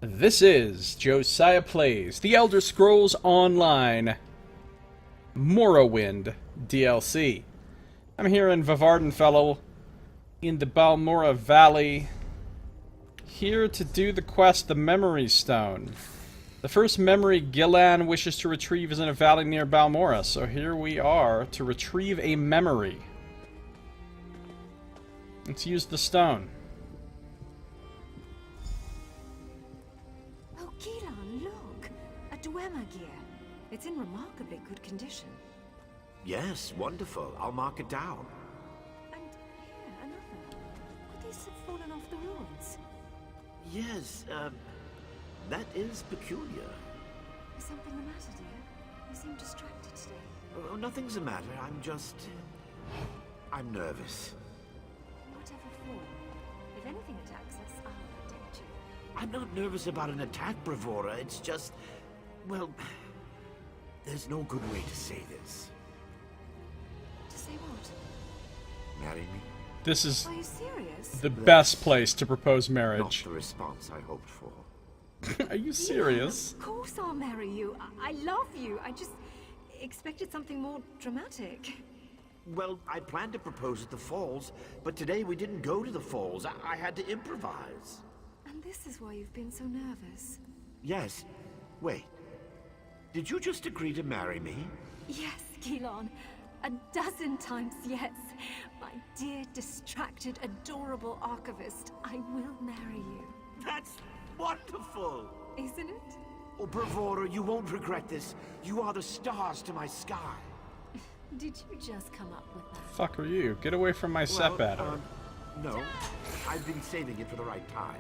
This is Josiah Plays The Elder Scrolls Online Morrowind DLC. I'm here in Vavardenfell in the Balmora Valley, here to do the quest, the Memory Stone. The first memory Gillan wishes to retrieve is in a valley near Balmora, so here we are to retrieve a memory. Let's use the stone. It's in remarkably good condition. Yes, wonderful. I'll mark it down. And here, another. Could these have fallen off the ruins? Yes, that is peculiar. Is something the matter, dear? You seem distracted today. Oh, nothing's the matter. I'm nervous. Whatever for. If anything attacks us, I'll protect you. I'm not nervous about an attack, Bravura. It's just, well, there's no good way to say this. To say what? Marry me? This is Are you serious? the best place to propose marriage. Not the response I hoped for. Are you serious? Yeah, of course I'll marry you. I love you. I just expected something more dramatic. Well, I planned to propose at the falls, but today we didn't go to the falls. I had to improvise. And this is why you've been so nervous. Yes. Wait. Did you just agree to marry me? Yes, Keelan. 12 times yes. My dear, distracted, adorable archivist, I will marry you. That's wonderful! Isn't it? Oh, Bravura, you won't regret this. You are the stars to my sky. Did you just come up with that? Fuck are you? Get away from my stepdad. No. I've been saving it for the right time.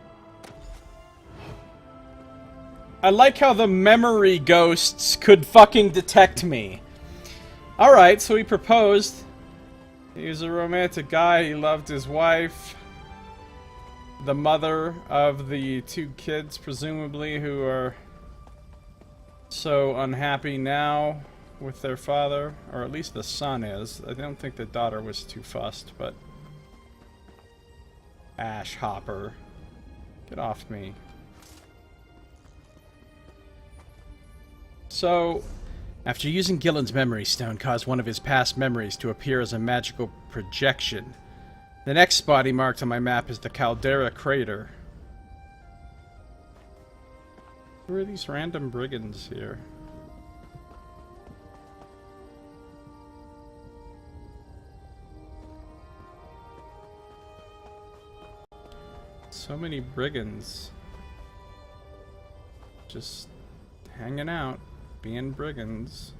I like how the memory ghosts could fucking detect me. Alright, so he proposed. He was a romantic guy, he loved his wife. The mother of the 2 kids, presumably, who are so unhappy now with their father. Or at least the son is. I don't think the daughter was too fussed, but... Ash Hopper. Get off me. So, after using Gillen's memory stone caused one of his past memories to appear as a magical projection. The next spot he marked on my map is the Caldera Crater. Who are these random brigands here? So many brigands. Just hanging out. Being brigands.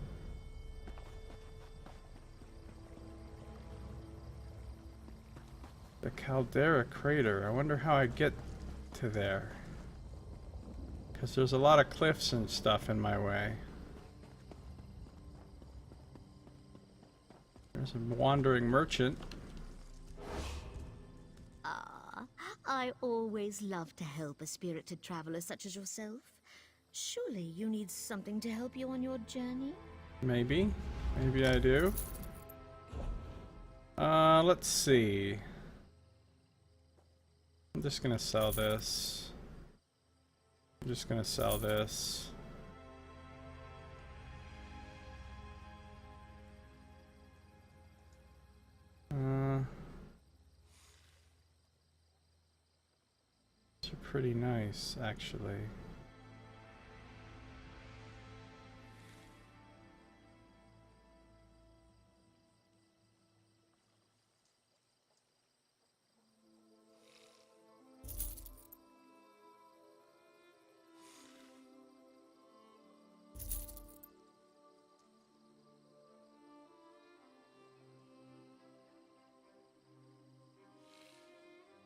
The Caldera Crater. I wonder how I get to there. Because there's a lot of cliffs and stuff in my way. There's a wandering merchant. I always love to help a spirited traveler such as yourself. Surely you need something to help you on your journey? Maybe. Maybe I do. Let's see. I'm just gonna sell this. I'm just gonna sell this. These are pretty nice, actually.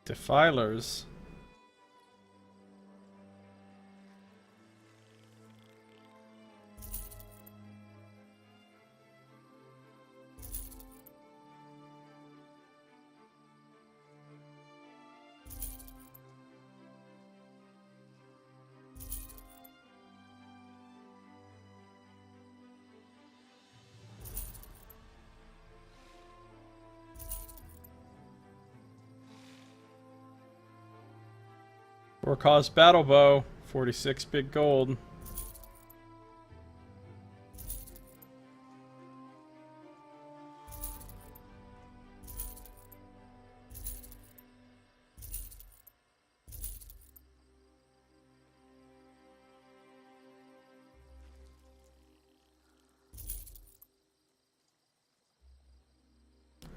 Defilers. Warcaws battle bow. 46 big gold.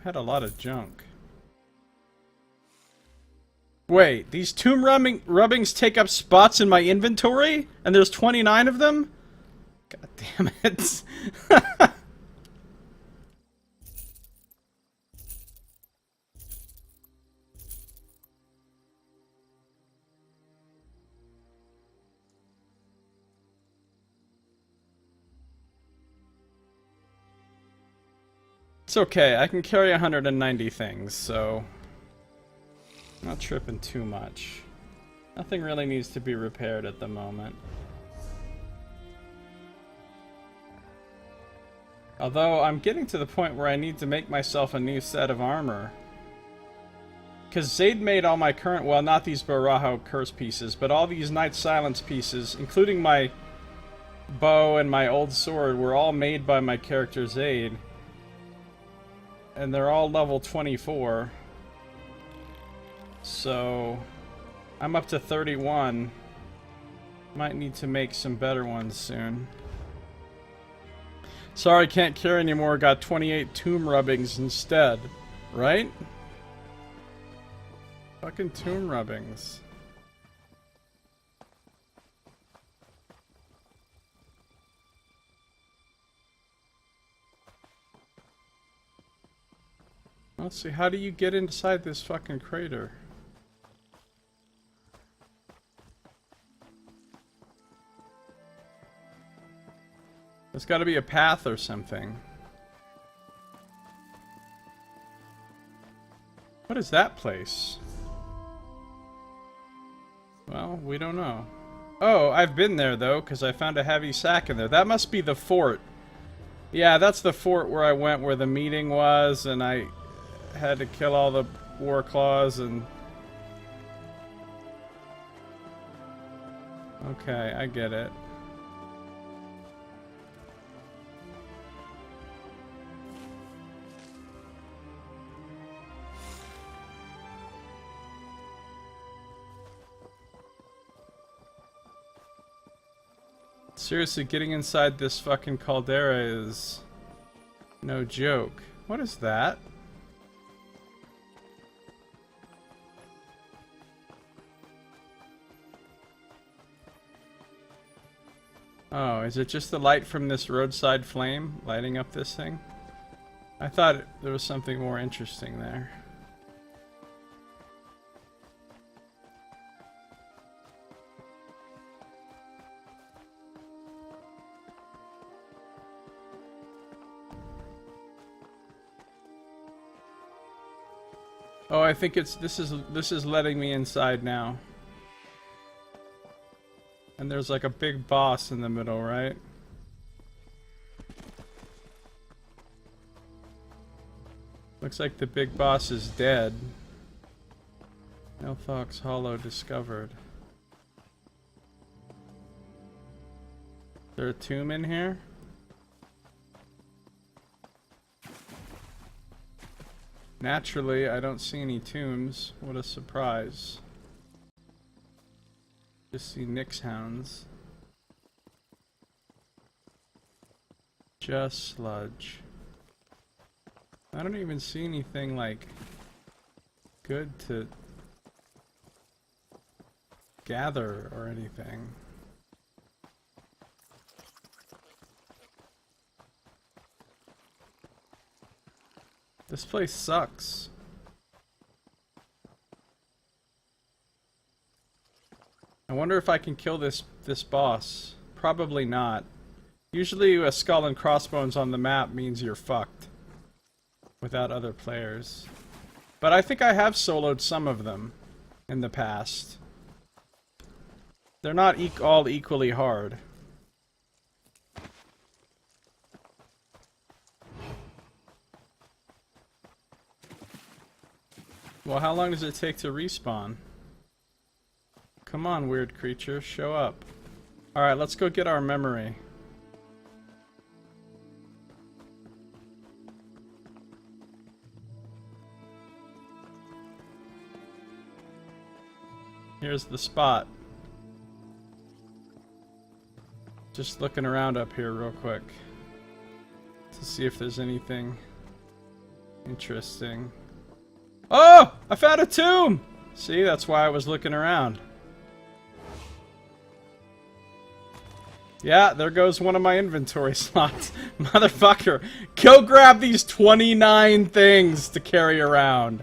Had a lot of junk. Wait, these tomb rubbings take up spots in my inventory? And there's 29 of them? God damn it. It's okay, I can carry 190 things, so not tripping too much. Nothing really needs to be repaired at the moment. Although I'm getting to the point where I need to make myself a new set of armor. Because Zaid made all my current, well, not these Barajo curse pieces, but all these Night Silence pieces, including my bow and my old sword, were all made by my character Zaid. And they're all level 24. So I'm up to 31. Might need to make some better ones soon. Sorry, can't carry anymore. Got 28 tomb rubbings instead. Right? Fucking tomb rubbings. Let's see, how do you get inside this fucking crater? There's gotta be a path or something. What is that place? Well, we don't know. Oh, I've been there though, because I found a heavy sack in there. That must be the fort. Yeah, that's the fort where I went, where the meeting was, and I had to kill all the war claws and... Okay, I get it. Seriously, getting inside this fucking caldera is no joke. What is that? Oh, is it just the light from this roadside flame lighting up this thing? I thought there was something more interesting there. Oh, I think it's this is letting me inside now. And there's like a big boss in the middle, right? Looks like the big boss is dead. Elfox Hollow discovered. Is there a tomb in here? Naturally, I don't see any tombs. What a surprise. Just see Nyx hounds. Just sludge. I don't even see anything like good to gather or anything. This place sucks. I wonder if I can kill this boss. Probably not. Usually a skull and crossbones on the map means you're fucked. Without other players. But I think I have soloed some of them in the past. They're not all equally hard. Well, how long does it take to respawn? Come on, weird creature, show up. Alright, let's go get our memory. Here's the spot. Just looking around up here real quick to see if there's anything interesting. Oh! I found a tomb! See, that's why I was looking around. Yeah, there goes one of my inventory slots. Motherfucker, go grab these 29 things to carry around.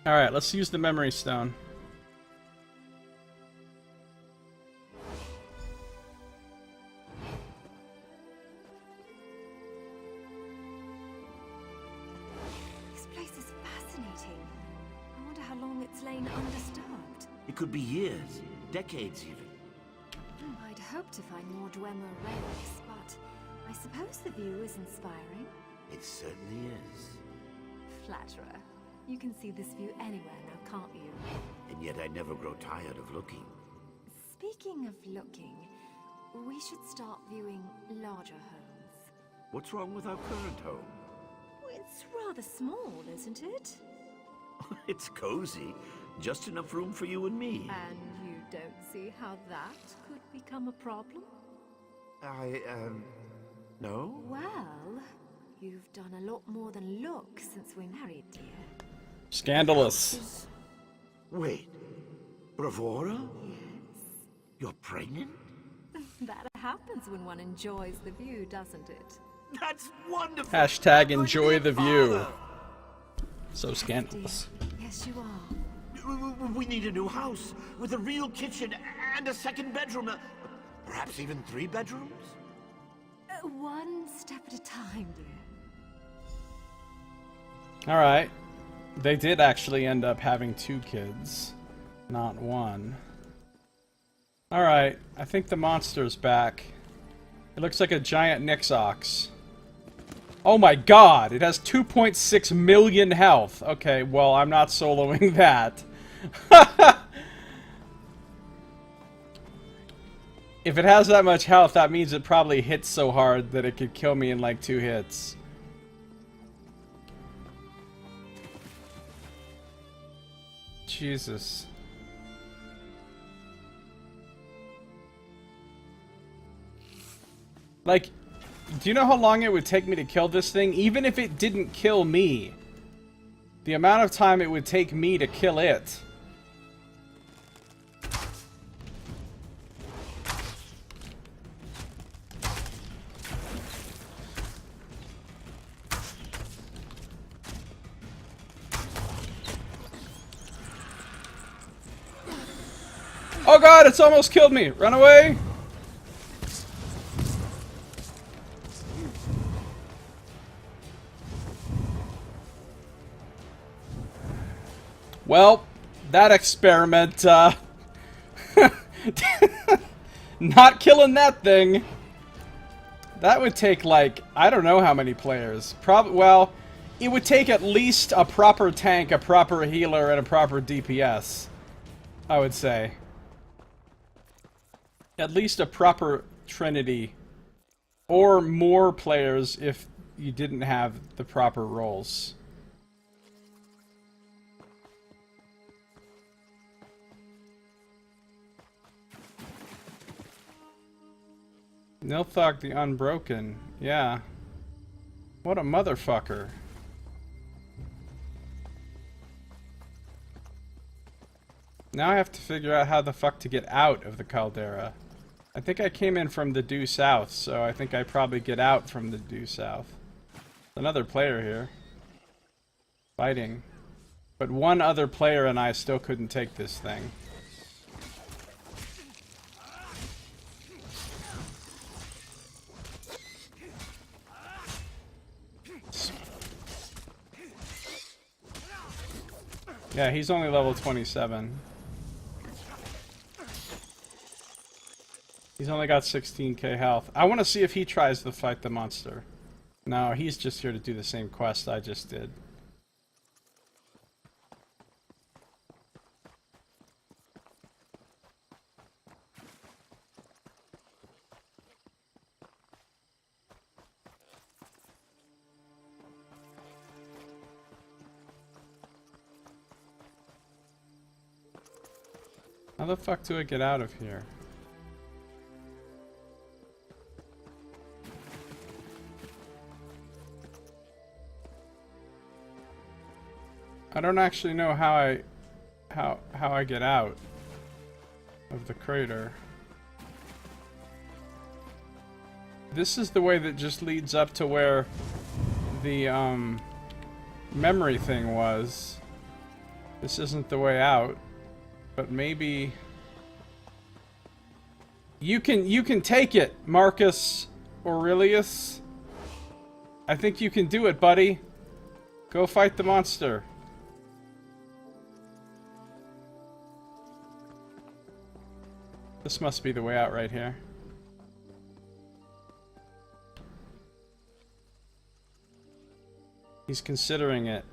Alright, let's use the memory stone. This place is fascinating. I wonder how long it's lain undisturbed. It could be years, decades even. I'd hope to find more Dwemer relics, but I suppose the view is inspiring. It certainly is. Flatterer. You can see this view anywhere now, can't you? And yet I never grow tired of looking. Speaking of looking, we should start viewing larger homes. What's wrong with our current home? It's rather small, isn't it? It's cozy. Just enough room for you and me. And you don't see how that could become a problem? No? Well, you've done a lot more than look since we married, dear. Scandalous. Wait. Bravura? You're pregnant? That happens when one enjoys the view, doesn't it? That's wonderful! Hashtag enjoy the view. So scandalous. Yes, you are. We need a new house with a real kitchen and a second bedroom. Perhaps even 3 bedrooms? One step at a time, dear. Alright. They did actually end up having 2 kids, not 1. Alright, I think the monster's back. It looks like a giant Nixox. Oh my god, it has 2.6 million health. Okay, well, I'm not soloing that. If it has that much health, that means it probably hits so hard that it could kill me in like 2 hits. Jesus. Like, do you know how long it would take me to kill this thing? Even if it didn't kill me, the amount of time it would take me to kill it. Oh god, it's almost killed me! Run away! Well, that experiment, not killing that thing. That would take, like, I don't know how many players. Well, it would take at least a proper tank, a proper healer, and a proper DPS. I would say. At least a proper trinity. Or more players if you didn't have the proper roles. Nilthog the Unbroken. Yeah. What a motherfucker. Now I have to figure out how the fuck to get out of the caldera. I think I came in from the due south, so I think I probably get out from the due south. Another player here. Fighting. But one other player and I still couldn't take this thing. Yeah, he's only level 27. He's only got 16k health. I want to see if he tries to fight the monster. No, he's just here to do the same quest I just did. How the fuck do I get out of here? I don't actually know how I get out of the crater. This is the way that just leads up to where the memory thing was. This isn't the way out. But maybe you can take it, Marcus Aurelius. I think you can do it, buddy. Go fight the monster. This must be the way out right here. He's considering it,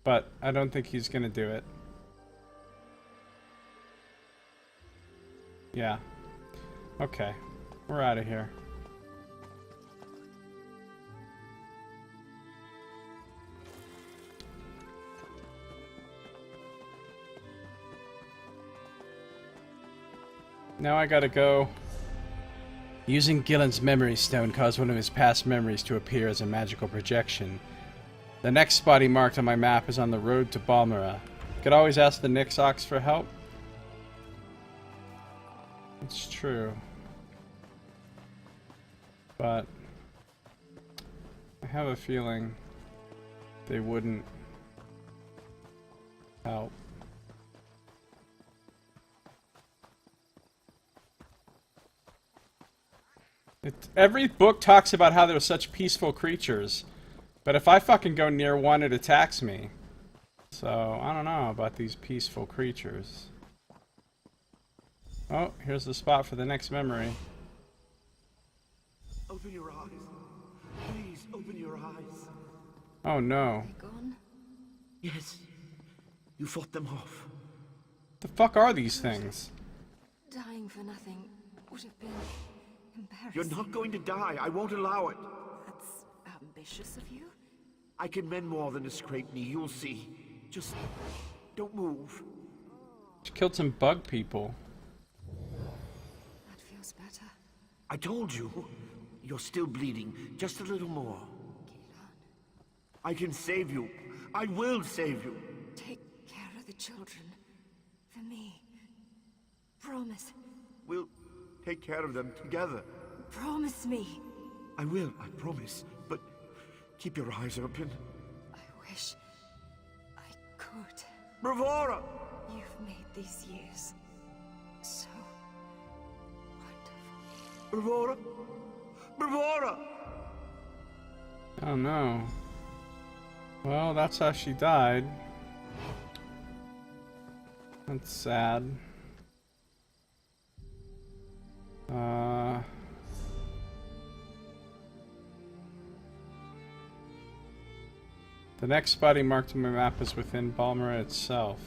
but I don't think he's gonna do it. Yeah. Okay. We're out of here. Now I gotta go. Using Gillen's memory stone caused one of his past memories to appear as a magical projection. The next spot he marked on my map is on the road to Balmora. Could always ask the Nixox for help. It's true. But I have a feeling they wouldn't help. Every book talks about how they're such peaceful creatures, but if I fucking go near one, it attacks me. So, I don't know about these peaceful creatures. Oh, here's the spot for the next memory. Open your eyes. Please, open your eyes. Oh no. They gone? Yes. You fought them off. The fuck are these things? Dying for nothing would have been embarrassing. You're not going to die. I won't allow it. That's ambitious of you. I can mend more than a scraped knee. You'll see. Just don't move. She killed some bug people. That feels better. I told you. You're still bleeding. Just a little more. I can save you. I will save you. Take care of the children. For me. Promise. We'll take care of them together. Promise me. I will, I promise. But keep your eyes open. I wish I could. Bravura! You've made these years so wonderful. Bravura! Bravura! Oh no. Well, that's how she died. That's sad. The next spot he marked on my map is within Balmora itself.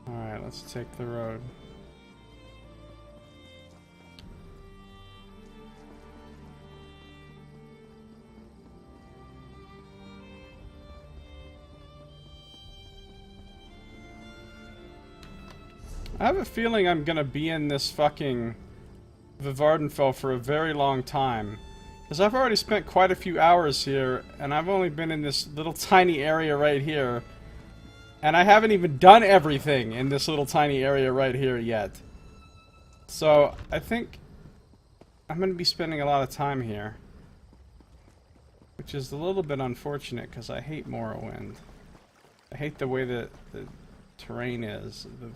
Alright, let's take the road. I have a feeling I'm gonna be in this fucking Vivardenfell for a very long time. Because I've already spent quite a few hours here, and I've only been in this little tiny area right here. And I haven't even done everything in this little tiny area right here yet. So, I think I'm gonna be spending a lot of time here. Which is a little bit unfortunate, because I hate Morrowind. I hate the way that the terrain is. The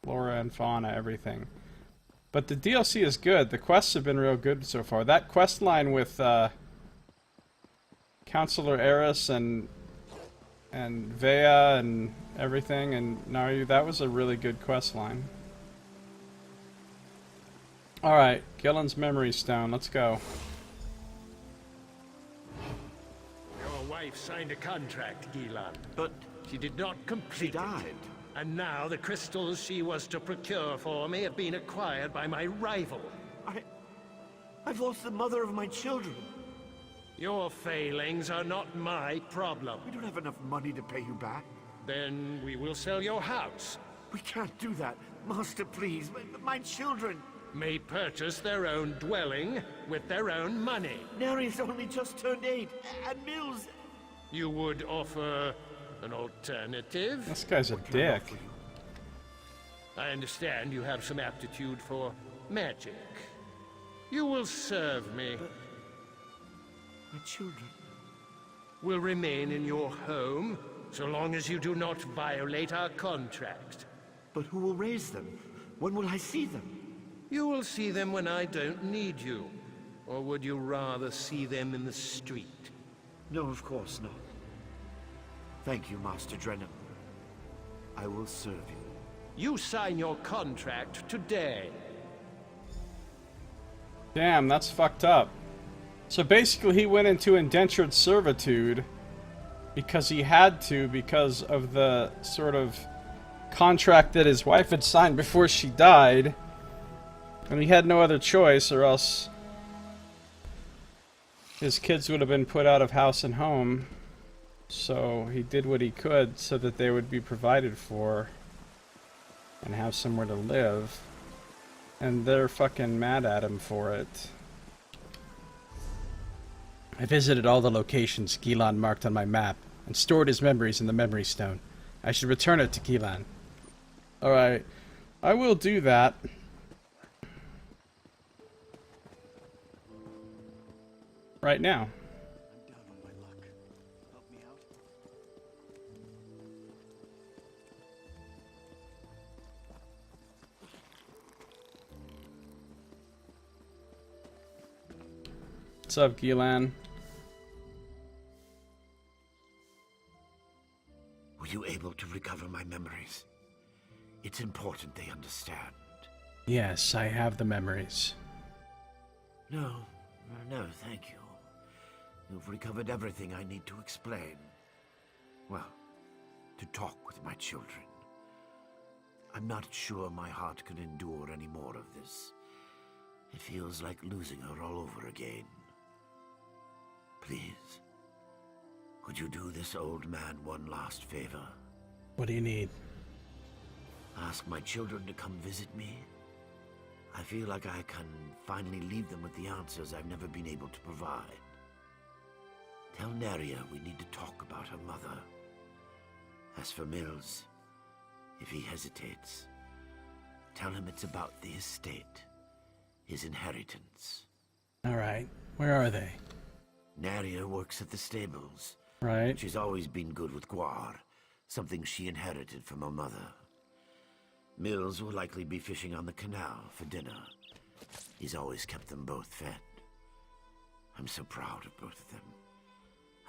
flora and fauna, everything. But the DLC is good. The quests have been real good so far. That quest line with Counselor Eris and Vea and everything and Naru, that was a really good quest line. Alright, Gillen's memory stone. Let's go. Your wife signed a contract, Gillan. But She did not she complete it. died. And now the crystals she was to procure for me have been acquired by my rival. I've lost the mother of my children. Your failings are not my problem. We don't have enough money to pay you back. Then we will sell your house. We can't do that. Master, please. My children. May purchase their own dwelling with their own money. Neri's only just turned 8. And Mills... You would offer an alternative? This guy's a What can I dick. offer you? I understand you have some aptitude for magic. You will serve me. My children. Will remain in your home so long as you do not violate our contract. But who will raise them? When will I see them? You will see them when I don't need you. Or would you rather see them in the street? No, of course not. Thank you, Master Drennan. I will serve you. You sign your contract today. Damn, that's fucked up. So basically he went into indentured servitude because he had to, because of the sort of contract that his wife had signed before she died. And he had no other choice, or else his kids would have been put out of house and home. So he did what he could so that they would be provided for and have somewhere to live. And they're fucking mad at him for it. I visited all the locations Gillan marked on my map and stored his memories in the memory stone. I should return it to Gillan. Alright, I will do that. Right now. I'm down on my luck. Help me out. What's up, Gillan? Were you able to recover my memories? It's important they understand. Yes, I have the memories. No, thank you. You've recovered everything I need to explain. Well, to talk with my children. I'm not sure my heart can endure any more of this. It feels like losing her all over again. Please, could you do this old man one last favor? What do you need? Ask my children to come visit me. I feel like I can finally leave them with the answers I've never been able to provide. Tell Neria we need to talk about her mother. As for Mills, if he hesitates, tell him it's about the estate, his inheritance. Alright, where are they? Neria works at the stables. Right. She's always been good with guar, something she inherited from her mother. Mills will likely be fishing on the canal for dinner. He's always kept them both fed. I'm so proud of both of them.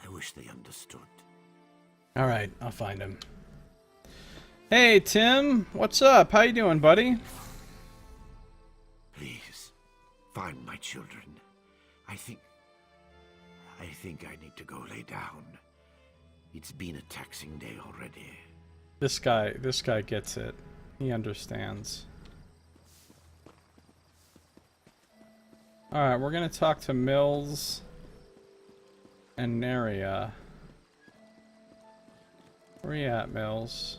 I wish they understood. Alright, I'll find him. Hey, Tim! What's up? How you doing, buddy? Please, find my children. I think I need to go lay down. It's been a taxing day already. This guy gets it. He understands. Alright, we're gonna talk to Mills and Neria. Where you at, Mills?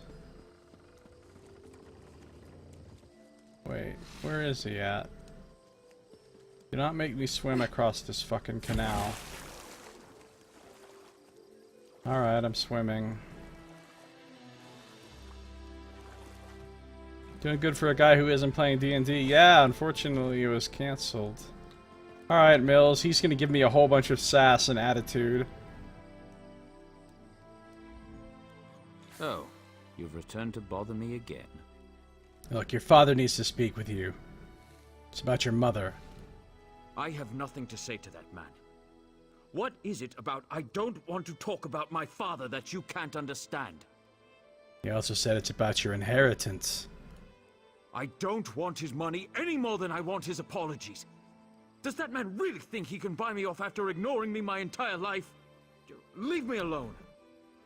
Wait, where is he at? Do not make me swim across this fucking canal. Alright, I'm swimming. Doing good for a guy who isn't playing D&D. Yeah, unfortunately it was cancelled. Alright, Mills, he's gonna give me a whole bunch of sass and attitude. Oh, you've returned to bother me again. Look, your father needs to speak with you. It's about your mother. I have nothing to say to that man. What is it about I don't want to talk about my father that you can't understand? He also said it's about your inheritance. I don't want his money any more than I want his apologies. Does that man really think he can buy me off after ignoring me my entire life? Leave me alone.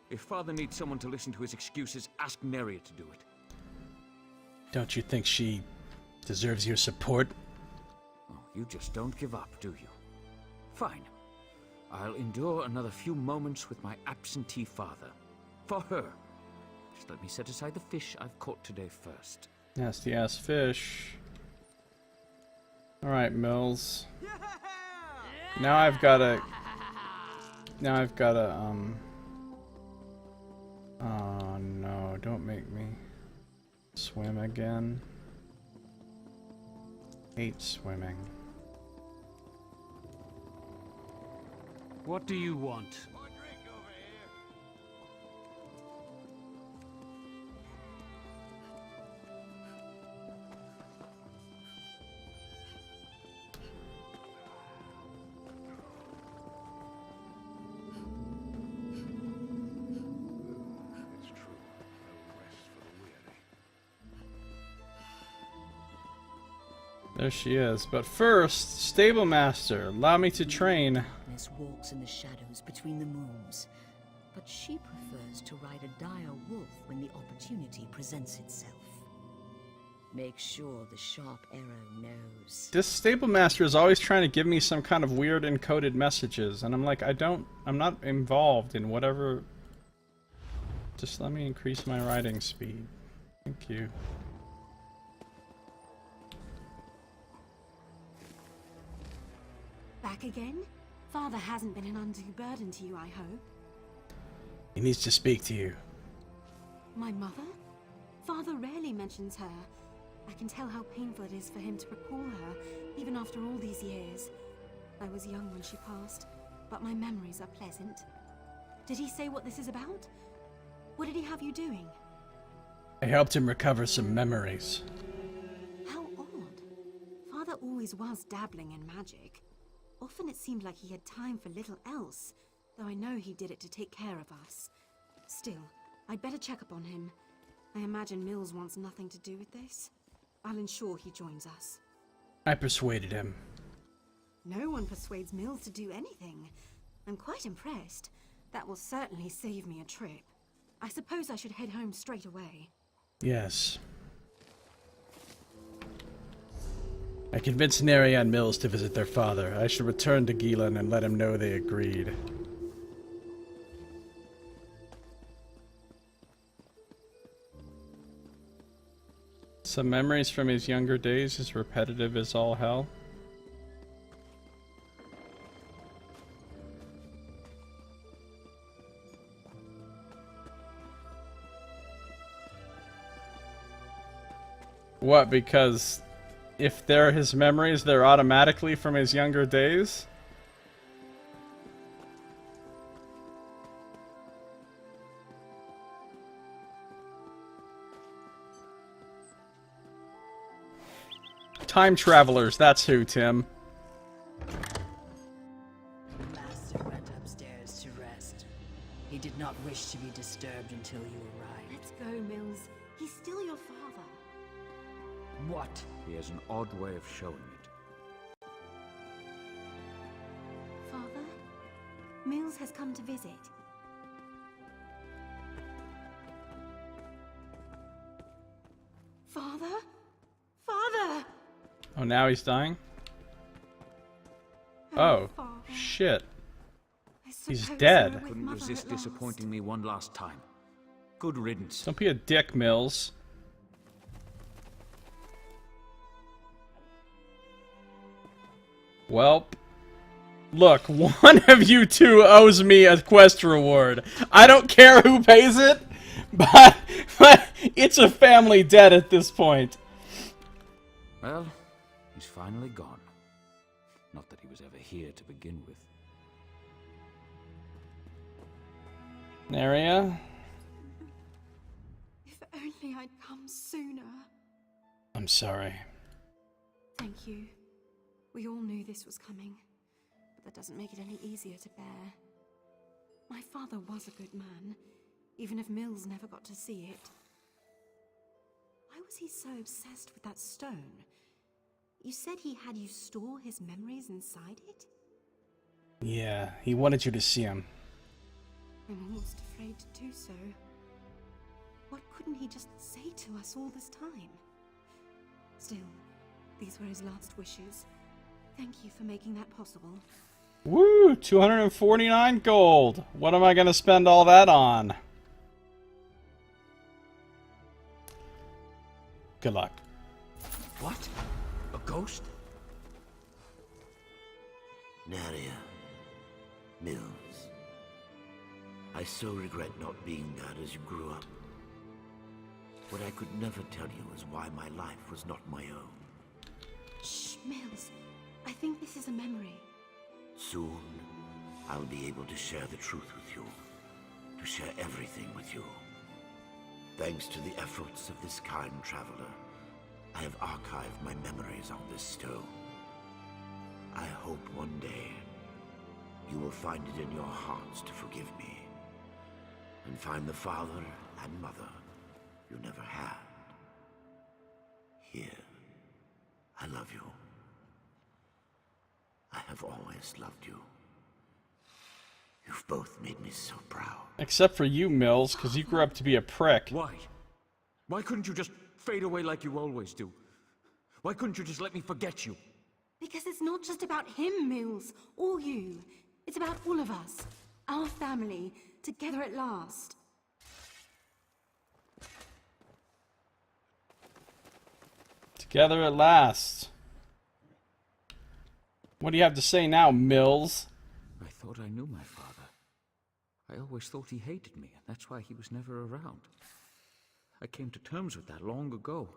If Father needs someone to listen to his excuses, ask Neria to do it. Don't you think she deserves your support? Oh, you just don't give up, do you? Fine. I'll endure another few moments with my absentee father. For her. Just let me set aside the fish I've caught today first. Nasty ass fish. Alright, Mills. Now I've gotta... Oh no, don't make me swim again. Hate swimming. What do you want? It's true. No rest for the weary. There she is. But first, Stable Master, allow me to train. Darkness walks in the shadows between the moons, but she prefers to ride a dire wolf when the opportunity presents itself. Make sure the sharp arrow knows. This Stable Master is always trying to give me some kind of weird encoded messages, and I'm like, I'm not involved in whatever. Just let me increase my riding speed. Thank you. Back again? Father hasn't been an undue burden to you, I hope. He needs to speak to you. My mother? Father rarely mentions her. I can tell how painful it is for him to recall her, even after all these years. I was young when she passed, but my memories are pleasant. Did he say what this is about? What did he have you doing? I helped him recover some memories. How odd. Father always was dabbling in magic. Often it seemed like he had time for little else, though I know he did it to take care of us. Still, I'd better check up on him. I imagine Mills wants nothing to do with this. I'll ensure he joins us. I persuaded him. No one persuades Mills to do anything. I'm quite impressed. That will certainly save me a trip. I suppose I should head home straight away. Yes. I convinced Neria and Mills to visit their father. I should return to Ghilan and let him know they agreed. Some memories from his younger days, as repetitive as all hell. What, because if they're his memories, they're automatically from his younger days? Time travelers, that's who, Tim. Master went upstairs to rest. He did not wish to be disturbed until you arrived. Let's go, Mills. He's still your father. What? He has an odd way of showing it. Father? Mills has come to visit. Father? Father! Oh, now he's dying? Oh, Father. shit. I He's suppose dead. you're with Couldn't Mother resist at last. disappointing me one last time. Good riddance. Don't be a dick, Mills. Welp. Look, one of you two owes me a quest reward. I don't care who pays it, but it's a family debt at this point. Well, he's finally gone. Not that he was ever here to begin with. Neria? If only I'd come sooner. I'm sorry. Thank you. We all knew this was coming, but that doesn't make it any easier to bear. My father was a good man, even if Mills never got to see it. Why was he so obsessed with that stone? You said he had you store his memories inside it? Yeah, he wanted you to see him. I'm almost afraid to do so. What couldn't he just say to us all this time? Still, these were his last wishes. Thank you for making that possible. Woo! 249 gold! What am I gonna spend all that on? Good luck. What? A ghost? Naria. Mills. I so regret not being that as you grew up. What I could never tell you is why my life was not my own. Shh, Mills. I think this is a memory. Soon, I'll be able to share the truth with you. To share everything with you. Thanks to the efforts of this kind traveler, I have archived my memories on this stone. I hope one day you will find it in your hearts to forgive me and find the father and mother you never had. Here, I love you. I have always loved you. You've both made me so proud. Except for you, Mills, because you grew up to be a prick. Why? Why couldn't you just fade away like you always do? Why couldn't you just let me forget you? Because it's not just about him, Mills, or you. It's about all of us. Our family, together at last. Together at last. What do you have to say now, Mills? I thought I knew my father. I always thought he hated me, and that's why he was never around. I came to terms with that long ago.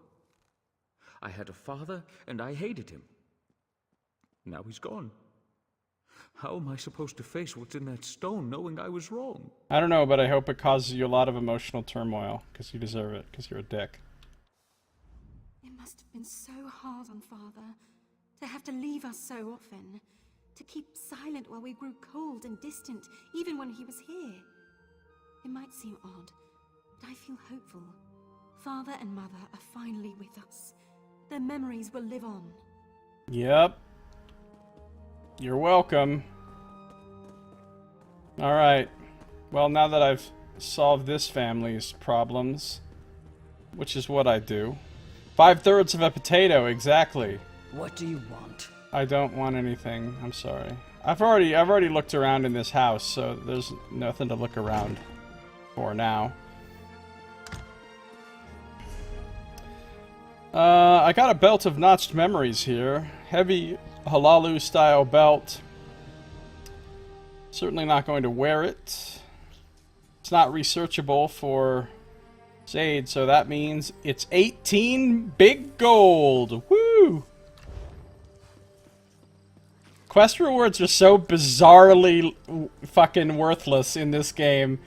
I had a father, and I hated him. Now he's gone. How am I supposed to face what's in that stone, knowing I was wrong? I don't know, but I hope it causes you a lot of emotional turmoil, because you deserve it, because you're a dick. It must have been so hard on Father, to have to leave us so often, to keep silent while we grew cold and distant, even when he was here. It might seem odd, but I feel hopeful. Father and Mother are finally with us. Their memories will live on. Yep. You're welcome. Alright. Well, now that I've solved this family's problems, which is what I do. 5/3 of a potato, exactly. What do you want? I don't want anything. I'm sorry. I've already looked around in this house, so there's nothing to look around for now. I got a belt of notched memories here. Heavy Halalu style belt. Certainly not going to wear it. It's not researchable for Zade, so that means it's 18 big gold. Woo! Quest rewards are so bizarrely fucking worthless in this game.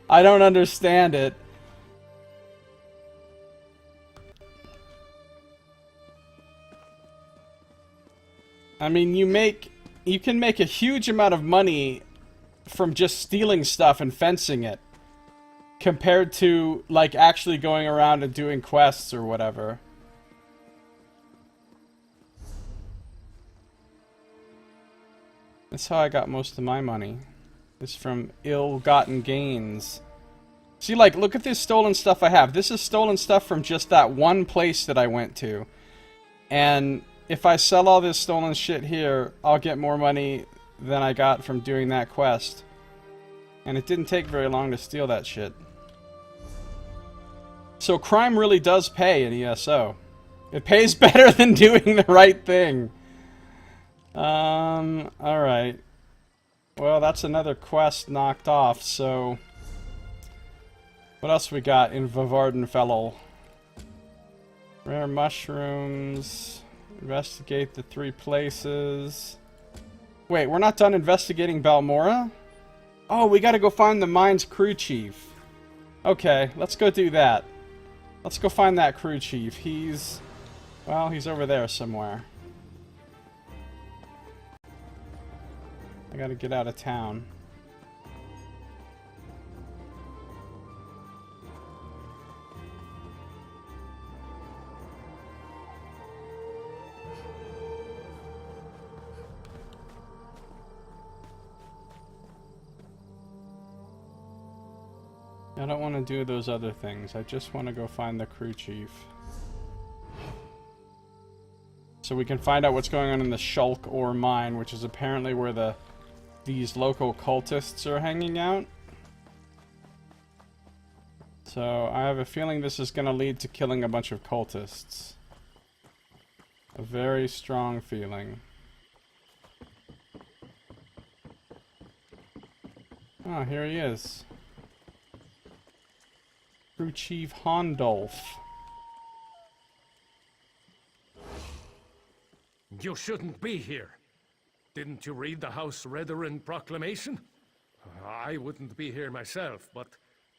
I don't understand it. I mean, you can make a huge amount of money from just stealing stuff and fencing it, compared to, like, actually going around and doing quests or whatever. That's how I got most of my money. It's from ill-gotten gains. See, like, look at this stolen stuff I have. This is stolen stuff from just that one place that I went to. And if I sell all this stolen shit here, I'll get more money than I got from doing that quest. And it didn't take very long to steal that shit. So crime really does pay in ESO. It pays better than doing the right thing. Alright. Well, that's another quest knocked off, so... What else we got in Vavardenfell? Rare mushrooms. Investigate the 3 places. Wait, we're not done investigating Balmora? Oh, we gotta go find the mine's crew chief. Okay, let's go do that. Let's go find that crew chief. He's... well, he's over there somewhere. I gotta get out of town. I don't want to do those other things. I just want to go find the crew chief. So we can find out what's going on in the Shulk ore mine, which is apparently where these local cultists are hanging out. So I have a feeling this is going to lead to killing a bunch of cultists. A very strong feeling. Oh, here he is. Crew Chief Hondolf. You shouldn't be here. Didn't you read the House Redarin proclamation? I wouldn't be here myself, but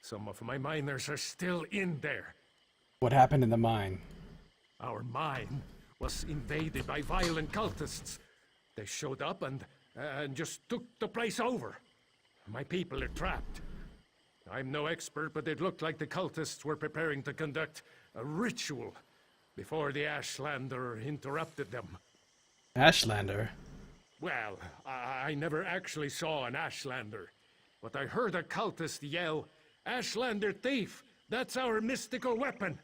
some of my miners are still in there. What happened in the mine? Our mine was invaded by violent cultists. They showed up and just took the place over. My people are trapped. I'm no expert, but it looked like the cultists were preparing to conduct a ritual before the Ashlander interrupted them. Ashlander? Well, I never actually saw an Ashlander, but I heard a cultist yell, "Ashlander thief! That's our mystical weapon!"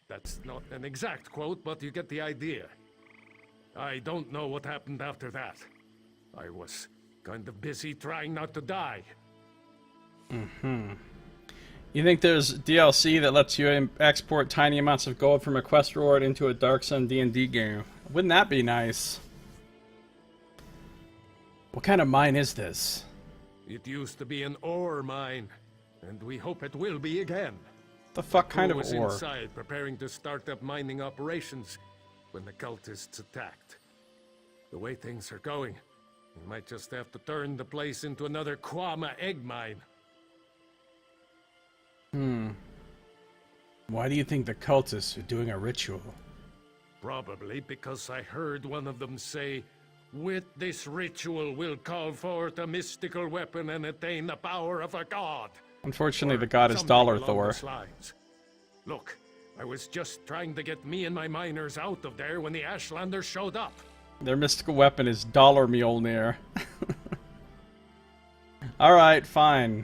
That's not an exact quote, but you get the idea. I don't know what happened after that. I was kind of busy trying not to die. You think there's DLC that lets you export tiny amounts of gold from a quest reward into a Dark Sun D&D game? Wouldn't that be nice? What kind of mine is this? It used to be an ore mine, and we hope it will be again. The fuck kind of was ore? inside preparing to start up mining operations when the cultists attacked. The way things are going, we might just have to turn the place into another Kwama egg mine. Why do you think the cultists are doing a ritual? Probably because I heard one of them say, "With this ritual we'll call forth a mystical weapon and attain the power of a god." Unfortunately, Or the god is something Dollar along Thor. those lines. Look, I was just trying to get me and my miners out of there when the Ashlander showed up. Their mystical weapon is Dollar Mjolnir. Alright, fine.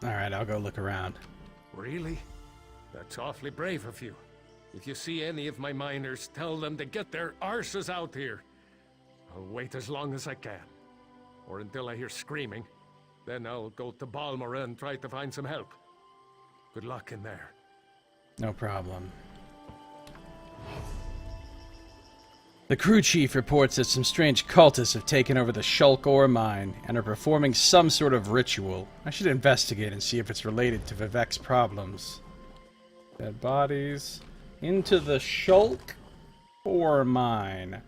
Alright, I'll go look around. Really? That's awfully brave of you. If you see any of my miners, tell them to get their arses out here. I'll wait as long as I can. Or until I hear screaming. Then I'll go to Balmora and try to find some help. Good luck in there. No problem. The crew chief reports that some strange cultists have taken over the Shulk ore mine and are performing some sort of ritual. I should investigate and see if it's related to Vivek's problems. Dead bodies. Into the Shulk ore mine.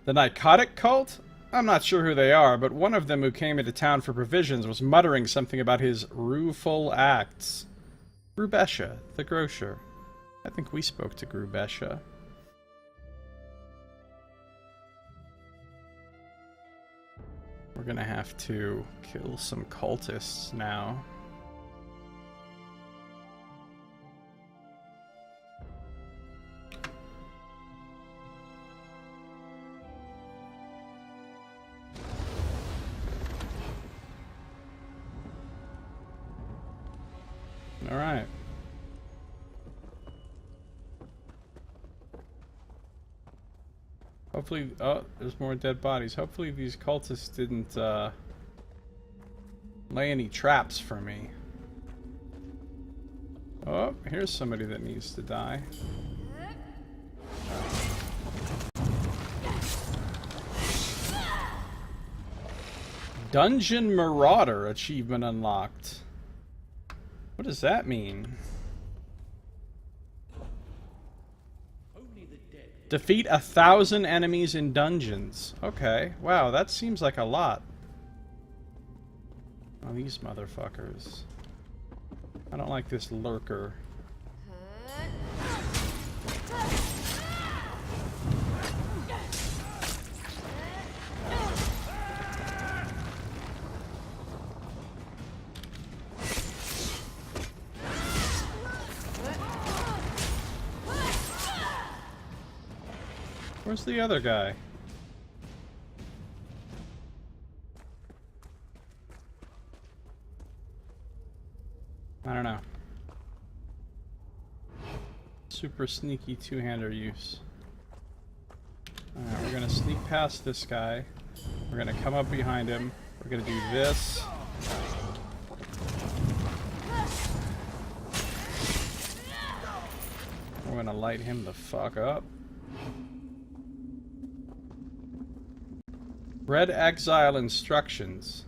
The narcotic cult? I'm not sure who they are, but one of them who came into town for provisions was muttering something about his rueful acts. Grubesha, the grocer. I think we spoke to Grubesha. We're gonna have to kill some cultists now. Alright. Hopefully, oh, there's more dead bodies. Hopefully these cultists didn't, lay any traps for me. Oh, here's somebody that needs to die. Dungeon Marauder achievement unlocked. What does that mean? Defeat 1,000 enemies in dungeons. Okay. Wow, that seems like a lot. Oh, these motherfuckers. I don't like this lurker. Where's the other guy? I don't know. Super sneaky two-hander use. Alright, we're gonna sneak past this guy. We're gonna come up behind him. We're gonna do this. We're gonna light him the fuck up. Red Exile instructions.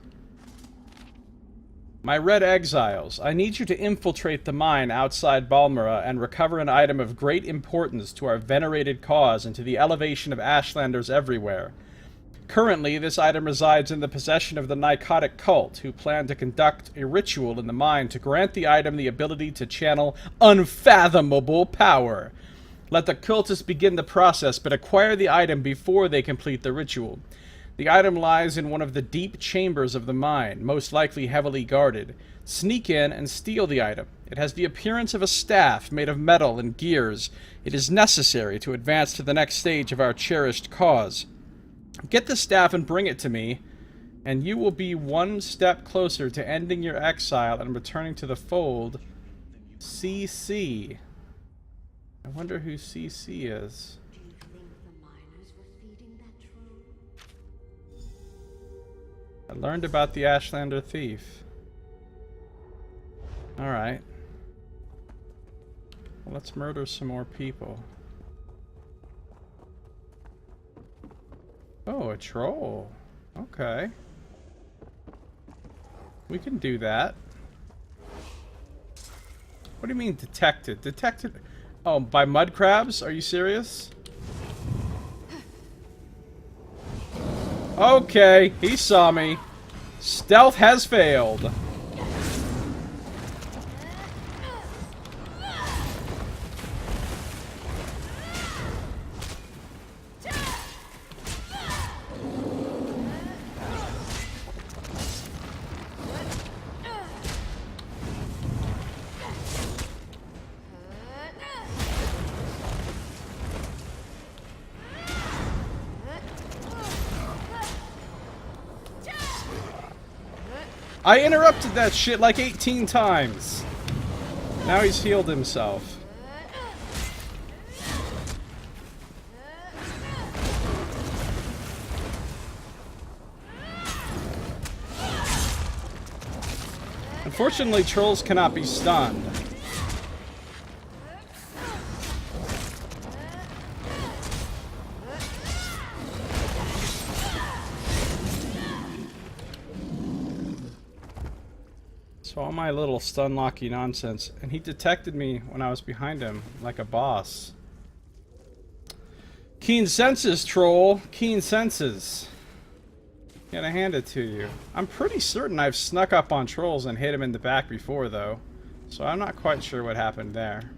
My Red Exiles, I need you to infiltrate the mine outside Balmora and recover an item of great importance to our venerated cause and to the elevation of Ashlanders everywhere. Currently, this item resides in the possession of the Nicotic cult, who plan to conduct a ritual in the mine to grant the item the ability to channel unfathomable power. Let the cultists begin the process, but acquire the item before they complete the ritual. The item lies in one of the deep chambers of the mine, most likely heavily guarded. Sneak in and steal the item. It has the appearance of a staff made of metal and gears. It is necessary to advance to the next stage of our cherished cause. Get the staff and bring it to me, and you will be one step closer to ending your exile and returning to the fold. CC. I wonder who CC is. Do you think the miners were feeding that troll? I learned about the Ashlander thief. Alright. Well, let's murder some more people. Oh, a troll. Okay. We can do that. What do you mean detected? Detected? Oh, by mud crabs? Are you serious? Okay, he saw me. Stealth has failed. I interrupted that shit like 18 times. Now he's healed himself. Unfortunately, trolls cannot be stunned. So all my little stun locky nonsense, and he detected me when I was behind him, like a boss. Keen senses, troll. Keen senses. Gotta hand it to you. I'm pretty certain I've snuck up on trolls and hit him in the back before, though. So I'm not quite sure what happened there.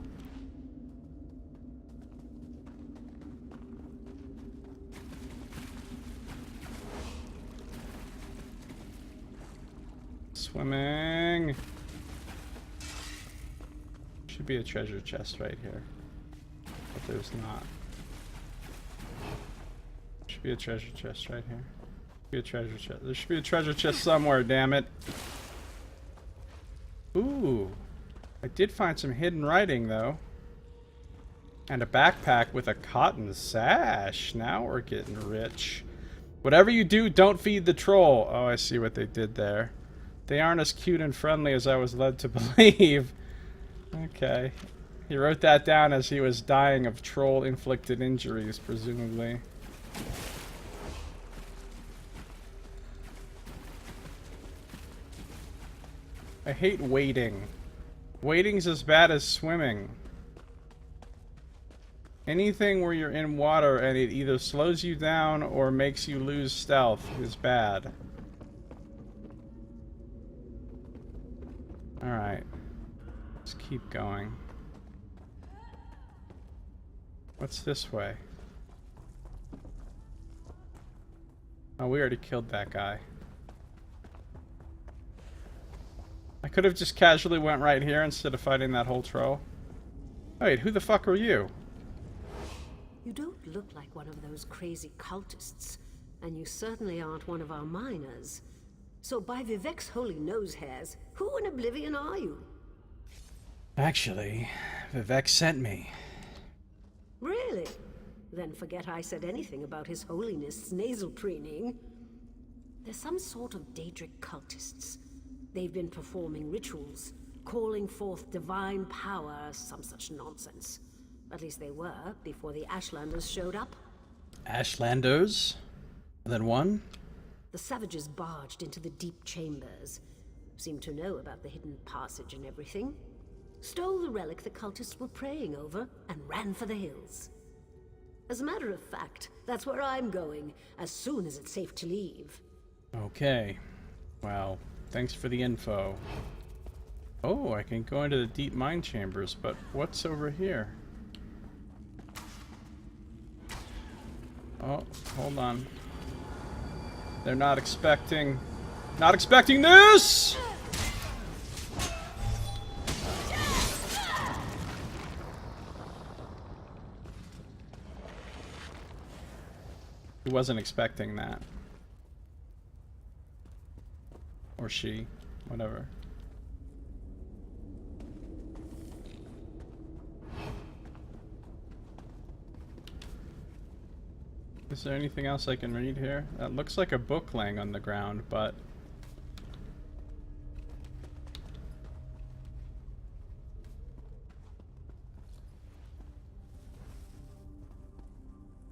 Swimming. Should be a treasure chest right here. But there's not. Should be a treasure chest right here. Be a treasure chest. There should be a treasure chest somewhere, damn it. Ooh. I did find some hidden writing though. And a backpack with a cotton sash. Now we're getting rich. Whatever you do, don't feed the troll. Oh, I see what they did there. They aren't as cute and friendly as I was led to believe. Okay. He wrote that down as he was dying of troll-inflicted injuries, presumably. I hate wading. Wading's as bad as swimming. Anything where you're in water and it either slows you down or makes you lose stealth is bad. Alright. Let's keep going. What's this way? Oh, we already killed that guy. I could have just casually went right here instead of fighting that whole troll. Wait, who the fuck are you? You don't look like one of those crazy cultists, and you certainly aren't one of our miners. So by Vivek's holy nose hairs, who in oblivion are you? Actually, Vivek sent me. Really? Then forget I said anything about His Holiness' nasal training. They're some sort of Daedric cultists. They've been performing rituals, calling forth divine power, some such nonsense. At least they were, before the Ashlanders showed up. Ashlanders? Then one? The savages barged into the deep chambers. Seemed to know about the hidden passage and everything. Stole the relic the cultists were praying over, and ran for the hills. As a matter of fact, that's where I'm going, as soon as it's safe to leave. Okay. Well, thanks for the info. Oh, I can go into the deep mine chambers, but what's over here? Oh, hold on. They're not expecting this! He wasn't expecting that. Or she, whatever. Is there anything else I can read here? That looks like a book laying on the ground, but...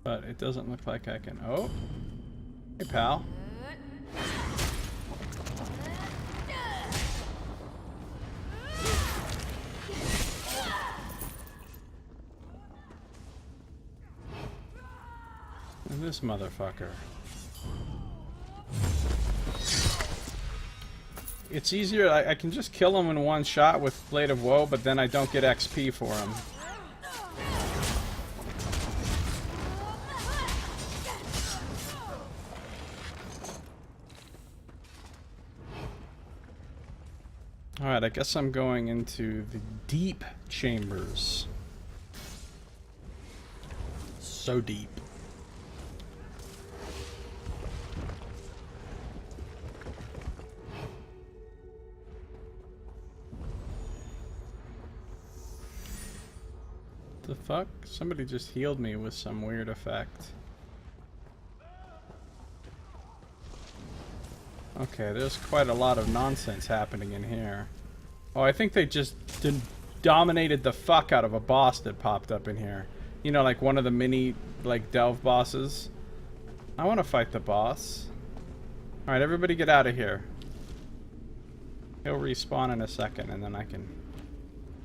But it doesn't look like I can... Oh! Hey, pal. And this motherfucker. It's easier, I can just kill him in one shot with Blade of Woe, but then I don't get XP for him. Alright, I guess I'm going into the deep chambers. So deep. The fuck? Somebody just healed me with some weird effect. Okay, there's quite a lot of nonsense happening in here. Oh, I think they just dominated the fuck out of a boss that popped up in here. You know, like one of the mini, like, delve bosses. I want to fight the boss. Alright, everybody get out of here. He'll respawn in a second, and then I can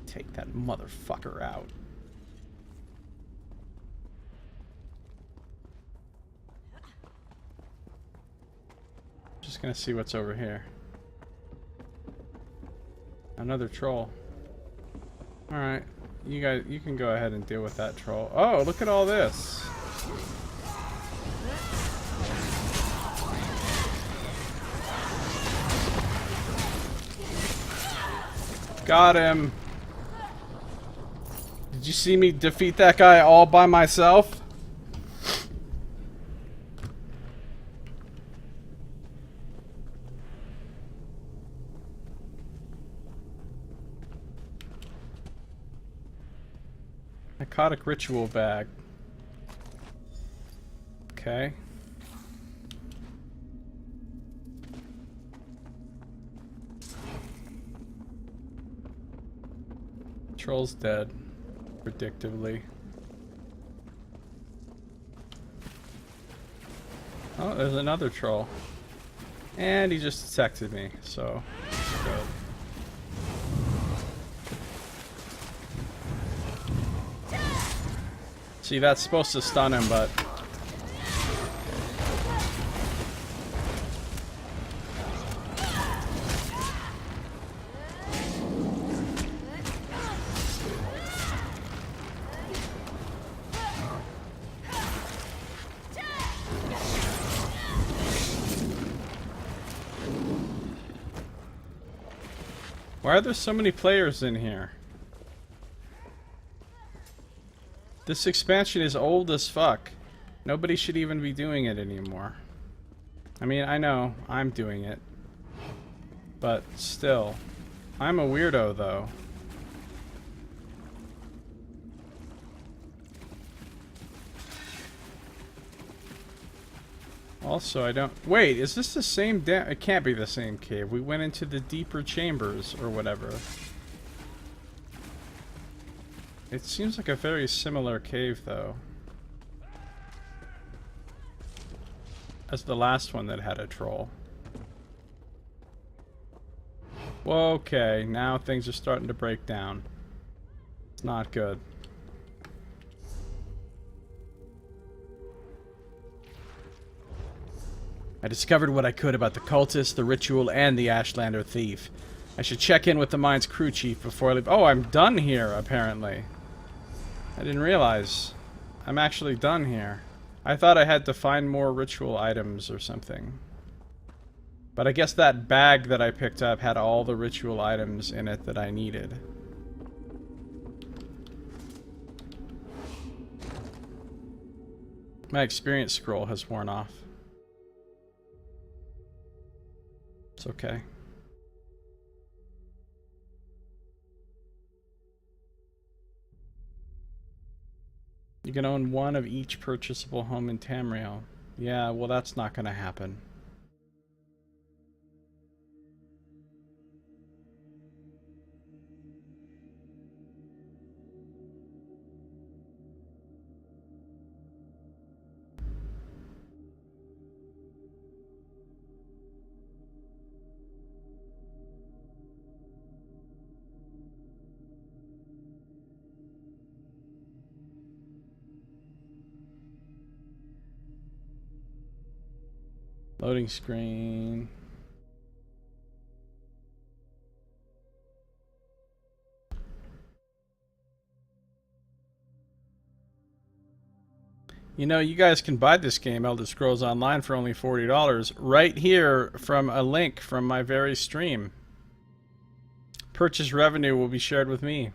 take that motherfucker out. Just gonna see what's over here. Another troll. Alright, you guys, you can go ahead and deal with that troll. Oh, look at all this. Got him. Did you see me defeat that guy all by myself? Narcotic ritual bag. Okay. Troll's dead, predictably. Oh, there's another troll. And he just detected me, so that's good. See, that's supposed to stun him, but... Why are there so many players in here? This expansion is old as fuck. Nobody should even be doing it anymore. I mean, I know I'm doing it. But still. I'm a weirdo, though. Also, I don't... Wait, is this the same it can't be the same cave. We went into the deeper chambers, or whatever. It seems like a very similar cave, though. As the last one that had a troll. Okay, now things are starting to break down. It's not good. I discovered what I could about the cultist, the ritual, and the Ashlander thief. I should check in with the mine's crew chief before I leave. Oh, I'm done here, apparently. I didn't realize. I'm actually done here. I thought I had to find more ritual items or something. But I guess that bag that I picked up had all the ritual items in it that I needed. My experience scroll has worn off. It's okay. You can own one of each purchasable home in Tamriel. Yeah, well, that's not going to happen. Loading screen. You know, you guys can buy this game, Elder Scrolls Online, for only $40 right here from a link from my very stream. Purchase revenue will be shared with me.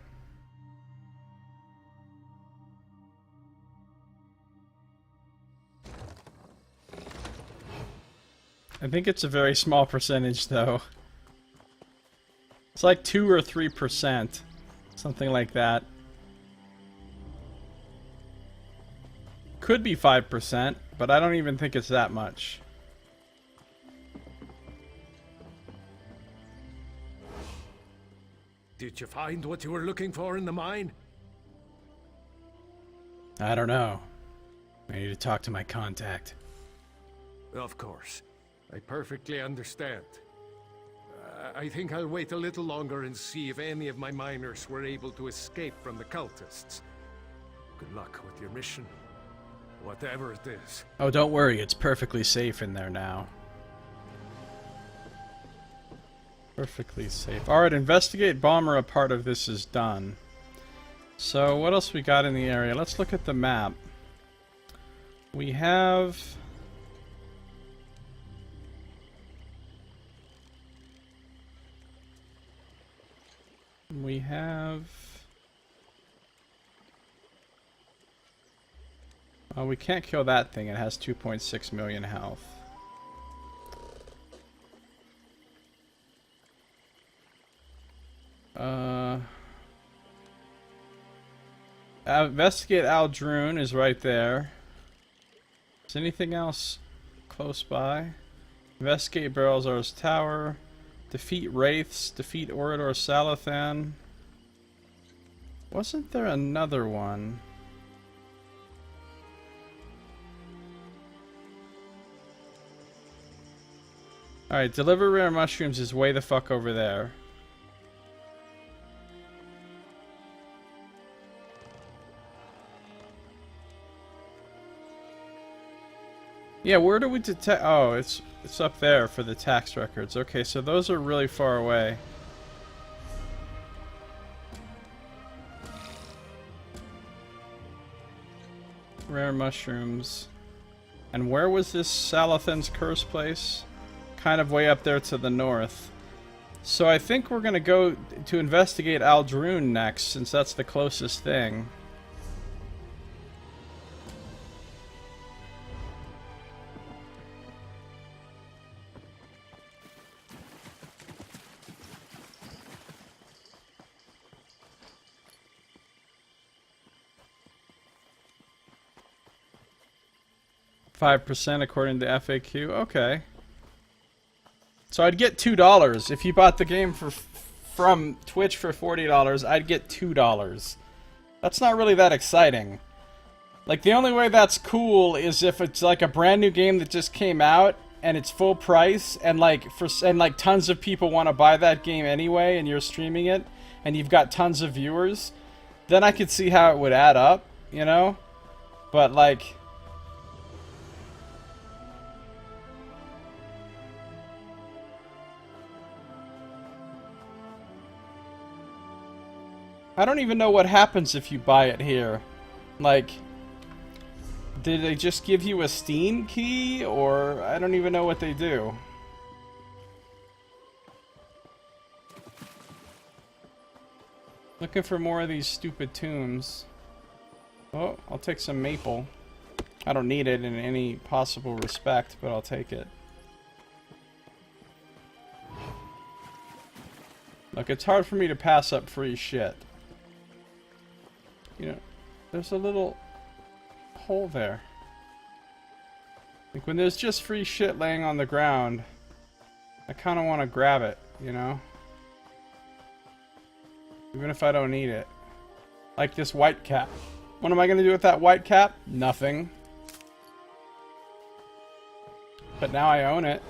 I think it's a very small percentage, though. It's like 2 or 3%. Something like that. Could be 5%, but I don't even think it's that much. Did you find what you were looking for in the mine? I don't know. I need to talk to my contact. Of course. I perfectly understand. I think I'll wait a little longer and see if any of my miners were able to escape from the cultists. Good luck with your mission. Whatever it is. Oh, don't worry. It's perfectly safe in there now. Perfectly safe. Alright, investigate bomber. A part of this is done. So, what else we got in the area? Let's look at the map. We have... Oh, we can't kill that thing. It has 2.6 million health. Investigate Aldrune is right there. Is anything else close by? Investigate Barrelzar's Tower. Defeat Wraiths. Defeat Orador Salathan. Wasn't there another one? Alright, deliver rare mushrooms is way the fuck over there. Yeah, where do we detect? Oh, it's up there for the tax records. Okay, so those are really far away. Rare mushrooms. And where was this Salathan's Curse place? Kind of way up there to the north. So I think we're gonna go to investigate Aldrune next, since that's the closest thing. 5% according to FAQ. Okay. So I'd get $2 if you bought the game from Twitch for $40. I'd get $2. That's not really that exciting. Like, the only way that's cool is if it's like a brand new game that just came out and it's full price and like tons of people want to buy that game anyway and you're streaming it and you've got tons of viewers. Then I could see how it would add up, you know? But like, I don't even know what happens if you buy it here. Like, did they just give you a Steam key, or I don't even know what they do. Looking for more of these stupid tombs. Oh, I'll take some maple. I don't need it in any possible respect, but I'll take it. Look, it's hard for me to pass up free shit. You know, there's a little hole there. Like, when there's just free shit laying on the ground, I kind of want to grab it, you know? Even if I don't need it. Like this white cap. What am I going to do with that white cap? Nothing. But now I own it.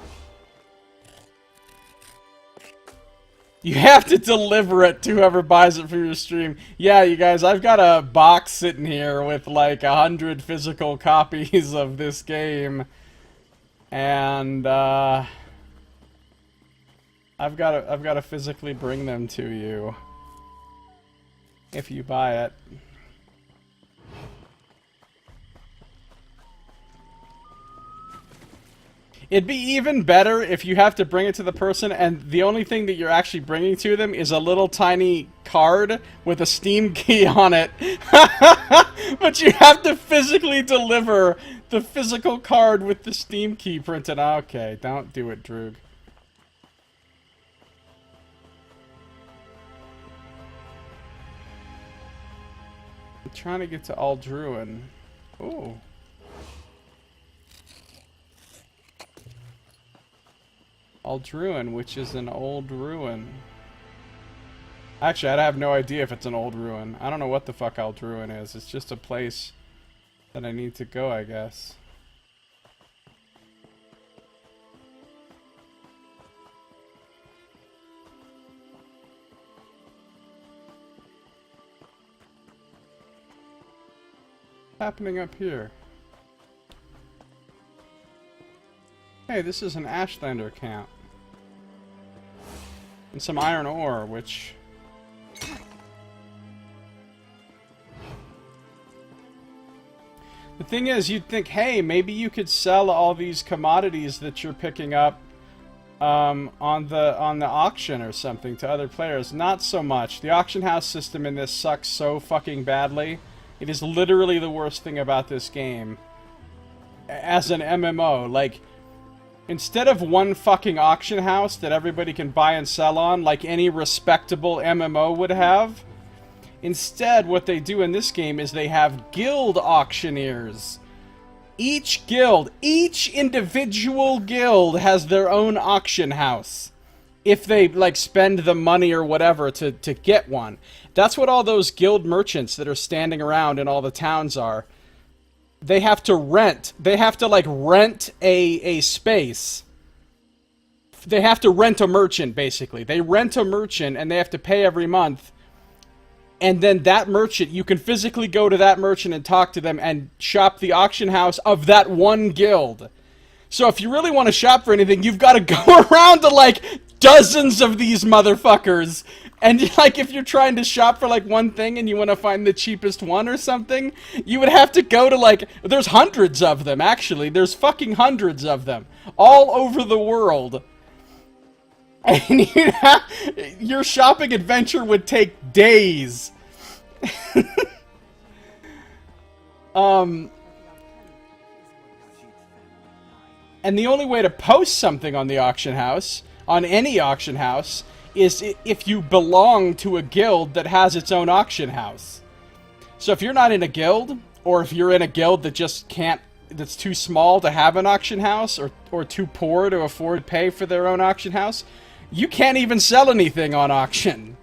You have to deliver it to whoever buys it for your stream. Yeah, you guys, I've got a box sitting here with like 100 physical copies of this game. And, I've got to physically bring them to you. If you buy it. It'd be even better if you have to bring it to the person and the only thing that you're actually bringing to them is a little tiny card with a Steam key on it. But you have to physically deliver the physical card with the Steam key printed. Okay, don't do it, Droog. I'm trying to get to Aldruin. Ooh. Aldruin, which is an old ruin. Actually, I have no idea if it's an old ruin. I don't know what the fuck Aldruin is. It's just a place that I need to go, I guess. What's happening up here? Hey, this is an Ashlander camp. And some iron ore, which... The thing is, you'd think, hey, maybe you could sell all these commodities that you're picking up on the auction or something to other players. Not so much. The auction house system in this sucks so fucking badly. It is literally the worst thing about this game. As an MMO, like... Instead of one fucking auction house that everybody can buy and sell on, like any respectable MMO would have, instead what they do in this game is they have guild auctioneers. Each guild, each individual guild has their own auction house. If they, like, spend the money or whatever to get one. That's what all those guild merchants that are standing around in all the towns are. They have to rent. They have to, like, rent a space. They have to rent a merchant, basically. They rent a merchant, and they have to pay every month. And then that merchant, you can physically go to that merchant and talk to them and shop the auction house of that one guild. So if you really want to shop for anything, you've got to go around to, like, dozens of these motherfuckers. And, like, if you're trying to shop for, like, one thing and you want to find the cheapest one or something, you would have to go to, like, there's hundreds of them, actually. There's fucking hundreds of them. All over the world. And your shopping adventure would take days. And the only way to post something on the auction house, on any auction house, is if you belong to a guild that has its own auction house. So if you're not in a guild, or if you're in a guild that just can't that's too small to have an auction house, or too poor to afford to pay for their own auction house, you can't even sell anything on auction.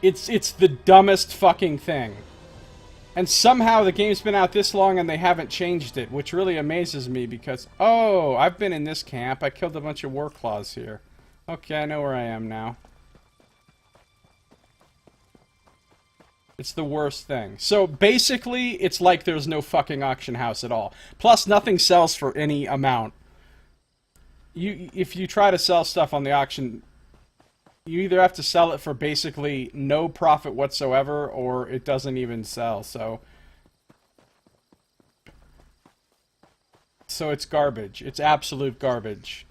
It's the dumbest fucking thing. And somehow the game's been out this long and they haven't changed it, which really amazes me because, oh, I've been in this camp. I killed a bunch of war claws here. Okay, I know where I am now. It's the worst thing. So basically, it's like there's no fucking auction house at all. Plus, nothing sells for any amount. If you try to sell stuff on the auction, you either have to sell it for basically no profit whatsoever, or it doesn't even sell. So it's garbage. It's absolute garbage.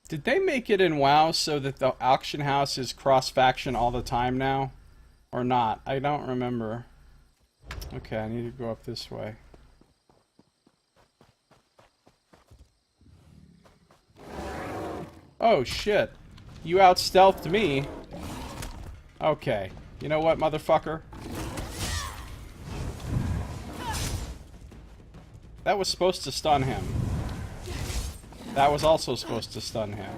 Did they make it in WoW so that the auction house is cross-faction all the time now? Or not? I don't remember. Okay, I need to go up this way. Oh shit. You out-stealthed me. Okay. You know what, motherfucker? That was supposed to stun him. That was also supposed to stun him.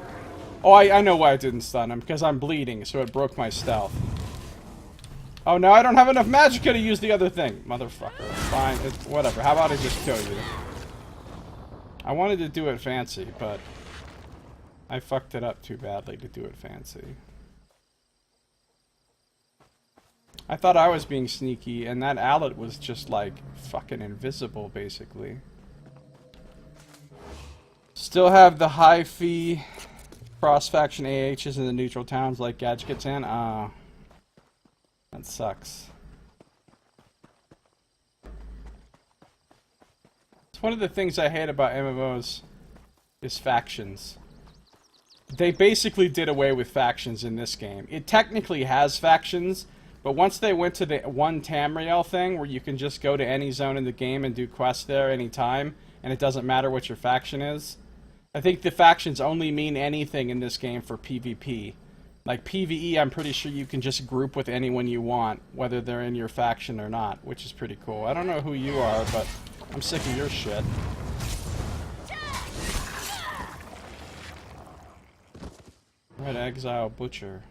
Oh, I know why it didn't stun him. Because I'm bleeding, so it broke my stealth. Oh, no, I don't have enough magicka to use the other thing. Motherfucker. Fine. Whatever. How about I just kill you? I wanted to do it fancy, but I fucked it up too badly to do it fancy. I thought I was being sneaky, and that Allet was just, like, fucking invisible, basically. Still have the high fee cross-faction AHs in the neutral towns like Gadgetkatan? Ah. That sucks. It's one of the things I hate about MMOs is factions. They basically did away with factions in this game. It technically has factions, but once they went to the one Tamriel thing where you can just go to any zone in the game and do quests there anytime, and it doesn't matter what your faction is, I think the factions only mean anything in this game for PvP. Like PvE, I'm pretty sure you can just group with anyone you want, whether they're in your faction or not, which is pretty cool. I don't know who you are, but I'm sick of your shit. Red Exile Butcher.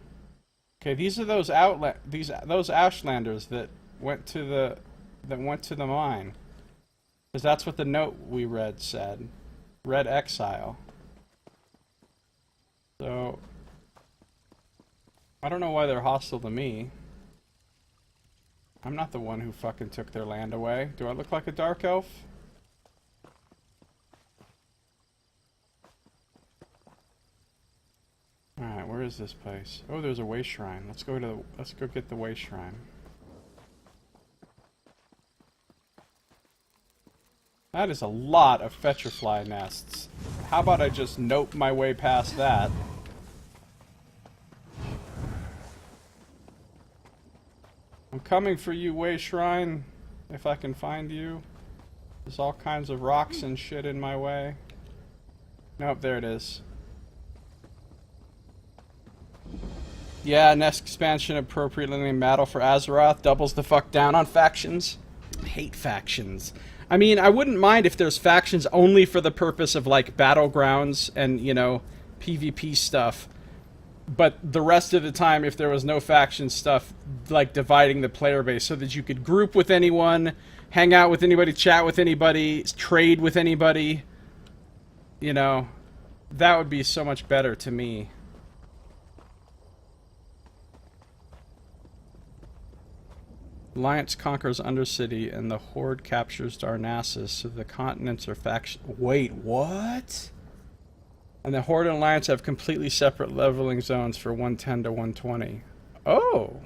Okay, these are those those Ashlanders that went to the mine. Because that's what the note we read said. Red Exile. So I don't know why they're hostile to me. I'm not the one who fucking took their land away. Do I look like a dark elf? Alright, where is this place? Oh, there's a way shrine. Let's go get the way shrine. That is a lot of Fetrifly nests. How about I just nope my way past that? I'm coming for you, Way Shrine, if I can find you. There's all kinds of rocks and shit in my way. Nope, there it is. Yeah, next expansion appropriately named Battle for Azeroth doubles the fuck down on factions. I hate factions. I mean, I wouldn't mind if there's factions only for the purpose of, like, battlegrounds and, you know, PvP stuff. But the rest of the time, if there was no faction stuff, like dividing the player base so that you could group with anyone, hang out with anybody, chat with anybody, trade with anybody, you know, that would be so much better to me. Alliance conquers Undercity and the Horde captures Darnassus, so the continents are faction. Wait, what? And the Horde and Alliance have completely separate leveling zones for 110 to 120. Oh!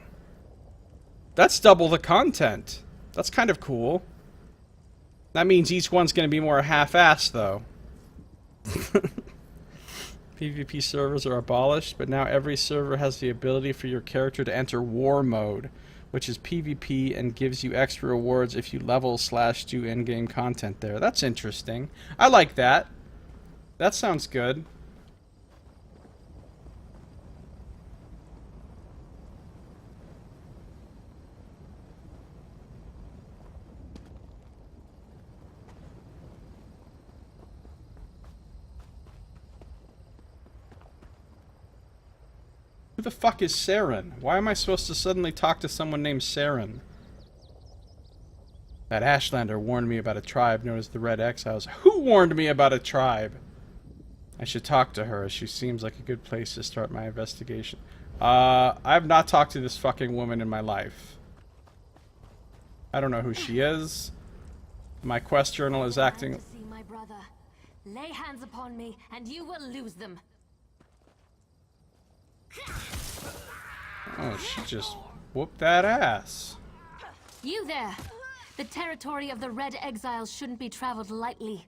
That's double the content. That's kind of cool. That means each one's going to be more half-assed, though. PvP servers are abolished, but now every server has the ability for your character to enter War Mode, which is PvP and gives you extra rewards if you level/do in-game content there. That's interesting. I like that. That sounds good. the fuck is Saren? Why am I supposed to suddenly talk to someone named Saren? That Ashlander warned me about a tribe known as the Red Exiles. Who warned me about a tribe? I should talk to her, as she seems like a good place to start my investigation. I have not talked to this fucking woman in my life. I don't know who she is. My quest journal is acting... See my brother. Lay hands upon me, and you will lose them. Oh, she just whooped that ass. You there! The territory of the Red Exiles shouldn't be traveled lightly.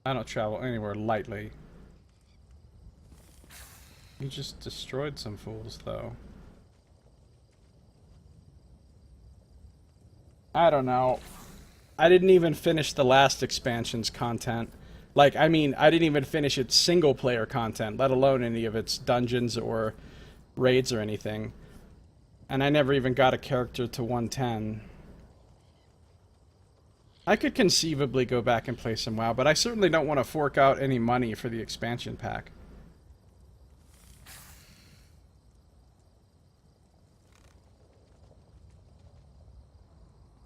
I don't travel anywhere lightly. You just destroyed some fools, though. I don't know. I didn't even finish the last expansion's content. Like, I mean, I didn't even finish its single-player content, let alone any of its dungeons or raids or anything. And I never even got a character to 110. I could conceivably go back and play some WoW, but I certainly don't want to fork out any money for the expansion pack.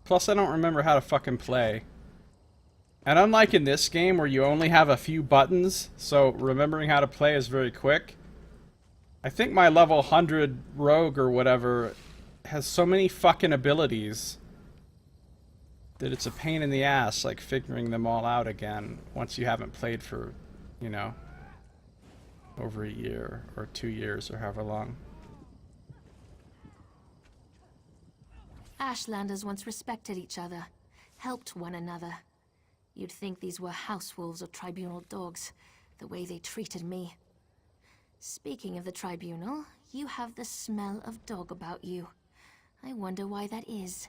Plus, I don't remember how to fucking play. And unlike in this game where you only have a few buttons, so remembering how to play is very quick, I think my level 100 rogue or whatever has so many fucking abilities that it's a pain in the ass, like, figuring them all out again once you haven't played for, you know, over a year or 2 years or however long. Ashlanders once respected each other, helped one another. You'd think these were house wolves or tribunal dogs, the way they treated me. Speaking of the tribunal, you have the smell of dog about you. I wonder why that is.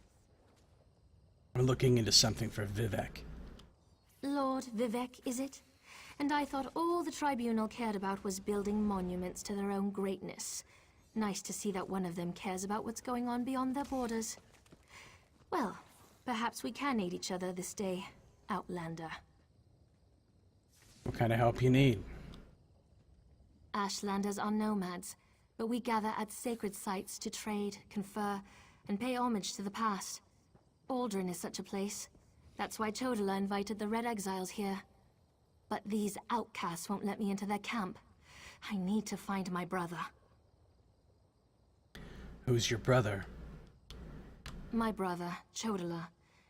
We're looking into something for Vivek. Lord Vivek, is it? And I thought all the tribunal cared about was building monuments to their own greatness. Nice to see that one of them cares about what's going on beyond their borders. Well, perhaps we can aid each other this day, Outlander. What kind of help you need? Ashlanders are nomads, but we gather at sacred sites to trade, confer, and pay homage to the past. Aldrin is such a place. That's why Chodala invited the Red Exiles here. But these outcasts won't let me into their camp. I need to find my brother. Who's your brother? My brother, Chodala,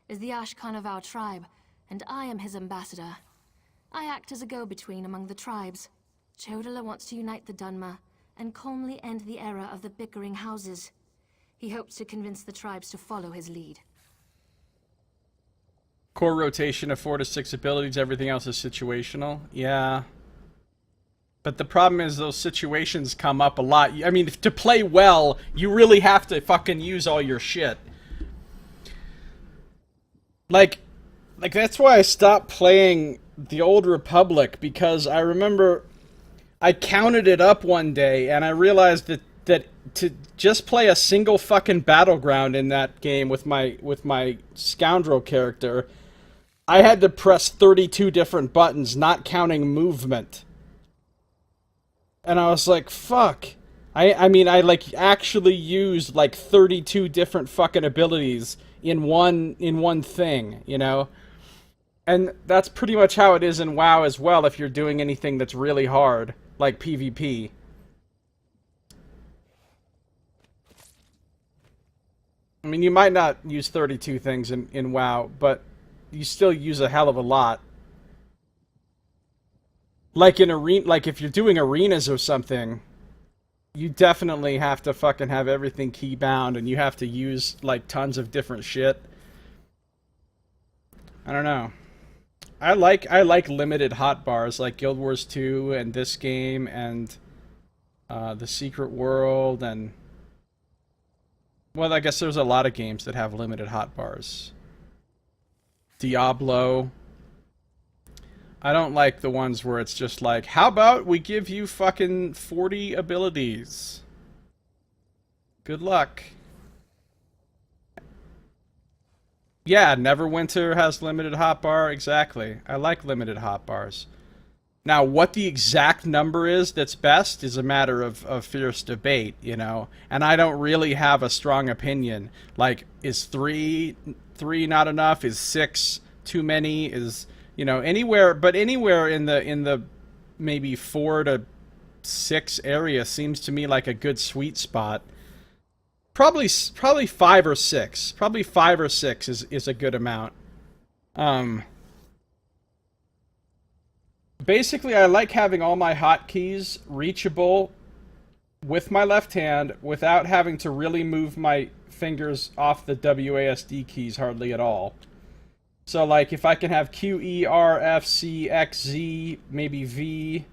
is the Ashkan of our tribe, and I am his ambassador. I act as a go-between among the tribes. Chodala wants to unite the Dunmer and calmly end the era of the bickering houses. He hopes to convince the tribes to follow his lead. Core rotation of 4 to 6 abilities, everything else is situational. Yeah. But the problem is those situations come up a lot. I mean, to play well, you really have to fucking use all your shit. Like that's why I stopped playing the Old Republic, because I remember I counted it up one day and I realized that to just play a single fucking battleground in that game with my scoundrel character, I had to press 32 different buttons, not counting movement. And I was like, fuck. I mean, I like actually used like 32 different fucking abilities in one thing, you know? And that's pretty much how it is in WoW as well if you're doing anything that's really hard, like PvP. I mean, you might not use 32 things in WoW, but you still use a hell of a lot. Like in arena, like if you're doing arenas or something, you definitely have to fucking have everything key bound, and you have to use like tons of different shit. I don't know. I like limited hotbars like Guild Wars 2 and this game and the Secret World, and well, I guess there's a lot of games that have limited hotbars. Diablo. I don't like the ones where it's just like, how about we give you fucking 40 abilities? Good luck. Yeah, Neverwinter has limited hotbar, exactly. I like limited hotbars. Now, what the exact number is that's best is a matter of fierce debate, you know, and I don't really have a strong opinion. Like, is three not enough? Is 6 too many? Is, you know, anywhere in the maybe 4 to 6 area seems to me like a good sweet spot. Probably 5 or 6. Probably 5 or 6 is a good amount. Basically, I like having all my hotkeys reachable with my left hand without having to really move my fingers off the WASD keys hardly at all. So, like, if I can have Q, E, R, F, C, X, Z, maybe V.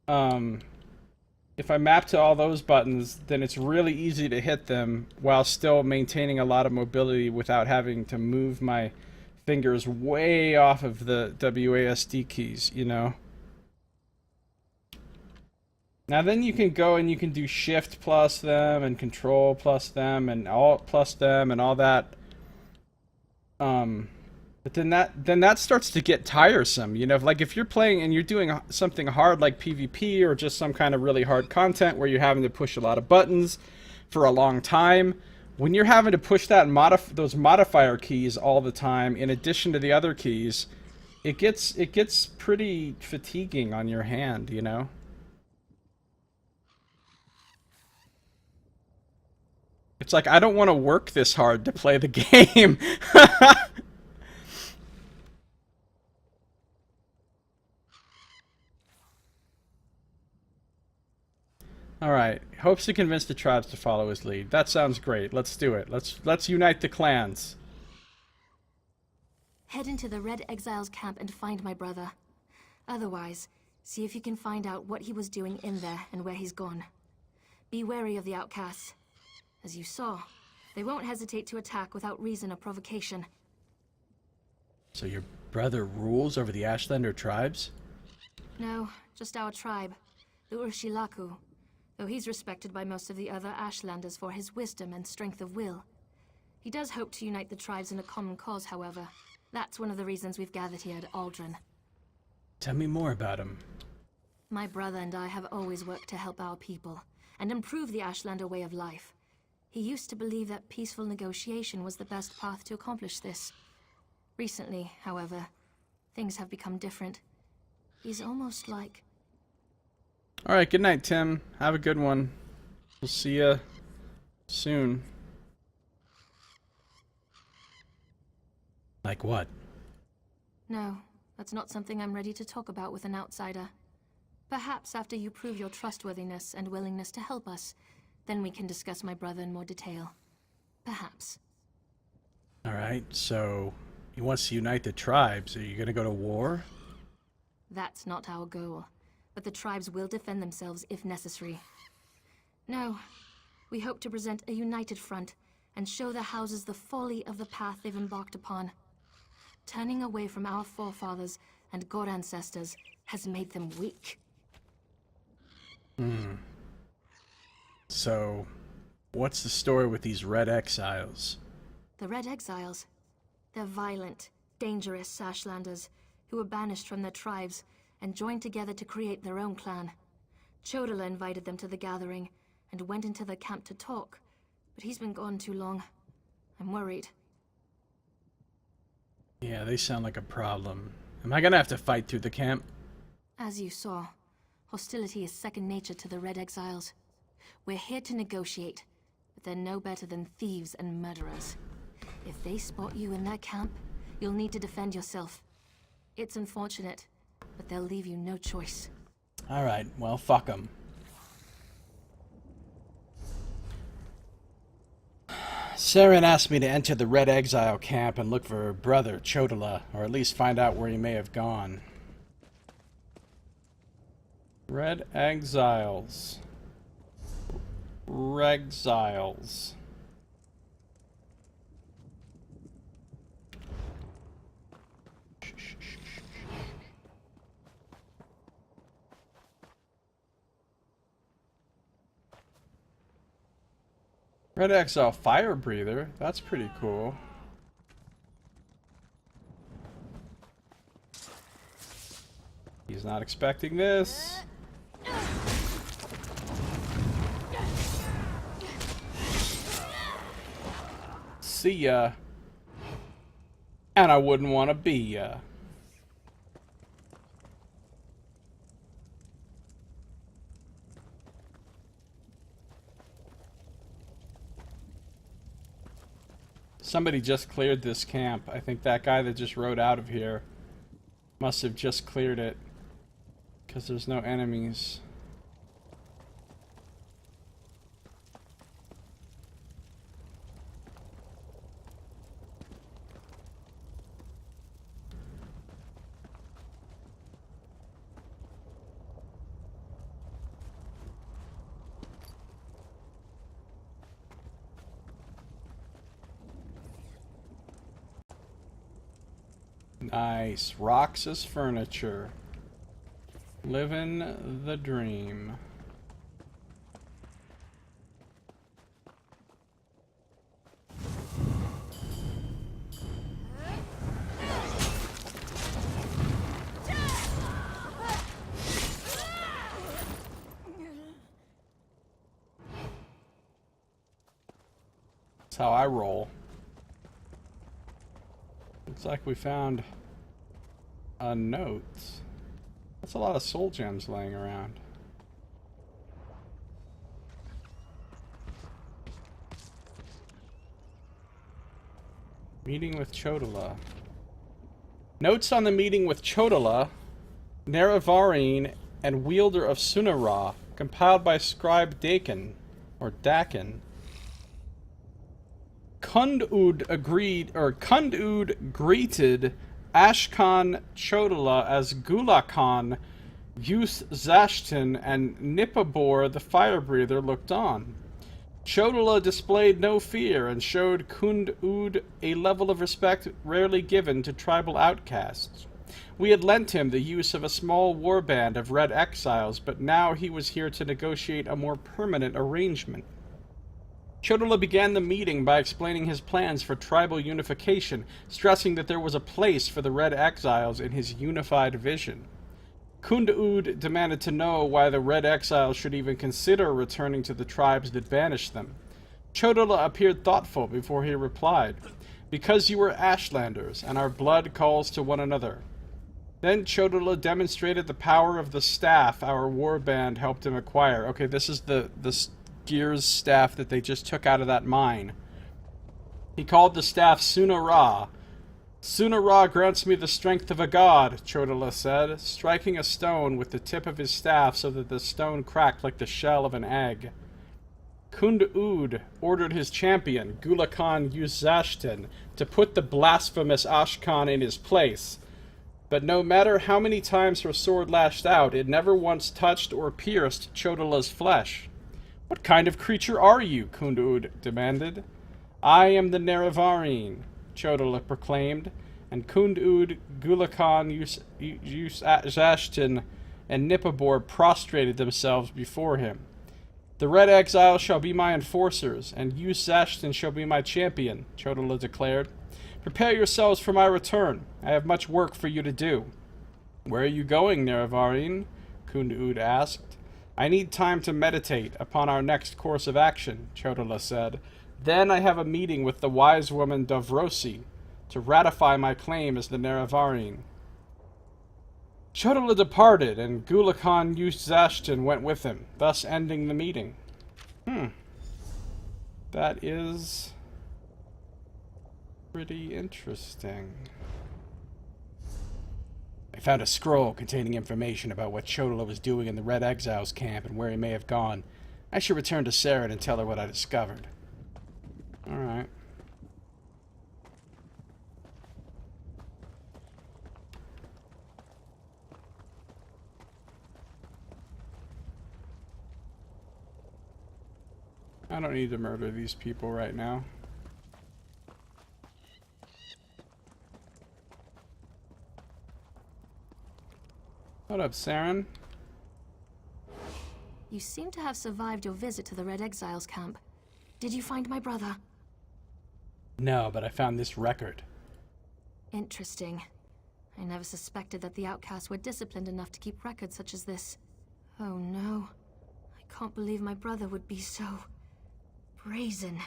If I map to all those buttons, then it's really easy to hit them while still maintaining a lot of mobility without having to move my fingers way off of the WASD keys, you know? Now then you can go and you can do Shift plus them and Control plus them and Alt plus them and all that. But then that starts to get tiresome, you know? Like if you're playing and you're doing something hard like PvP or just some kind of really hard content where you're having to push a lot of buttons for a long time, when you're having to push that those modifier keys all the time, in addition to the other keys, it gets pretty fatiguing on your hand, you know? It's like, I don't want to work this hard to play the game. Alright, hopes to convince the tribes to follow his lead. That sounds great. Let's do it. Let's unite the clans. Head into the Red Exiles camp and find my brother. Otherwise, see if you can find out what he was doing in there and where he's gone. Be wary of the outcasts. As you saw, they won't hesitate to attack without reason or provocation. So your brother rules over the Ashlander tribes? No, just our tribe, the Urshilaku. Though he's respected by most of the other Ashlanders for his wisdom and strength of will. He does hope to unite the tribes in a common cause, however. That's one of the reasons we've gathered here at Aldrin. Tell me more about him. My brother and I have always worked to help our people, and improve the Ashlander way of life. He used to believe that peaceful negotiation was the best path to accomplish this. Recently, however, things have become different. He's almost like... Alright, good night, Tim. Have a good one. We'll see ya soon. Like what? No, that's not something I'm ready to talk about with an outsider. Perhaps after you prove your trustworthiness and willingness to help us, then we can discuss my brother in more detail. Perhaps. Alright, so he wants to unite the tribes. Are you gonna go to war? That's not our goal. But the tribes will defend themselves if necessary. No, we hope to present a united front and show the houses the folly of the path they've embarked upon. Turning away from our forefathers and god ancestors has made them weak. So, what's the story with these Red Exiles? The Red Exiles? They're violent, dangerous Ashlanders who were banished from their tribes and joined together to create their own clan. Chodala invited them to the gathering, and went into the camp to talk, but he's been gone too long. I'm worried. Yeah, they sound like a problem. Am I gonna have to fight through the camp? As you saw, hostility is second nature to the Red Exiles. We're here to negotiate, but they're no better than thieves and murderers. If they spot you in their camp, you'll need to defend yourself. It's unfortunate, but they'll leave you no choice. Alright, well, fuck them. Saren asked me to enter the Red Exile camp and look for her brother, Chodala, or at least find out where he may have gone. Red Exiles. Regxiles. Red Exile Fire Breather. That's pretty cool. He's not expecting this. See ya. And I wouldn't want to be ya. Somebody just cleared this camp. I think that guy that just rode out of here must have just cleared it, because there's no enemies. Nice. Rocks as furniture. Living the dream. That's how I roll. Looks like we found a note. That's a lot of soul gems laying around. Meeting with Chodala. Notes on the meeting with Chodala, Neravarine, and wielder of Sunara, compiled by scribe Dakin, or Dakin. Kundud greeted Ashkan Chodala as Gulakan, Yus Zashtin, and Nipabor the Firebreather looked on. Chodala displayed no fear and showed Kundud a level of respect rarely given to tribal outcasts. We had lent him the use of a small warband of Red Exiles, but now he was here to negotiate a more permanent arrangement. Chodala began the meeting by explaining his plans for tribal unification, stressing that there was a place for the Red Exiles in his unified vision. Kundud demanded to know why the Red Exiles should even consider returning to the tribes that banished them. Chodala appeared thoughtful before he replied, "Because you are Ashlanders, and our blood calls to one another." Then Chodala demonstrated the power of the staff our warband helped him acquire. Okay, this is the Gears staff that they just took out of that mine. He called the staff Sunara. "Sunara grants me the strength of a god," Chodala said, striking a stone with the tip of his staff so that the stone cracked like the shell of an egg. Kundud ordered his champion, Gulakan Yuzashtin, to put the blasphemous Ashkan in his place. But no matter how many times her sword lashed out, it never once touched or pierced Chodala's flesh. "What kind of creature are you?" Kundud demanded. "I am the Neravarine," Chodala proclaimed, and Kundud, Gulakan, Yuzashtin, and Nipabor prostrated themselves before him. "The Red Exiles shall be my enforcers, and Yuzashtin shall be my champion," Chodala declared. "Prepare yourselves for my return. I have much work for you to do." "Where are you going, Neravarine?" Kundud asked. "I need time to meditate upon our next course of action," Chodala said. "Then I have a meeting with the wise woman Davrosi to ratify my claim as the Neravarine." Chodala departed, and Gulakan Yuzashtin went with him, thus ending the meeting. That is pretty interesting. "I found a scroll containing information about what Chodala was doing in the Red Exiles camp and where he may have gone. I should return to Saren and tell her what I discovered." Alright. I don't need to murder these people right now. What up, Saren? You seem to have survived your visit to the Red Exiles camp. Did you find my brother? No, but I found this record. Interesting. I never suspected that the outcasts were disciplined enough to keep records such as this. Oh no. I can't believe my brother would be so... brazen.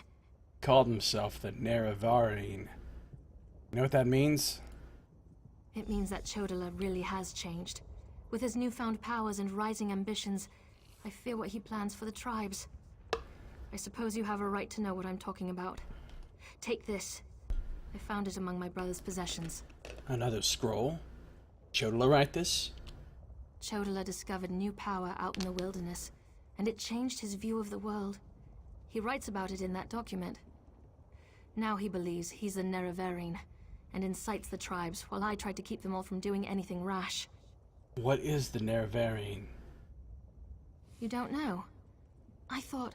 Called himself the Nerevarine. You know what that means? It means that Chodala really has changed. With his newfound powers and rising ambitions, I fear what he plans for the tribes. I suppose you have a right to know what I'm talking about. Take this. I found it among my brother's possessions. Another scroll? Chodala write this? Chodala discovered new power out in the wilderness, and it changed his view of the world. He writes about it in that document. Now he believes he's the Nerevarine, and incites the tribes, while I try to keep them all from doing anything rash. What is the Nerevarine? You don't know? I thought...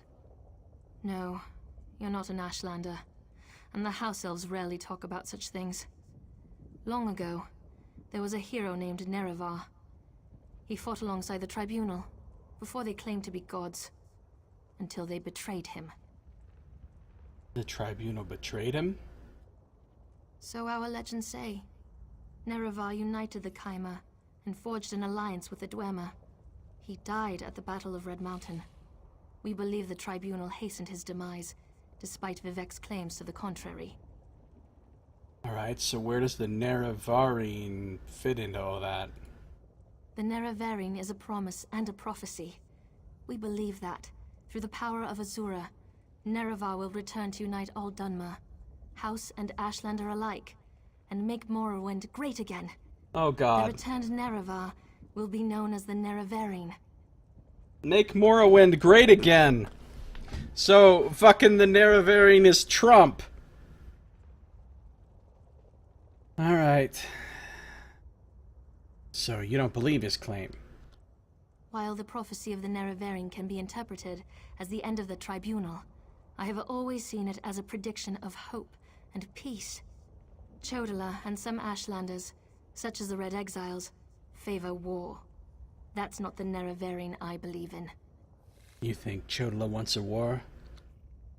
No, you're not an Ashlander, and the House Elves rarely talk about such things. Long ago, there was a hero named Nerevar. He fought alongside the Tribunal, before they claimed to be gods, until they betrayed him. The Tribunal betrayed him? So our legends say. Nerevar united the Kaima and forged an alliance with the Dwemer. He died at the Battle of Red Mountain. We believe the Tribunal hastened his demise, despite Vivek's claims to the contrary. Alright, so where does the Nerevarine fit into all that? The Nerevarine is a promise and a prophecy. We believe that, through the power of Azura, Nerevar will return to unite all Dunmer, House and Ashlander alike, and make Morrowind great again. Oh god. The returned Nerevar will be known as the Nerevarine. Make Morrowind great again! So, fucking the Nerevarine is Trump! Alright. So, you don't believe his claim? While the prophecy of the Nerevarine can be interpreted as the end of the Tribunal, I have always seen it as a prediction of hope and peace. Chodala and some Ashlanders, such as the Red Exiles, favor war. That's not the Nerevarine I believe in. You think Chodala wants a war?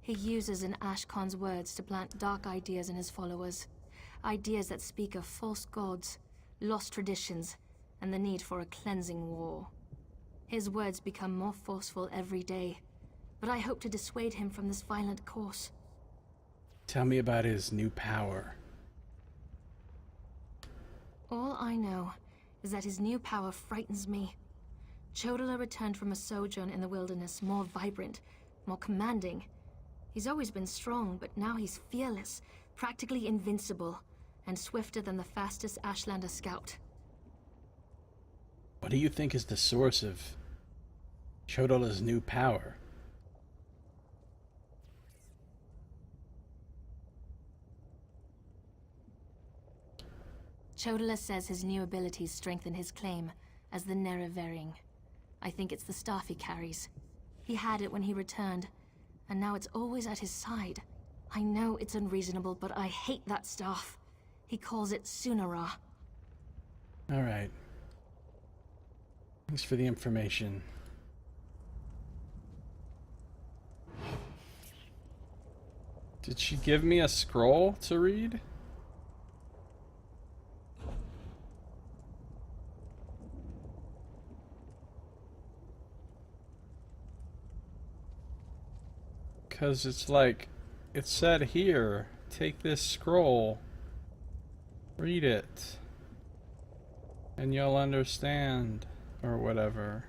He uses an Ashkon's words to plant dark ideas in his followers. Ideas that speak of false gods, lost traditions, and the need for a cleansing war. His words become more forceful every day, but I hope to dissuade him from this violent course. Tell me about his new power. All I know is that his new power frightens me. Chodala returned from a sojourn in the wilderness more vibrant, more commanding. He's always been strong, but now he's fearless, practically invincible, and swifter than the fastest Ashlander scout. What do you think is the source of Chodala's new power? Chodala says his new abilities strengthen his claim as the Nerevarine. I think it's the staff he carries. He had it when he returned, and now it's always at his side. I know it's unreasonable, but I hate that staff. He calls it Sunara. Alright. Thanks for the information. Did she give me a scroll to read? Because it's like, it said here, take this scroll, read it, and you'll understand, or whatever.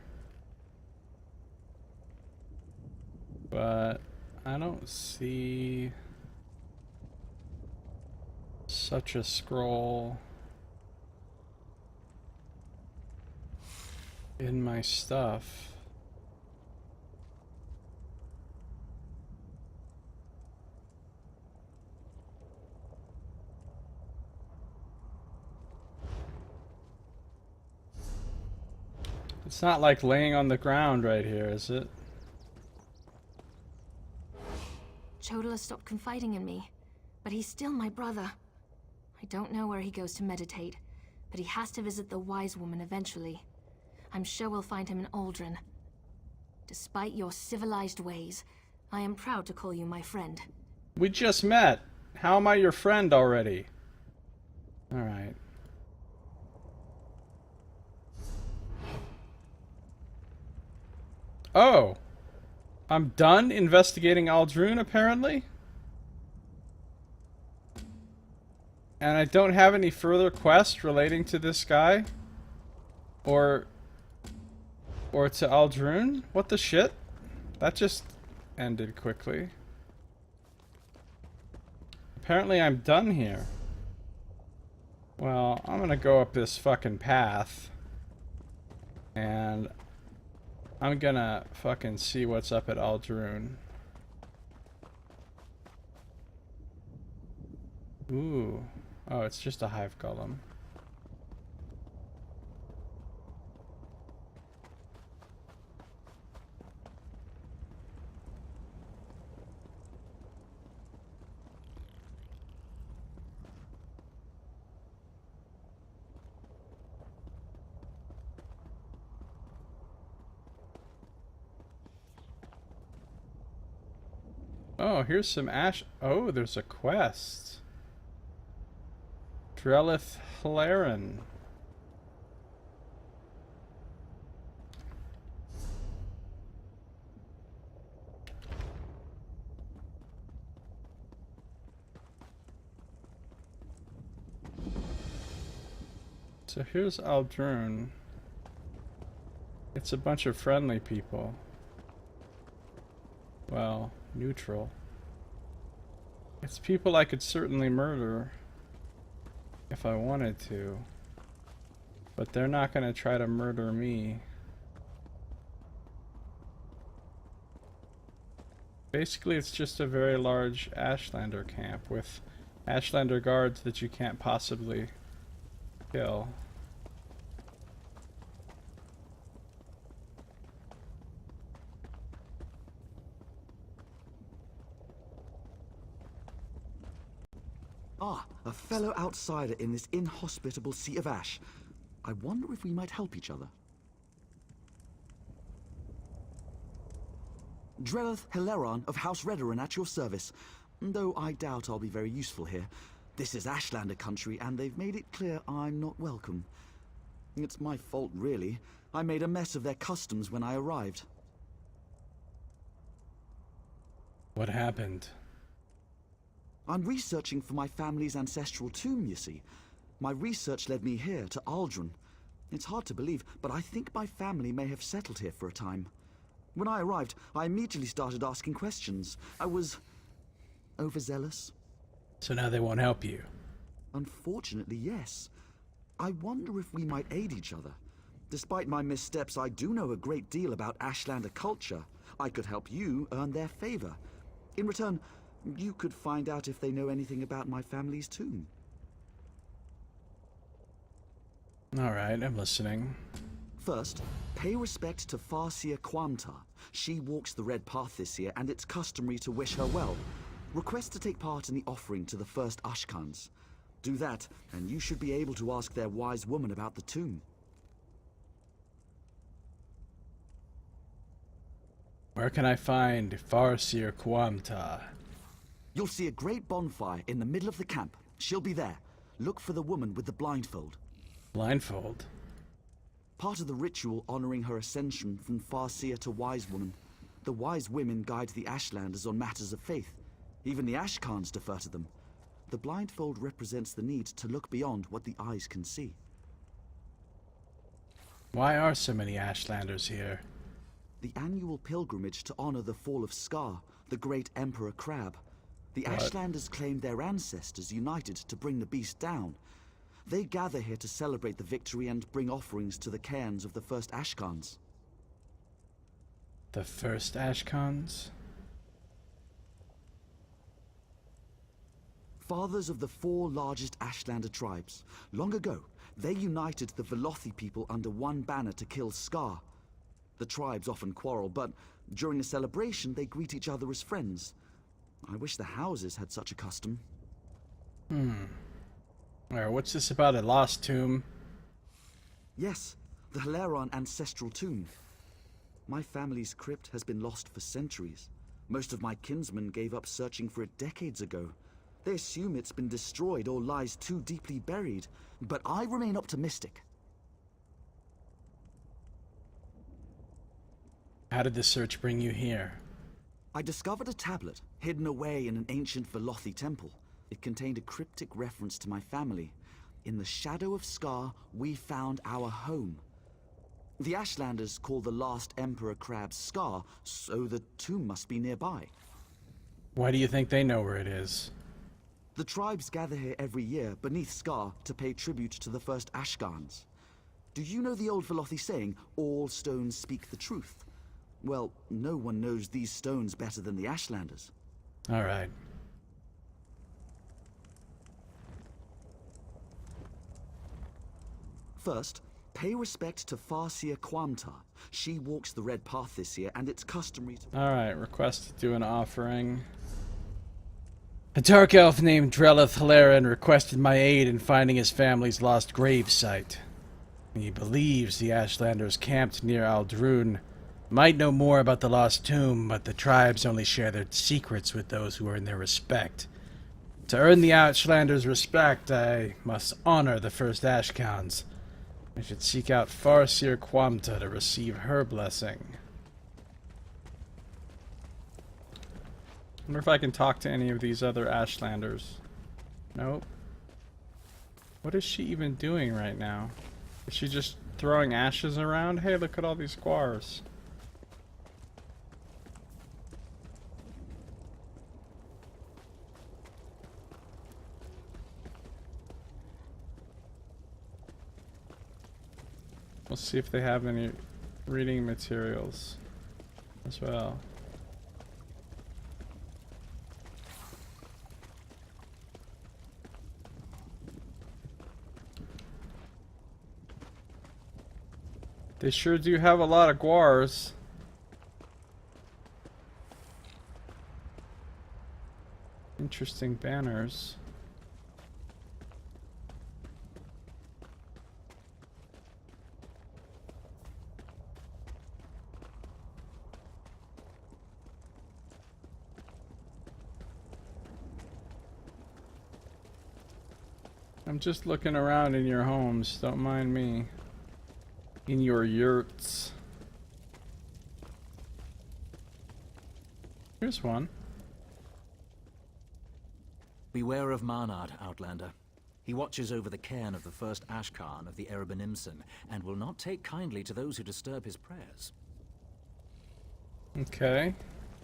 But I don't see such a scroll in my stuff. It's not like laying on the ground right here, is it? Chodala stopped confiding in me, but he's still my brother. I don't know where he goes to meditate, but he has to visit the Wise Woman eventually. I'm sure we'll find him in Aldrin. Despite your civilized ways, I am proud to call you my friend. We just met. How am I your friend already? Alright. Oh. I'm done investigating Aldrune, apparently? And I don't have any further quests relating to this guy? Or to Aldrune? What the shit? That just ended quickly. Apparently I'm done here. Well, I'm gonna go up this fucking path. And I'm gonna fucking see what's up at Aldrune. Ooh. Oh, it's just a hive golem. Oh, here's some ash. Oh, there's a quest. Drellith Hilaren. So here's Aldrune. It's a bunch of friendly people. Well, neutral. It's people I could certainly murder if I wanted to. But they're not gonna try to murder me. Basically, it's just a very large Ashlander camp with Ashlander guards that you can't possibly kill. Ah, a fellow outsider in this inhospitable sea of ash. I wonder if we might help each other. Drellith Hilaren of House Redoran at your service, though I doubt I'll be very useful here. This is Ashlander country, and they've made it clear I'm not welcome. It's my fault, really. I made a mess of their customs when I arrived. What happened? I'm researching for my family's ancestral tomb, you see. My research led me here, to Aldrune. It's hard to believe, but I think my family may have settled here for a time. When I arrived, I immediately started asking questions. I was overzealous. So now they won't help you? Unfortunately, yes. I wonder if we might aid each other. Despite my missteps, I do know a great deal about Ashlander culture. I could help you earn their favor. In return, you could find out if they know anything about my family's tomb. Alright, I'm listening. First, pay respect to Farseer Quamta. She walks the Red Path this year, and it's customary to wish her well. Request to take part in the offering to the first Ashkans. Do that, and you should be able to ask their wise woman about the tomb. Where can I find Farseer Quamta? You'll see a great bonfire in the middle of the camp. She'll be there. Look for the woman with the blindfold. Blindfold? Part of the ritual honoring her ascension from Farseer to Wise Woman. The Wise Women guide the Ashlanders on matters of faith. Even the Ashkans defer to them. The blindfold represents the need to look beyond what the eyes can see. Why are so many Ashlanders here? The annual pilgrimage to honor the fall of Scar, the great Emperor Crab. The Ashlanders claimed their ancestors united to bring the beast down. They gather here to celebrate the victory and bring offerings to the cairns of the first Ashkans. The first Ashkans? Fathers of the 4 largest Ashlander tribes. Long ago, they united the Velothi people under one banner to kill Scar. The tribes often quarrel, but during the celebration they greet each other as friends. I wish the houses had such a custom. Alright, what's this about a lost tomb? Yes, the Hilaren ancestral tomb. My family's crypt has been lost for centuries. Most of my kinsmen gave up searching for it decades ago. They assume it's been destroyed or lies too deeply buried, but I remain optimistic. How did the search bring you here? I discovered a tablet hidden away in an ancient Velothi temple. It contained a cryptic reference to my family. In the shadow of Scar, we found our home. The Ashlanders call the last Emperor Crab Scar, so the tomb must be nearby. Why do you think they know where it is? The tribes gather here every year beneath Scar to pay tribute to the first Ashgans. Do you know the old Velothi saying, all stones speak the truth? Well, no one knows these stones better than the Ashlanders. All right. First, pay respect to Farseer Quamta. She walks the Red Path this year, and it's customary to... All right, request to do an offering. A dark elf named Drellith Halaran requested my aid in finding his family's lost grave site. He believes the Ashlanders camped near Aldrun might know more about the lost tomb, but the tribes only share their secrets with those who earn their respect. To earn the Ashlanders' respect, I must honor the first Ashkans. I should seek out Farseer Quamta to receive her blessing. Wonder if I can talk to any of these other Ashlanders. Nope. What is she even doing right now? Is she just throwing ashes around? Hey, look at all these squars. We'll see if they have any reading materials as well. They sure do have a lot of guars. Interesting banners. I'm just looking around in your homes, don't mind me. In your yurts. Here's one. Beware of Marnard, Outlander. He watches over the cairn of the first Ashkan of the Erebinimson, and will not take kindly to those who disturb his prayers. Okay,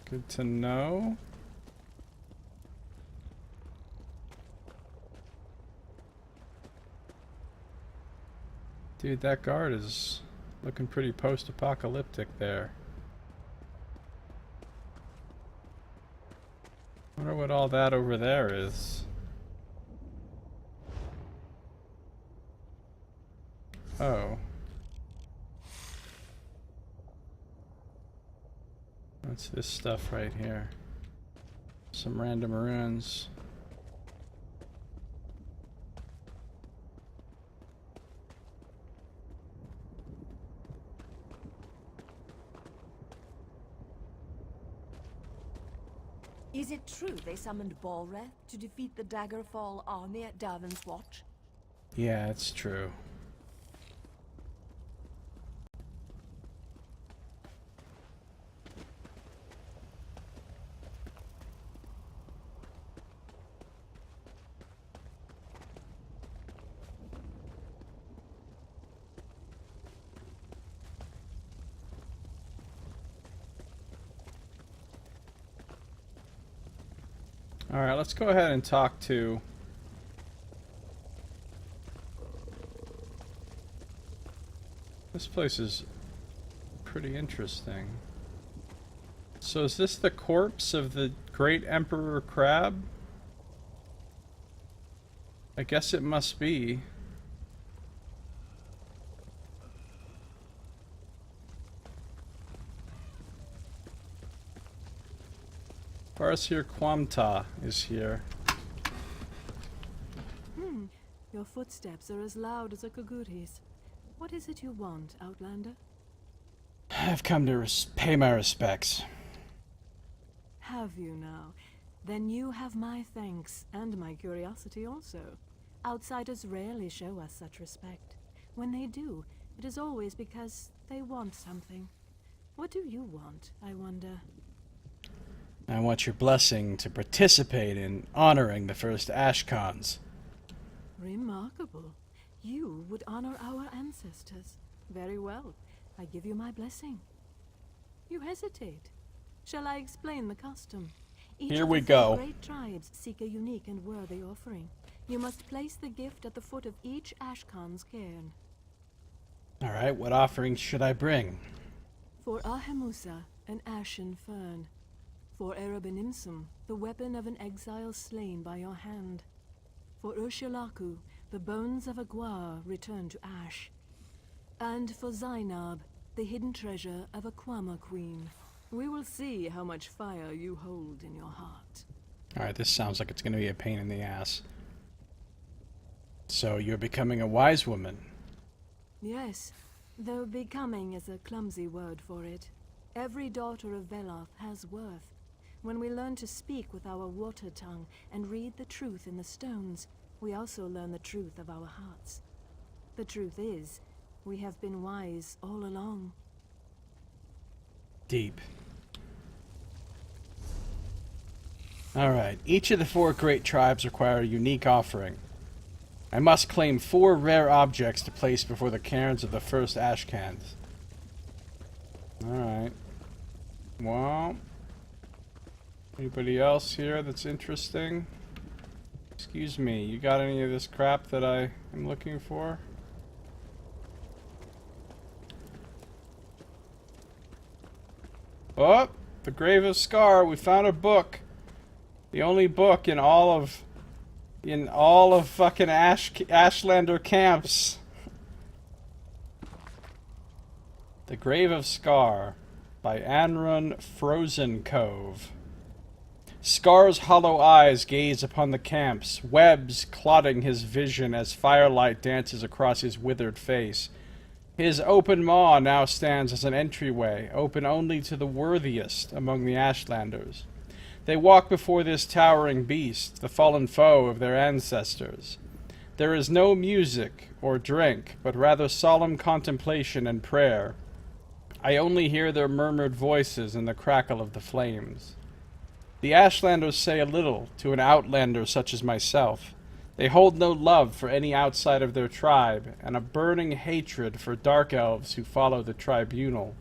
good to know. Dude, that guard is looking pretty post-apocalyptic there. Wonder what all that over there is. Oh. What's this stuff right here? Some random runes. Is it true they summoned Balreth to defeat the Daggerfall army at Davon's Watch? Yeah, it's true. Alright, let's go ahead and talk to... This place is pretty interesting. So is this the corpse of the great Emperor Crab? I guess it must be. Farseer Quamta is here. Your footsteps are as loud as a Kaguri's. What is it you want, Outlander? I've come to pay my respects. Have you now? Then you have my thanks, and my curiosity also. Outsiders rarely show us such respect. When they do, it is always because they want something. What do you want, I wonder? I want your blessing to participate in honoring the first Ashcons. Remarkable. You would honor our ancestors. Very well. I give you my blessing. You hesitate. Shall I explain the custom? Here we Each of the go. 4 great tribes seek a unique and worthy offering. You must place the gift at the foot of each Ashkan's cairn. Alright, what offerings should I bring? For Ahemusa, an ashen fern. For Erebenimsum, the weapon of an exile slain by your hand. For Urshilaku, the bones of a Gwar returned to ash. And for Zainab, the hidden treasure of a Kwama queen. We will see how much fire you hold in your heart. Alright, this sounds like it's going to be a pain in the ass. So, you're becoming a wise woman. Yes, though becoming is a clumsy word for it. Every daughter of Veloth has worth. When we learn to speak with our water tongue and read the truth in the stones, we also learn the truth of our hearts. The truth is, we have been wise all along. Deep. Alright, each of the 4 great tribes require a unique offering. I must claim 4 rare objects to place before the cairns of the first Ashcans. Alright. Well, anybody else here that's interesting? Excuse me, you got any of this crap that I am looking for? Oh, the Grave of Scar. We found a book. The only book in all of fucking Ashlander camps. The Grave of Scar by Anrun Frozen Cove. Scar's hollow eyes gaze upon the camps, webs clotting his vision as firelight dances across his withered face. His open maw now stands as an entryway, open only to the worthiest among the Ashlanders. They walk before this towering beast, the fallen foe of their ancestors. There is no music or drink, but rather solemn contemplation and prayer. I only hear their murmured voices and the crackle of the flames. The Ashlanders say a little to an outlander such as myself. They hold no love for any outside of their tribe, and a burning hatred for dark elves who follow the tribunal.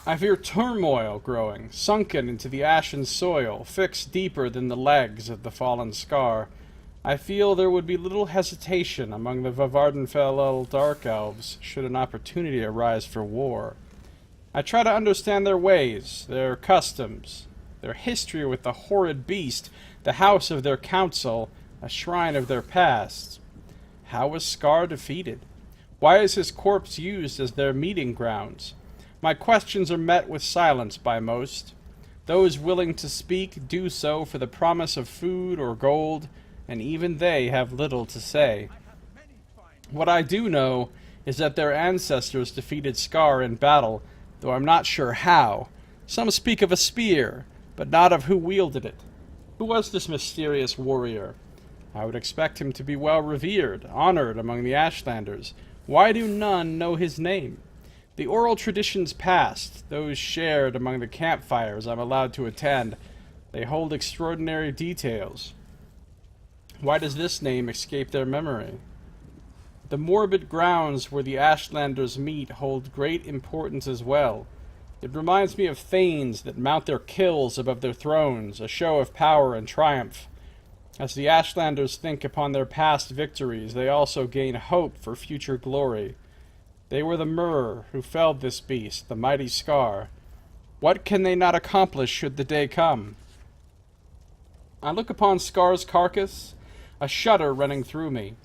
I fear turmoil growing, sunken into the ashen soil, fixed deeper than the legs of the fallen Scar. I feel there would be little hesitation among the Vavardenfell dark elves should an opportunity arise for war. I try to understand their ways, their customs, their history with the horrid beast, the house of their council, a shrine of their past. How was Scar defeated? Why is his corpse used as their meeting grounds? My questions are met with silence by most. Those willing to speak do so for the promise of food or gold, and even they have little to say. What I do know is that their ancestors defeated Scar in battle, though I'm not sure how. Some speak of a spear, but not of who wielded it. Who was this mysterious warrior? I would expect him to be well revered, honored among the Ashlanders. Why do none know his name? The oral traditions past, those shared among the campfires I'm allowed to attend, they hold extraordinary details. Why does this name escape their memory? The morbid grounds where the Ashlanders meet hold great importance as well. It reminds me of thanes that mount their kills above their thrones, a show of power and triumph. As the Ashlanders think upon their past victories, they also gain hope for future glory. They were the Myrrh who felled this beast, the mighty Scar. What can they not accomplish should the day come? I look upon Scar's carcass, a shudder running through me.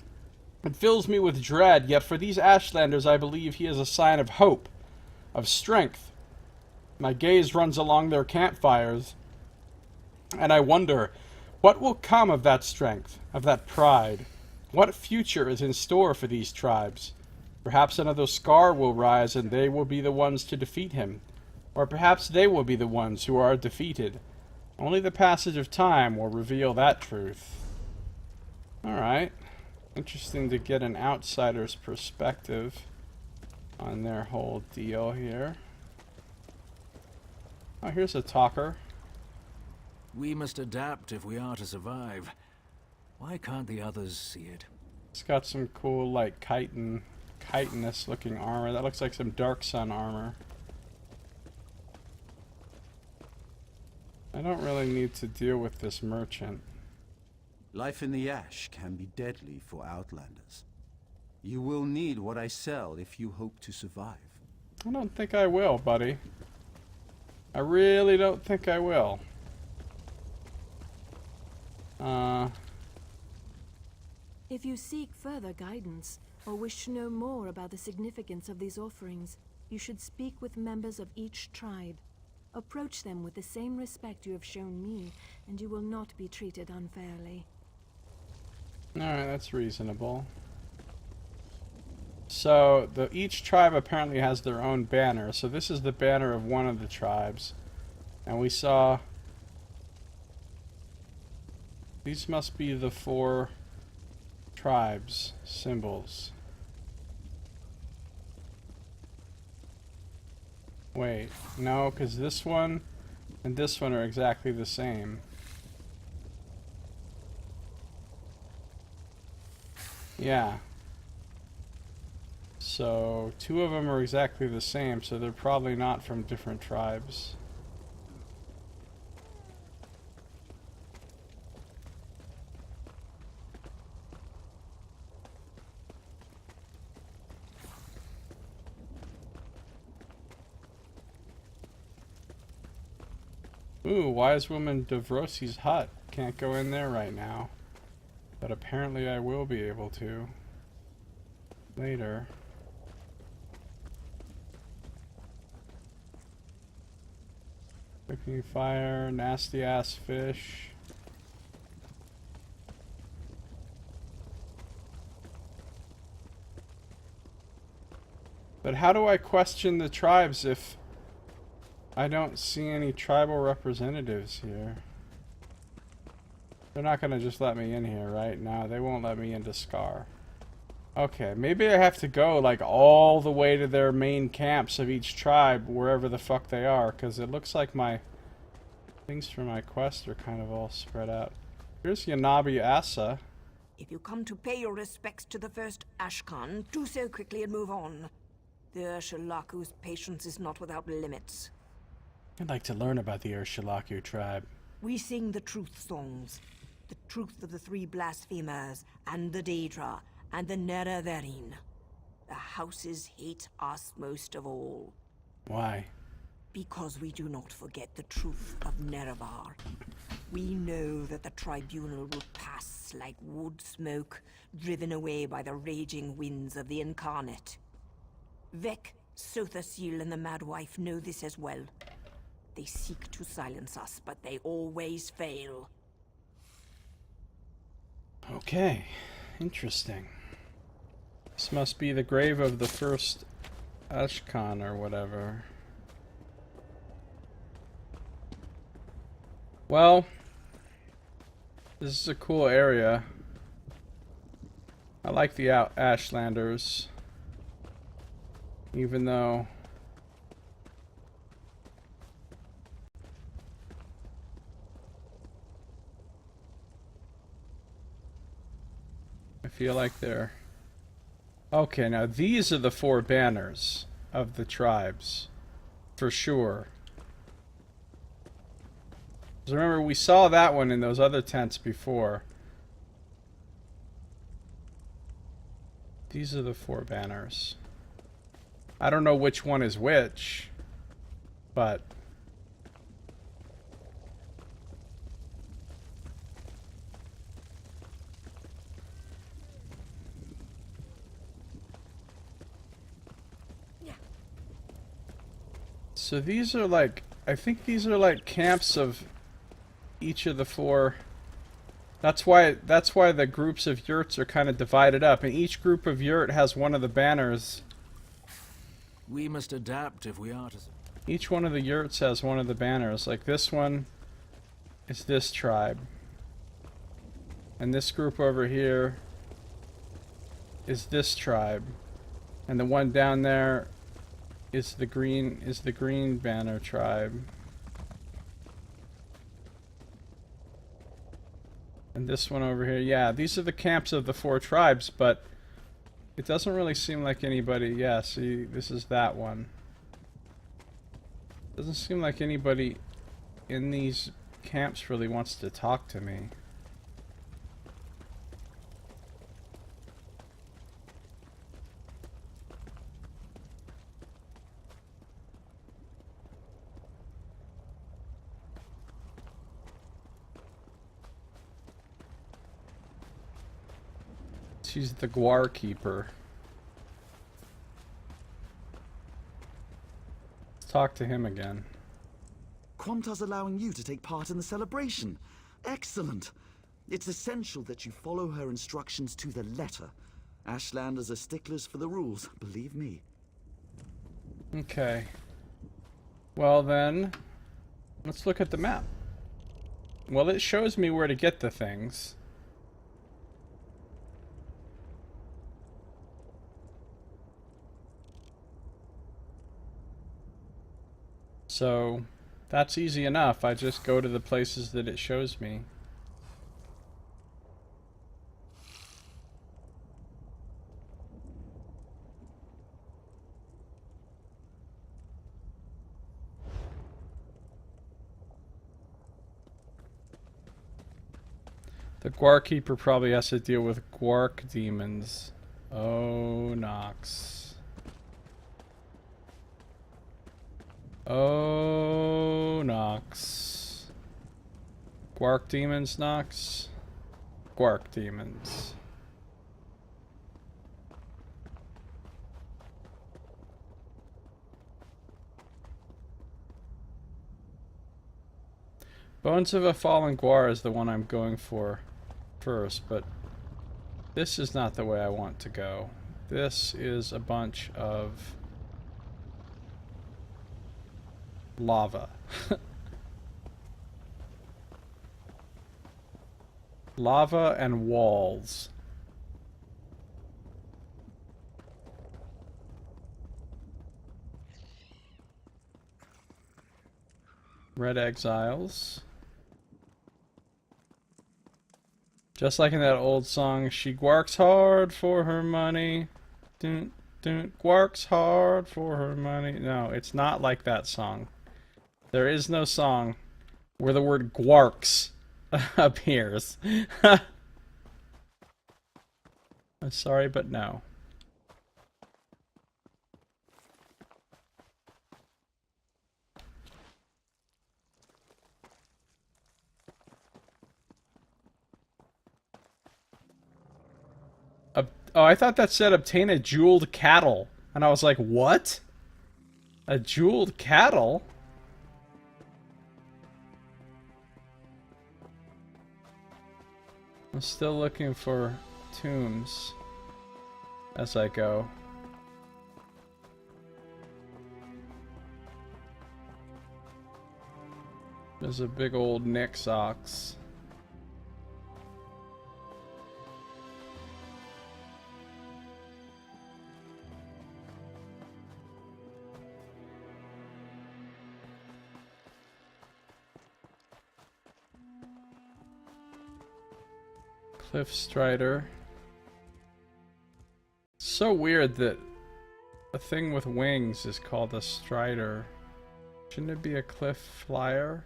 It fills me with dread, yet for these Ashlanders I believe he is a sign of hope, of strength. My gaze runs along their campfires, and I wonder, what will come of that strength, of that pride? What future is in store for these tribes? Perhaps another Scar will rise and they will be the ones to defeat him. Or perhaps they will be the ones who are defeated. Only the passage of time will reveal that truth. Alright. Interesting to get an outsider's perspective. on their whole deal here. Oh, here's a talker. We must adapt if we are to survive. Why can't the others see it? It's got some cool, like, chitinous looking armor. That looks like some Dark Sun armor. I don't really need to deal with this merchant. Life in the Ash can be deadly for Outlanders. You will need what I sell if you hope to survive. I don't think I will, buddy. I really don't think I will. If you seek further guidance, or wish to know more about the significance of these offerings, you should speak with members of each tribe. Approach them with the same respect you have shown me, and you will not be treated unfairly. Alright, that's reasonable. So, each tribe apparently has their own banner. So this is the banner of one of the tribes. And we saw... These must be the 4 tribes' symbols. Wait, no, because this one and this one are exactly the same. Yeah. So, 2 of them are exactly the same, so they're probably not from different tribes. Ooh, Wise Woman Davrosi's hut. Can't go in there right now. But apparently I will be able to. Later. Cooking fire, nasty ass fish. But how do I question the tribes if I don't see any tribal representatives here? They're not gonna just let me in here, right? No, they won't let me into Scar. Okay, maybe I have to go like all the way to their main camps of each tribe, wherever the fuck they are, because it looks like my things for my quest are kind of all spread out. Here's Yanabi Asa. If you come to pay your respects to the first Ashkan, do so quickly and move on. The Ursulaku's patience is not without limits. I'd like to learn about the Urshulaku tribe. We sing the truth songs. The truth of the 3 blasphemers, and the Daedra, and the Nerevarine. The houses hate us most of all. Why? Because we do not forget the truth of Nerevar. We know that the tribunal will pass like wood smoke, driven away by the raging winds of the Incarnate. Vec, Sothasil, and the Madwife know this as well. They seek to silence us, but they always fail. Okay, interesting. This must be the grave of the first Ashkan or whatever. Well, this is a cool area. I like the Ashlanders. Even though I feel like they're... Okay, now these are the 4 banners of the tribes. For sure. 'Cause remember, we saw that one in those other tents before. These are the 4 banners. I don't know which one is which, but... So these are like, I think these are like camps of each of the 4. That's why the groups of yurts are kind of divided up, and each group of yurt has one of the banners. We must adapt if we are to... Each one of the yurts has one of the banners. Like this one is this tribe. And this group over here is this tribe. And the one down there is the green banner tribe. And this one over here, yeah, these are the camps of the 4 tribes, but it doesn't really seem like anybody, yeah, see, this is that one. Doesn't seem like anybody in these camps really wants to talk to me. She's the Guar Keeper. Let's talk to him again. Quamta's allowing you to take part in the celebration. Excellent. It's essential that you follow her instructions to the letter. Ashlanders are sticklers for the rules, believe me. Okay. Well then, let's look at the map. Well, it shows me where to get the things. So, that's easy enough. I just go to the places that it shows me. The Guar Keeper probably has to deal with Guark demons. Oh, Nox. Oh, Nox. Guark demons, Nox? Guark demons. Bones of a Fallen Guar is the one I'm going for first, but this is not the way I want to go. This is a bunch of lava. Lava and walls. Red Exiles. Just like in that old song, she guarks hard for her money. Dun, dun, guarks hard for her money. No, it's not like that song. There is no song where the word guarks appears. I'm sorry, but no. Oh, I thought that said obtain a jeweled cattle. And I was like, what? A jeweled cattle? I'm still looking for tombs as I go. There's a big old Nyx ox. Cliff Strider. So weird that a thing with wings is called a Strider. Shouldn't it be a Cliff Flyer?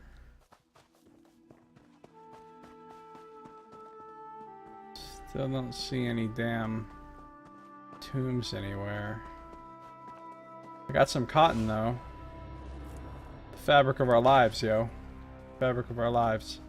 Still don't see any damn tombs anywhere. I got some cotton though. The fabric of our lives, yo. Fabric of our lives.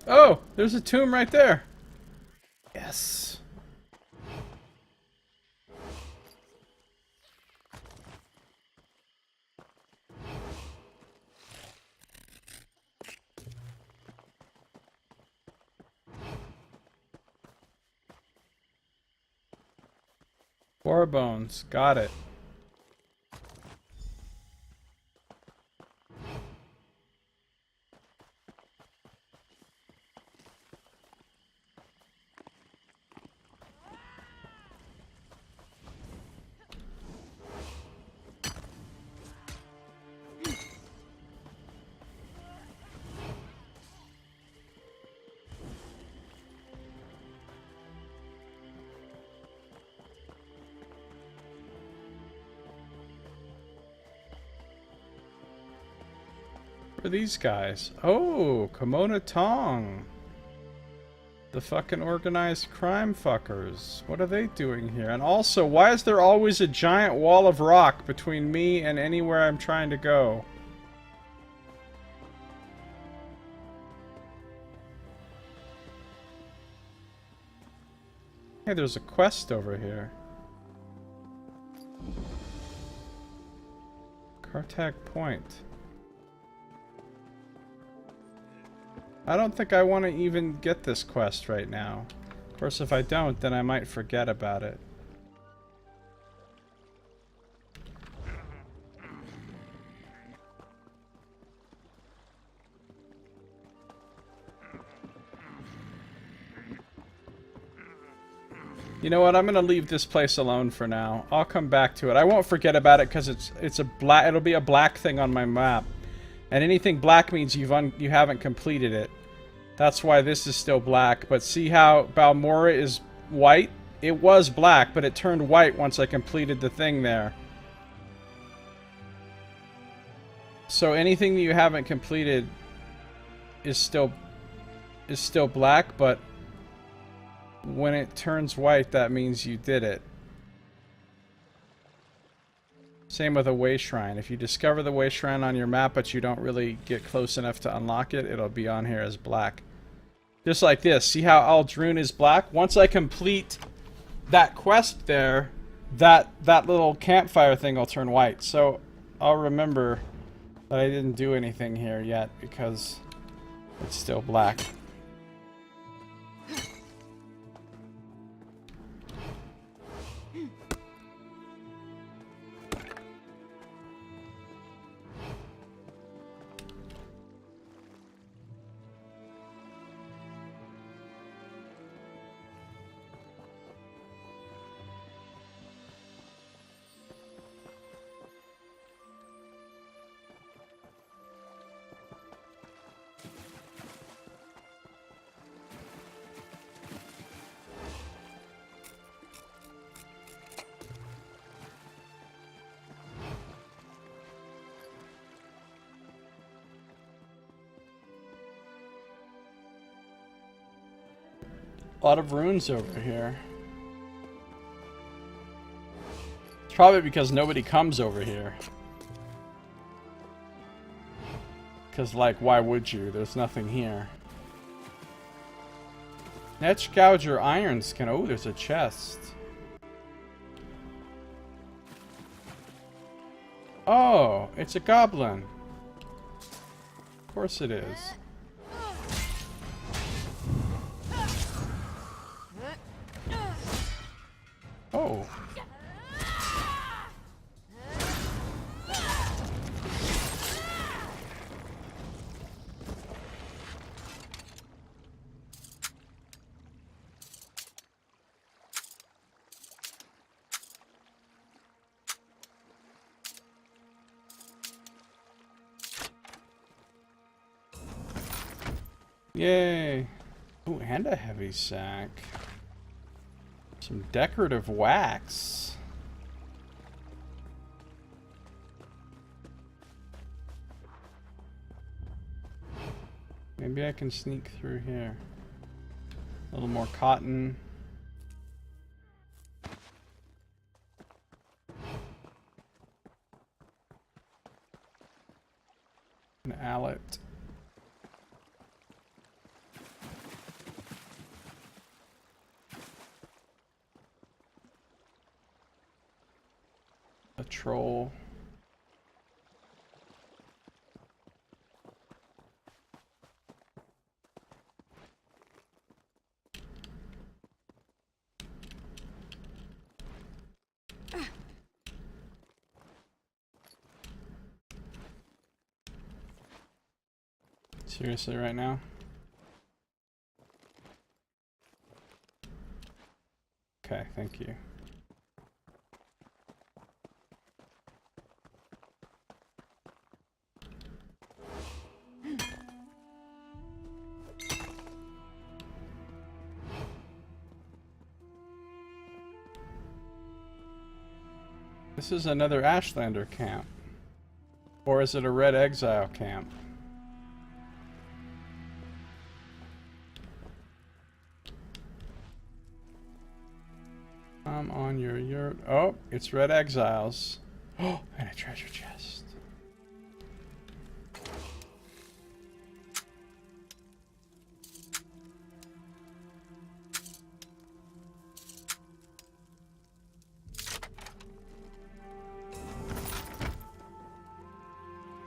Oh, there's a tomb right there. Yes. 4 bones. Got it. Who are these guys? Oh, Kimono Tong. The fucking organized crime fuckers. What are they doing here? And also, why is there always a giant wall of rock between me and anywhere I'm trying to go? Hey, there's a quest over here. Kartak Point. I don't think I want to even get this quest right now. Of course, if I don't, then I might forget about it. You know what? I'm gonna leave this place alone for now. I'll come back to it. I won't forget about it because it's a black. It'll be a black thing on my map, and anything black means you haven't completed it. That's why this is still black. But see how Balmora is white? It was black, but it turned white once I completed the thing there. So anything that you haven't completed is still black, but when it turns white, that means you did it. Same with a way shrine. If you discover the way shrine on your map, but you don't really get close enough to unlock it, it'll be on here as black. Just like this. See how Aldrun is black? Once I complete that quest there, that little campfire thing will turn white. So I'll remember that I didn't do anything here yet because it's still black. A lot of runes over here. It's probably because nobody comes over here. Because, like, why would you? There's nothing here. Netch Gouger Iron Skin. Oh, there's a chest. Oh, it's a goblin. Of course it is. Oh. Yay. Ooh, and a heavy sack. Some decorative wax. Maybe I can sneak through here. A little more cotton. An allet. A troll. Seriously, right now? Okay, thank you. This is another Ashlander camp. Or is it a Red Exile camp? I'm on your yurt. Oh, it's Red Exiles. Oh, and a treasure chest.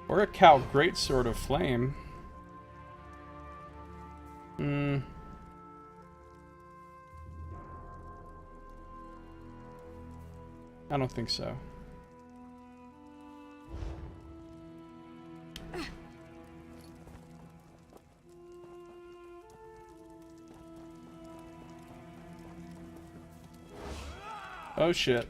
Or a Cow Greatsword of Flame. I don't think so. Oh shit.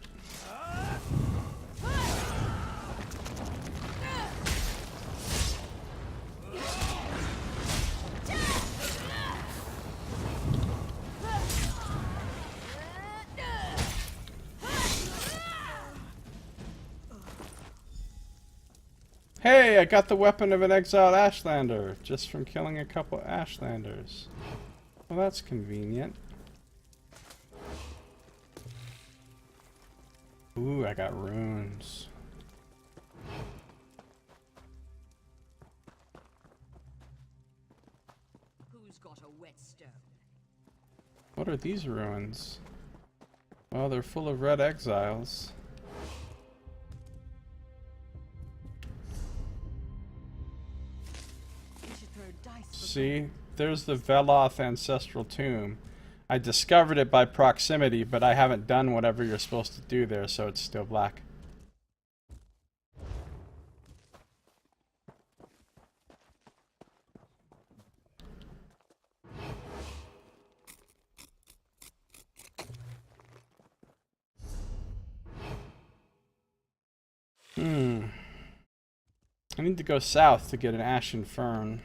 Hey, I got the weapon of an exiled Ashlander just from killing a couple Ashlanders. Well, that's convenient. Ooh, I got runes. Who's got a whetstone? What are these ruins? Well, they're full of red exiles. See, there's the Veloth Ancestral Tomb. I discovered it by proximity, but I haven't done whatever you're supposed to do there, so it's still black. I need to go south to get an Ashen Fern.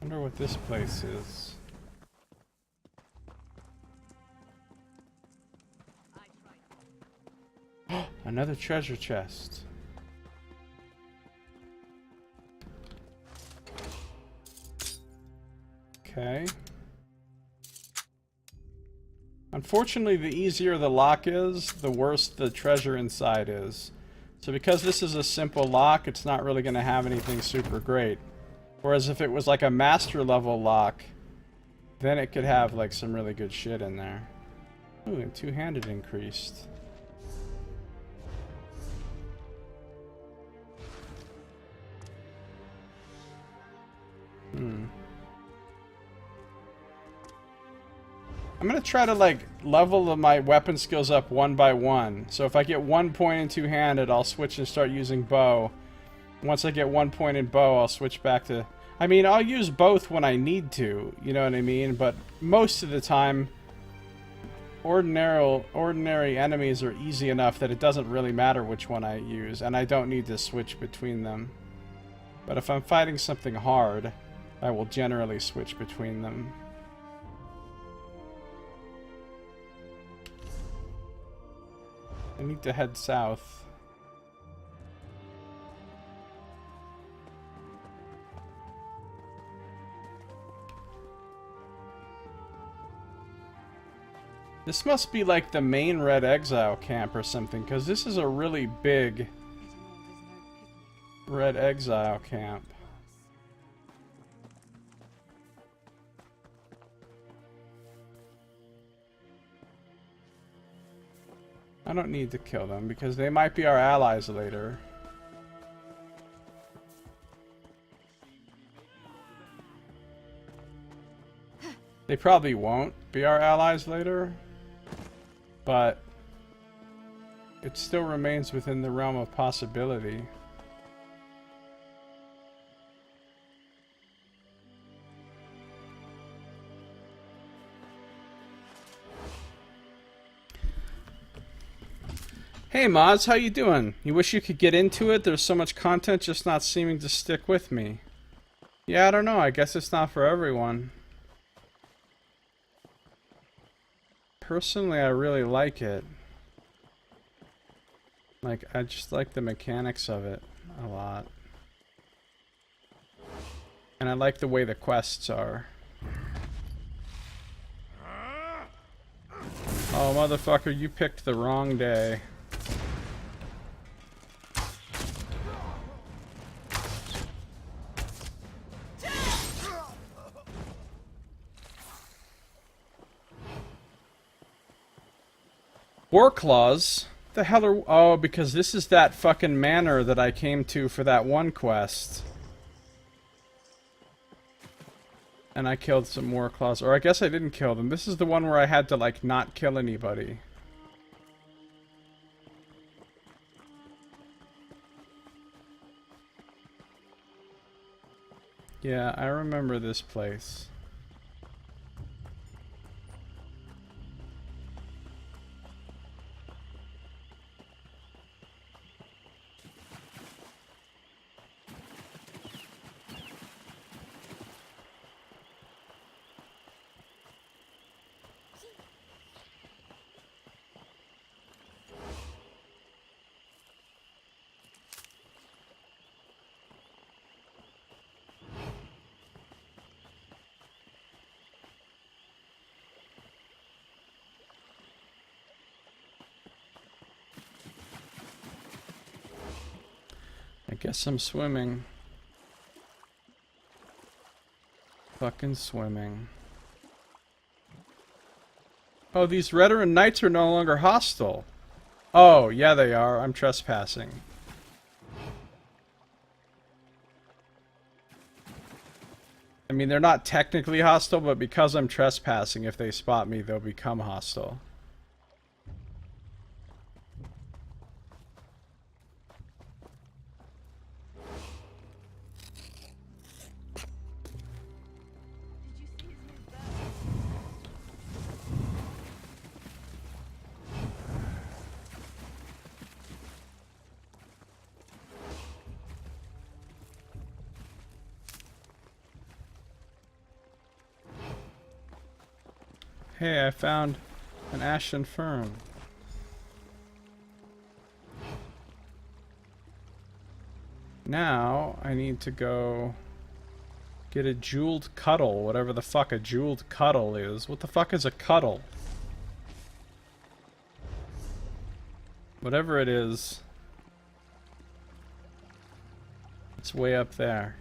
Wonder what this place is. Another treasure chest. Okay. Unfortunately, the easier the lock is, the worse the treasure inside is. So because this is a simple lock, it's not really going to have anything super great. Whereas if it was like a master level lock, then it could have like some really good shit in there. Ooh, and two-handed increased. I'm gonna try to like level my weapon skills up one by one. So if I get 1 point in two-handed, I'll switch and start using bow. Once I get 1 point in bow, I'll switch back to... I mean, I'll use both when I need to, you know what I mean? But most of the time, ordinary enemies are easy enough that it doesn't really matter which one I use, and I don't need to switch between them. But if I'm fighting something hard, I will generally switch between them. I need to head south. This must be like the main Red Exile camp or something, because this is a really big Red Exile camp. I don't need to kill them because they might be our allies later. They probably won't be our allies later, but it still remains within the realm of possibility. Hey Moz, how you doing? You wish you could get into it? There's so much content just not seeming to stick with me. Yeah, I don't know. I guess it's not for everyone. Personally, I really like it. Like, I just like the mechanics of it a lot. And I like the way the quests are. Oh, motherfucker, you picked the wrong day. War Claws? The hell are... Oh, because this is that fucking manor that I came to for that one quest. And I killed some War Claws. Or I guess I didn't kill them. This is the one where I had to, like, not kill anybody. Yeah, I remember this place. I guess I'm swimming. Fucking swimming. Oh, these veteran knights are no longer hostile. Oh, yeah they are. I'm trespassing. I mean, they're not technically hostile, but because I'm trespassing, if they spot me, they'll become hostile. Hey, I found an ashen fern. Now, I need to go get a jeweled cuddle, whatever the fuck a jeweled cuddle is. What the fuck is a cuddle? Whatever it is, it's way up there.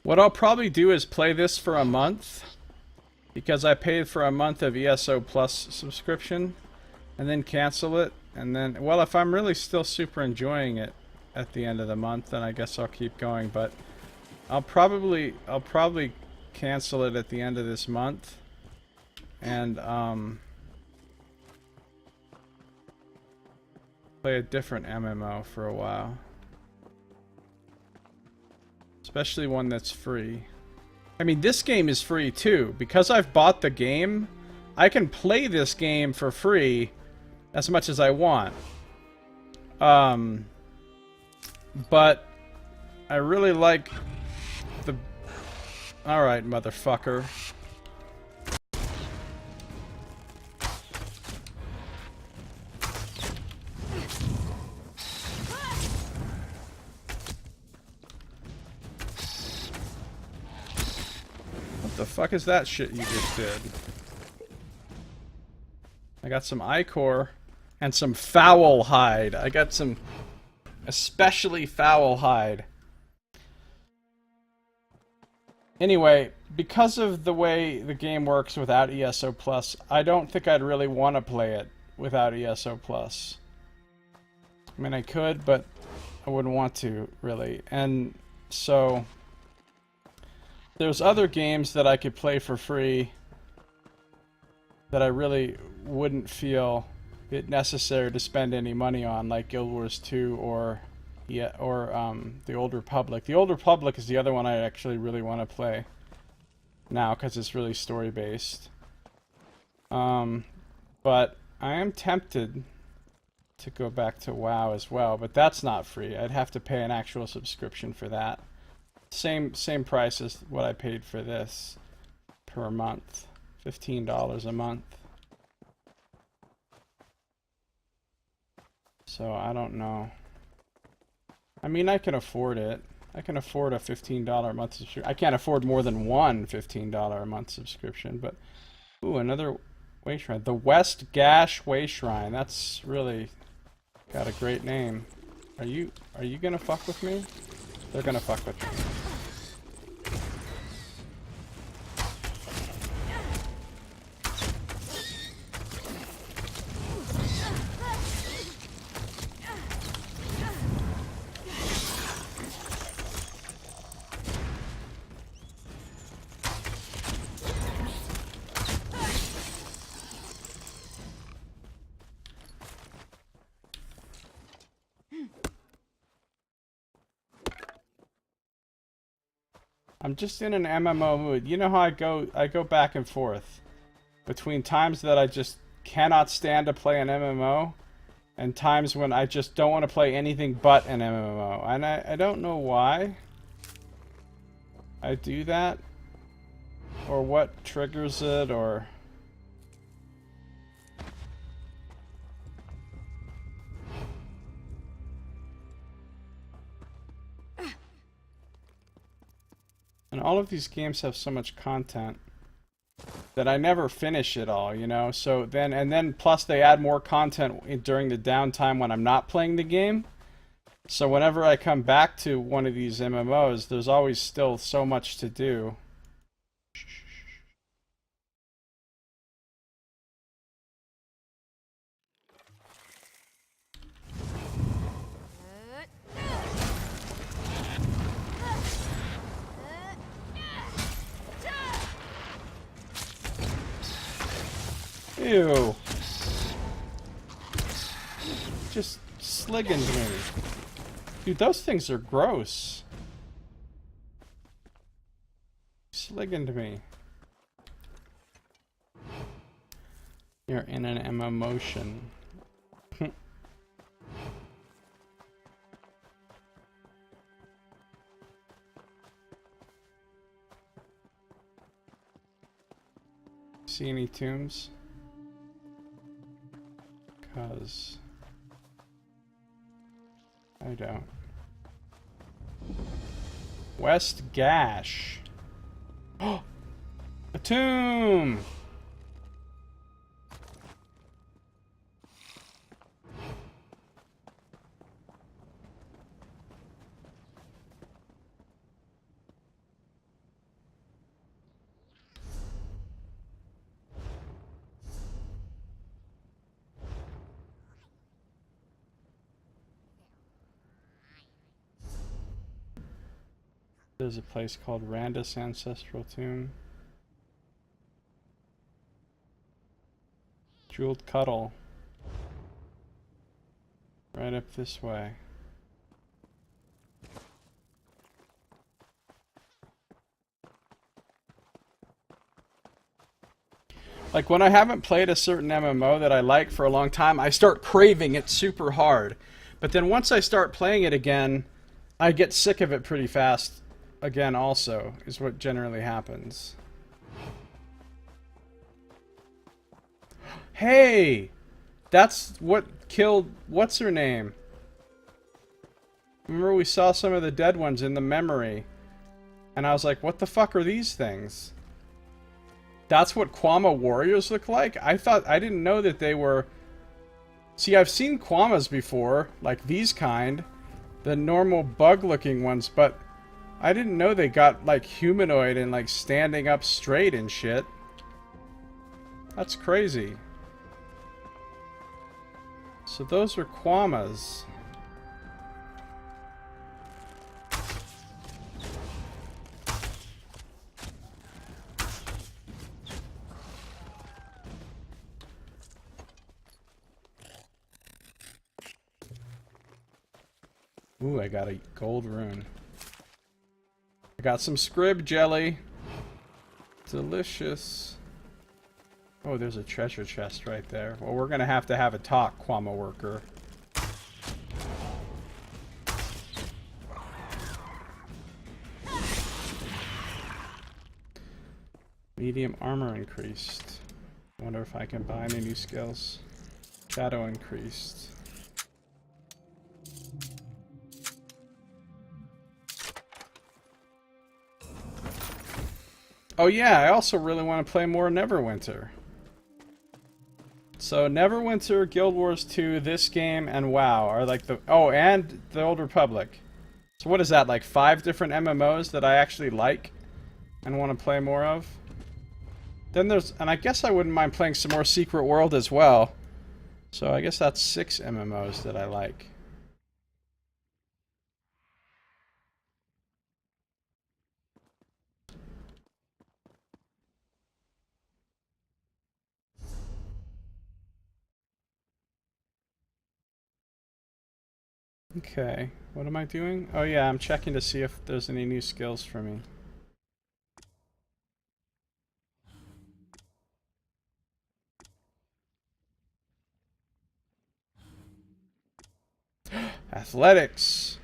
What I'll probably do is play this for a month, because I paid for a month of ESO Plus subscription, and then cancel it, and then, well, if I'm really still super enjoying it at the end of the month, then I guess I'll keep going, but I'll probably cancel it at the end of this month, and play a different MMO for a while. Especially one that's free. I mean, this game is free too. Because I've bought the game, I can play this game for free as much as I want. But I really like the... Alright, motherfucker. The fuck is that shit you just did? I got some ichor and some foul hide. I got some especially foul hide. Anyway, because of the way the game works without ESO Plus, I don't think I'd really want to play it without ESO Plus. I mean, I could, but I wouldn't want to, really. And so there's other games that I could play for free that I really wouldn't feel it necessary to spend any money on, like Guild Wars 2 or the Old Republic. The Old Republic is the other one I actually really want to play now because it's really story-based. But I am tempted to go back to WoW as well, but that's not free. I'd have to pay an actual subscription for that. Same price as what I paid for this per month. $15 a month. So I don't know. I mean, I can afford it. I can afford a $15 a month subscription. I can't afford more than one $15 a month subscription, but ooh, another way shrine. The West Gash Way Shrine. That's really got a great name. Are you gonna fuck with me? They're gonna fuck with me. I'm just in an MMO mood. You know how I go back and forth between times that I just cannot stand to play an MMO and times when I just don't want to play anything but an MMO. And I don't know why I do that or what triggers it or... And all of these games have so much content that I never finish it all, you know? So then plus they add more content during the downtime when I'm not playing the game. So whenever I come back to one of these MMOs, there's always still so much to do. Ew. Just sligging me. Dude, those things are gross. Sligging me. You're in an emotion. See any tombs? Because I don't. West Gash. Oh, a tomb. There's a place called Randus Ancestral Tomb. Jeweled Cuddle. Right up this way. Like when I haven't played a certain MMO that I like for a long time, I start craving it super hard. But then once I start playing it again, I get sick of it pretty fast. Again, also, is what generally happens. Hey! That's what killed... What's her name? Remember we saw some of the dead ones in the memory. And I was like, what the fuck are these things? That's what Kwama warriors look like? I didn't know that they were... See, I've seen Kwamas before, like these kind. The normal bug-looking ones, but... I didn't know they got, like, humanoid and, like, standing up straight and shit. That's crazy. So those are Quamas. Ooh, I got a gold rune. I got some scrib jelly. Delicious. Oh, there's a treasure chest right there. Well, we're gonna have to have a talk, Quama worker. Medium armor increased. Wonder if I can buy any new skills. Shadow increased. Oh yeah, I also really want to play more Neverwinter. So Neverwinter, Guild Wars 2, this game, and WoW are like the... Oh, and the Old Republic. So what is that, like 5 different MMOs that I actually like and want to play more of? Then there's... And I guess I wouldn't mind playing some more Secret World as well. So I guess that's 6 MMOs that I like. Okay, what am I doing? Oh yeah, I'm checking to see if there's any new skills for me. Athletics!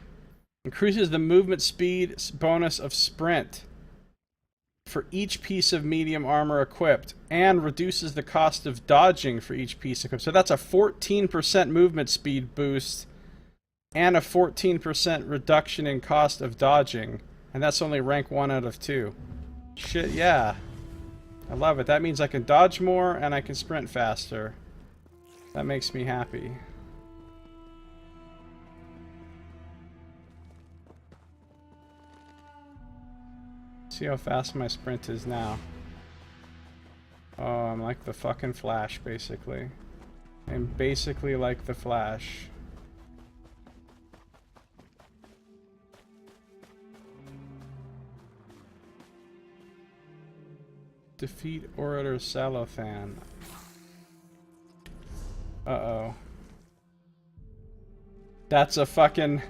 Increases the movement speed bonus of sprint for each piece of medium armor equipped, and reduces the cost of dodging for each piece equipped. So that's a 14% movement speed boost and a 14% reduction in cost of dodging. And that's only rank 1 out of 2. Shit, yeah. I love it. That means I can dodge more and I can sprint faster. That makes me happy. See how fast my sprint is now. Oh, I'm like the fucking Flash, basically. I'm basically like the Flash. Defeat Orator Salothan. Uh-oh. That's a fucking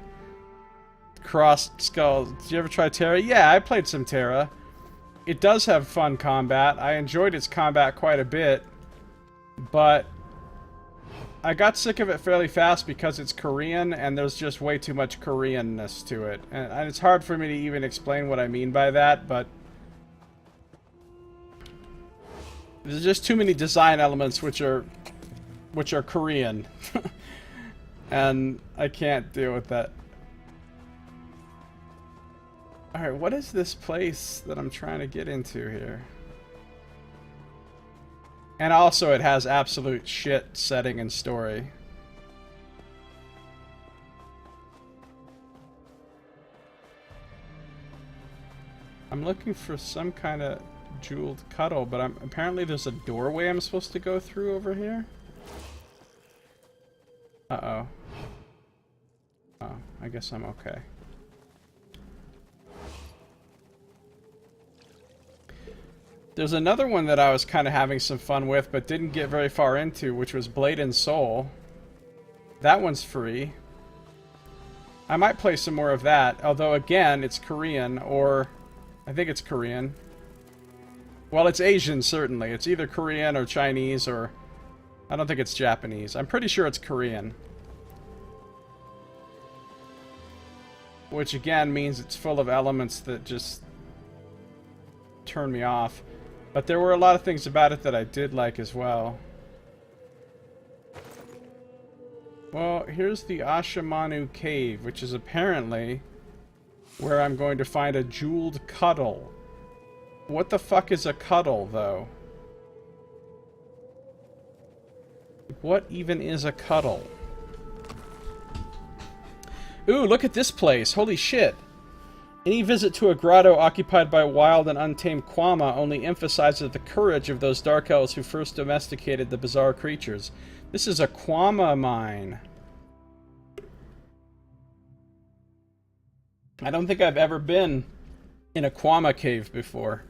crossed skull. Did you ever try Terra? Yeah, I played some Terra. It does have fun combat. I enjoyed its combat quite a bit. But I got sick of it fairly fast because it's Korean and there's just way too much Koreanness to it. And it's hard for me to even explain what I mean by that, but there's just too many design elements which are Korean. And I can't deal with that. Alright, what is this place that I'm trying to get into here? And also it has absolute shit setting and story. I'm looking for some kind of jeweled cuddle, but apparently there's a doorway I'm supposed to go through over here. Uh-oh. Oh, I guess I'm okay. There's another one that I was kind of having some fun with, but didn't get very far into, which was Blade and Soul. That one's free. I might play some more of that, although again, it's Korean, or I think it's Korean. Well, it's Asian, certainly. It's either Korean or Chinese, or I don't think it's Japanese. I'm pretty sure it's Korean. Which again means it's full of elements that just turn me off. But there were a lot of things about it that I did like as well. Well, here's the Ashamanu Cave, which is apparently where I'm going to find a jeweled cuddle. What the fuck is a cuddle, though? What even is a cuddle? Ooh, look at this place. Holy shit. Any visit to a grotto occupied by wild and untamed Quama only emphasizes the courage of those dark elves who first domesticated the bizarre creatures. This is a Kwama mine. I don't think I've ever been in a Kwama cave before.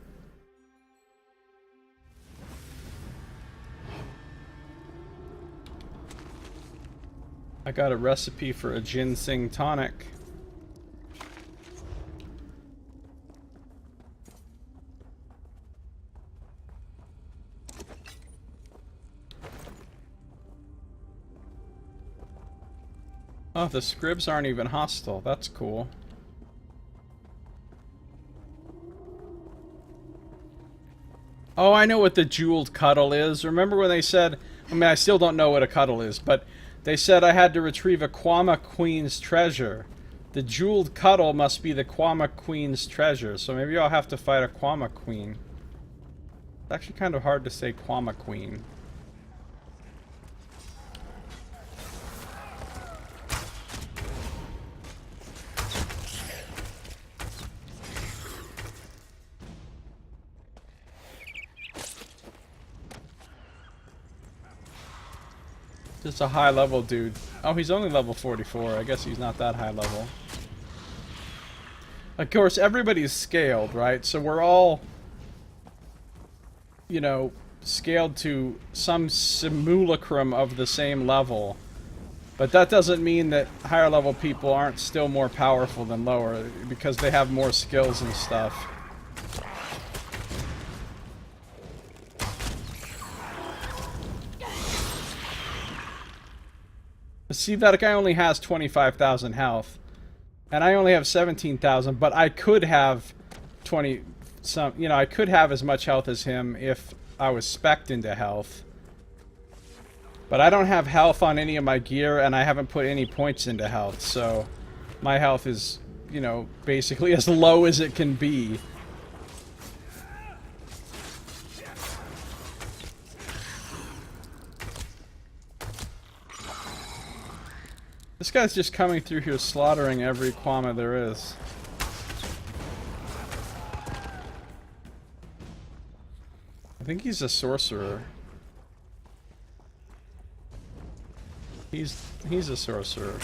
I got a recipe for a ginseng tonic. Oh, the scribs aren't even hostile. That's cool. Oh, I know what the jeweled cuddle is. Remember when they said... I mean, I still don't know what a cuddle is, but they said I had to retrieve a Kwama Queen's treasure. The jeweled cuddle must be the Kwama Queen's treasure, so maybe I'll have to fight a Kwama Queen. It's actually kind of hard to say Kwama Queen. Just a high level dude. Oh, he's only level 44. I guess he's not that high level. Of course, everybody's scaled, right? So we're all, you know, scaled to some simulacrum of the same level. But that doesn't mean that higher level people aren't still more powerful than lower, because they have more skills and stuff. See, that guy only has 25,000 health, and I only have 17,000, but I could have I could have as much health as him if I was spec'd into health. But I don't have health on any of my gear, and I haven't put any points into health, so my health is, you know, basically as low as it can be. This guy's just coming through here slaughtering every Kwama there is. I think he's a sorcerer. He's a sorcerer.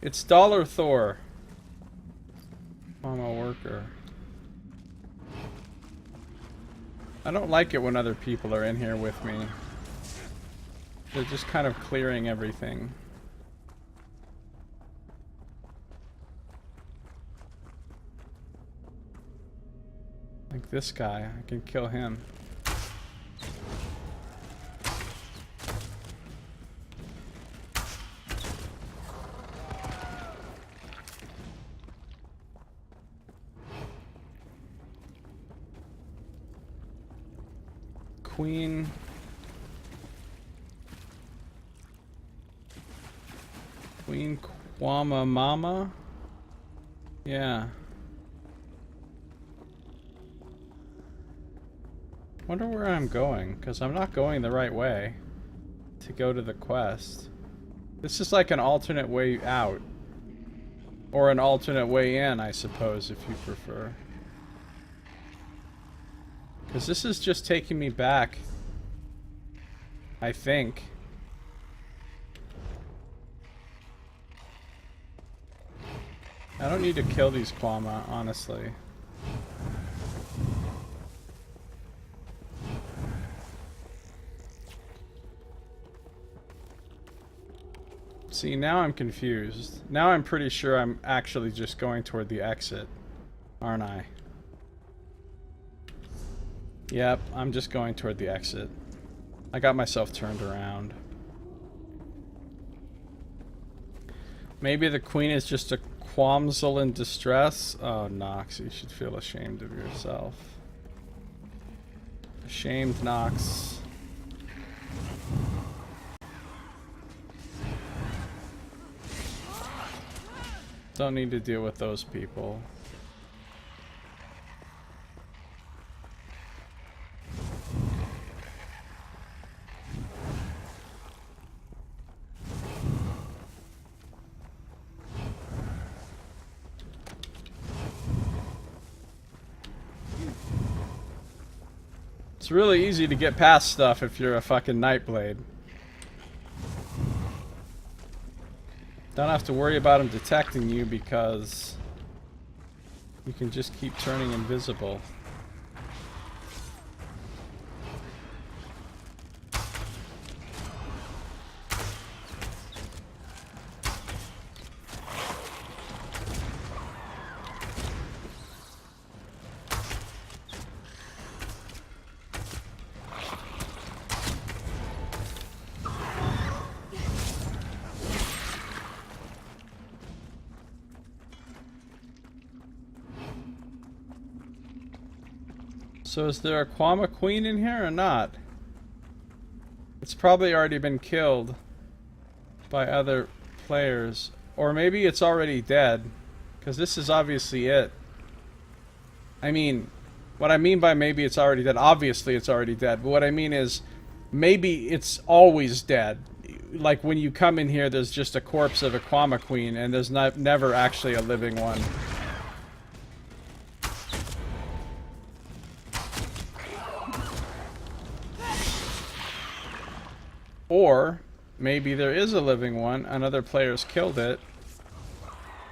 It's Dollar Thor. Kwama worker. I don't like it when other people are in here with me. They're just kind of clearing everything. Like this guy, I can kill him. Queen. Queen Kwama Mama? Yeah. Wonder where I'm going, because I'm not going the right way to go to the quest. This is like an alternate way out. Or an alternate way in, I suppose, if you prefer. Because this is just taking me back, I think. I don't need to kill these Kwama, honestly. See, now I'm confused. Now I'm pretty sure I'm actually just going toward the exit, aren't I? Yep, I'm just going toward the exit. I got myself turned around. Maybe the queen is just a quamsel in distress? Oh, Nox, you should feel ashamed of yourself. Ashamed, Nox. Don't need to deal with those people. It's really easy to get past stuff if you're a fucking Nightblade. Don't have to worry about him detecting you because you can just keep turning invisible. So is there a Kwama Queen in here or not? It's probably already been killed by other players. Or maybe it's already dead. Because this is obviously it. I mean, what I mean by maybe it's already dead, obviously it's already dead. But what I mean is, maybe it's always dead. Like when you come in here, there's just a corpse of a Kwama Queen and there's never actually a living one. Or maybe there is a living one, another player's killed it,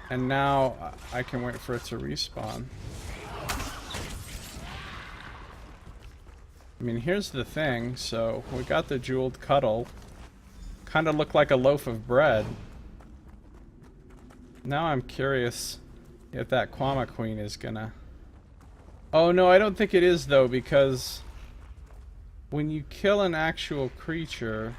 and now I can wait for it to respawn. I mean, here's the thing, so we got the jeweled cuddle. Kind of looked like a loaf of bread. Now I'm curious if that Kwama Queen is gonna... Oh no, I don't think it is though, because when you kill an actual creature...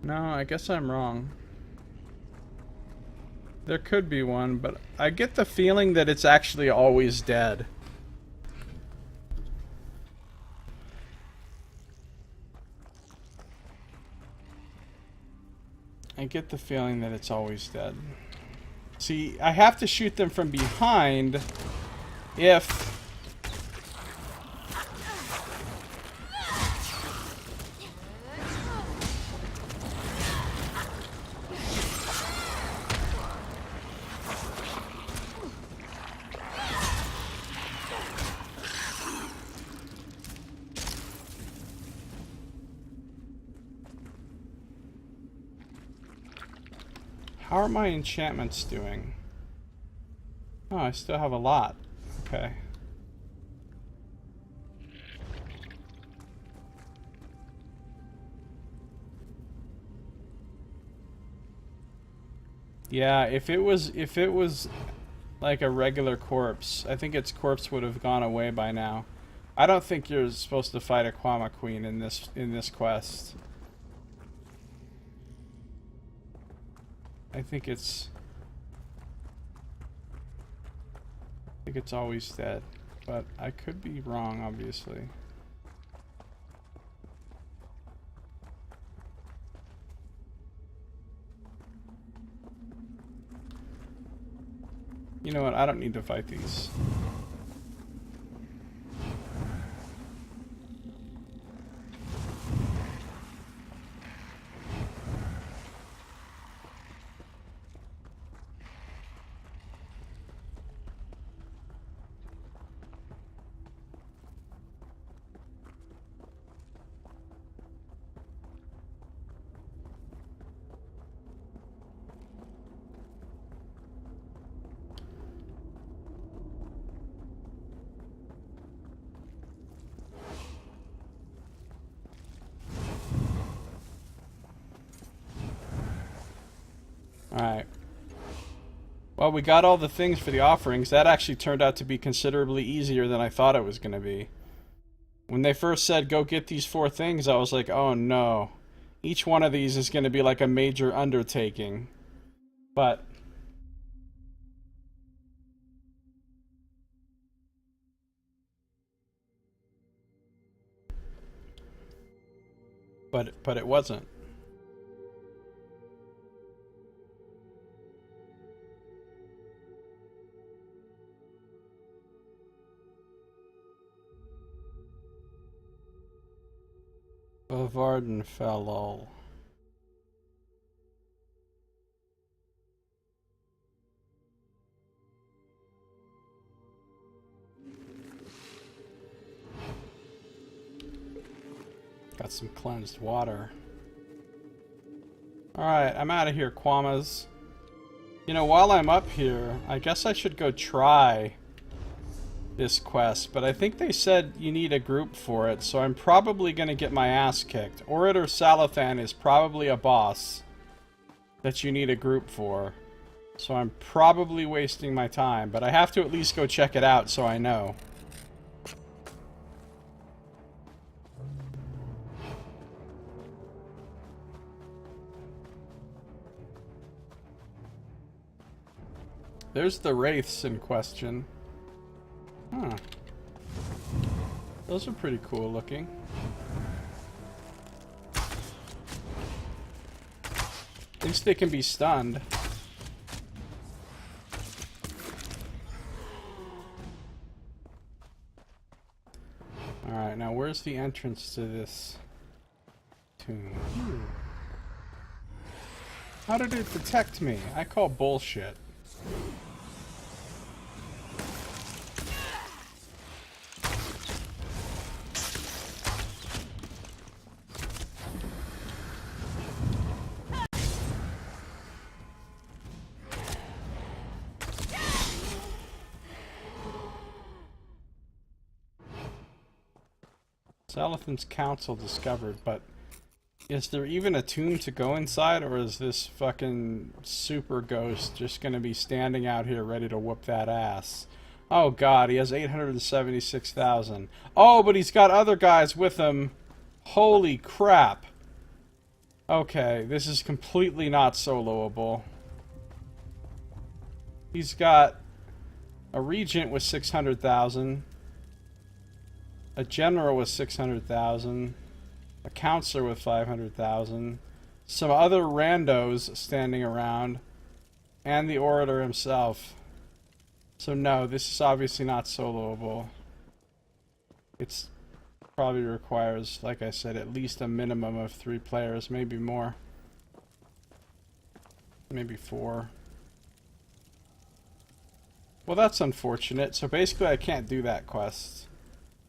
No, I guess I'm wrong. There could be one, but I get the feeling that it's actually always dead. I get the feeling that it's always dead. See, I have to shoot them from behind if... How are my enchantments doing? Oh, I still have a lot. Okay. Yeah, if it was like a regular corpse, I think its corpse would have gone away by now. I don't think you're supposed to fight a Kwama Queen in this quest. I think it's always dead, but I could be wrong, obviously. You know what? I don't need to fight these. Alright. Well, we got all the things for the offerings. That actually turned out to be considerably easier than I thought it was going to be. When they first said, go get these 4 things, I was like, oh no. Each one of these is going to be like a major undertaking. But... But it wasn't. Bavarden Fellow. Got some cleansed water. Alright, I'm out of here, Kwamas. You know, while I'm up here, I guess I should go try this quest, but I think they said you need a group for it, so I'm probably going to get my ass kicked. Orator Salathan is probably a boss that you need a group for, so I'm probably wasting my time, but I have to at least go check it out so I know. There's the wraiths in question. Huh. Those are pretty cool looking. At least they can be stunned. Alright, now where's the entrance to this tomb? How did it detect me? I call bullshit. Salathan's council discovered, but is there even a tomb to go inside, or is this fucking super ghost just gonna be standing out here ready to whoop that ass? Oh god, he has 876,000. Oh, but he's got other guys with him. Holy crap. Okay, this is completely not soloable. He's got a regent with 600,000. A general with 600,000, a counselor with 500,000, some other randos standing around, and the orator himself. So no, this is obviously not soloable. It's probably requires, like I said, at least a minimum of 3 players, maybe more. Maybe 4. Well, that's unfortunate. So basically I can't do that quest.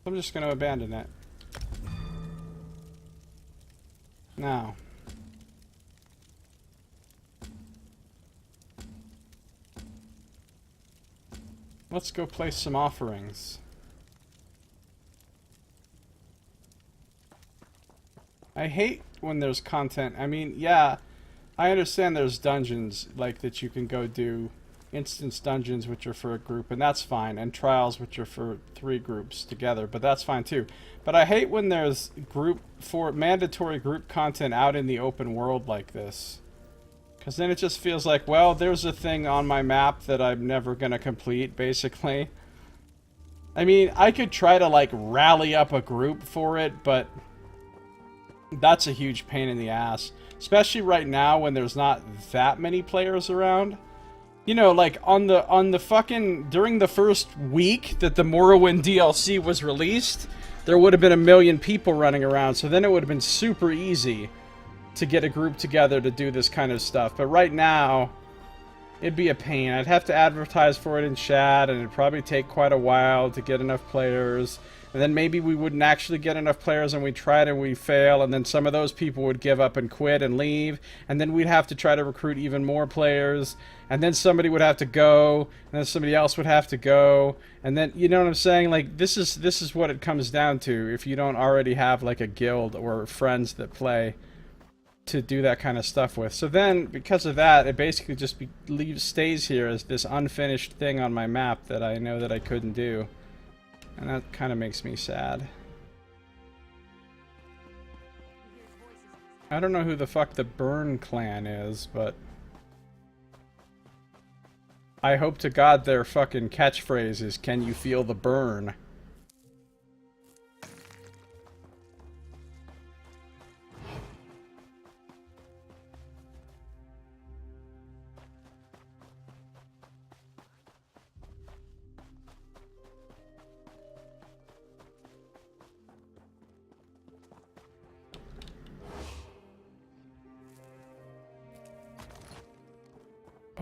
I'm just going to abandon it. Now. Let's go place some offerings. I hate when there's content. I mean, yeah, I understand there's dungeons like that you can go do. Instance dungeons, which are for a group, and that's fine, and trials, which are for 3 groups together, but that's fine too. But I hate when there's mandatory group content out in the open world like this, because then it just feels like, well, there's a thing on my map that I'm never gonna complete, basically. I mean, I could try to like rally up a group for it, but that's a huge pain in the ass, especially right now when there's not that many players around. You know, like on the fucking during the first week that the Morrowind DLC was released, there would have been 1 million people running around, so then it would have been super easy to get a group together to do this kind of stuff. But right now, it'd be a pain. I'd have to advertise for it in chat, and it'd probably take quite a while to get enough players. And then maybe we wouldn't actually get enough players, and we tried and we fail, and then some of those people would give up and quit and leave, and then we'd have to try to recruit even more players, and then somebody would have to go, and then somebody else would have to go, and then, you know what I'm saying? Like, this is what it comes down to if you don't already have, like, a guild or friends that play to do that kind of stuff with. So then, because of that, it basically just stays here as this unfinished thing on my map that I know that I couldn't do. And that kind of makes me sad. I don't know who the fuck the Burn clan is, but I hope to God their fucking catchphrase is, "Can you feel the burn?"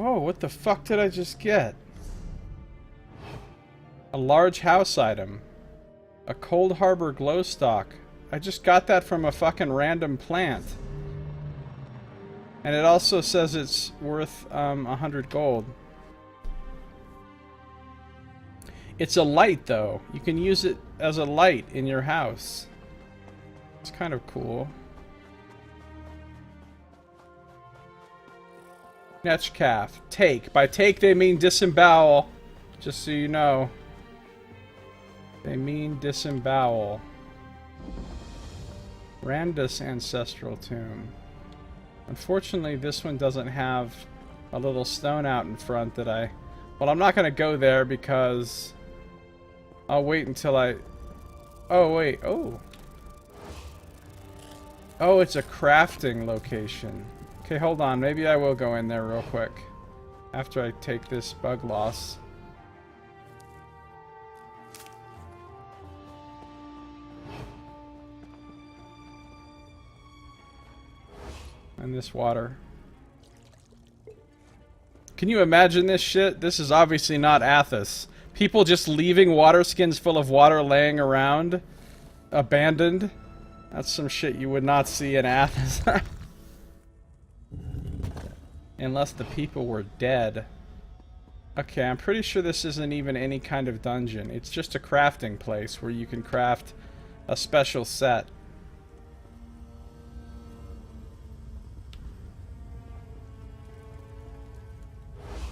Oh, what the fuck did I just get? A large house item. A Cold Harbor glow stock. I just got that from a fucking random plant. And it also says it's worth 100 gold. It's a light though. You can use it as a light in your house. It's kind of cool. Netchcalf. Take. By take they mean disembowel. Just so you know. They mean disembowel. Randus Ancestral Tomb. Unfortunately, this one doesn't have a little stone out in front that I... Well, I'm not going to go there because... I'll wait until I... Oh, wait. Oh. Oh, it's a crafting location. Okay, hold on. Maybe I will go in there real quick. After I take this bug loss. And this water. Can you imagine this shit? This is obviously not Athos. People just leaving water skins full of water laying around. Abandoned. That's some shit you would not see in Athos. Unless the people were dead. Okay, I'm pretty sure this isn't even any kind of dungeon. It's just a crafting place where you can craft a special set.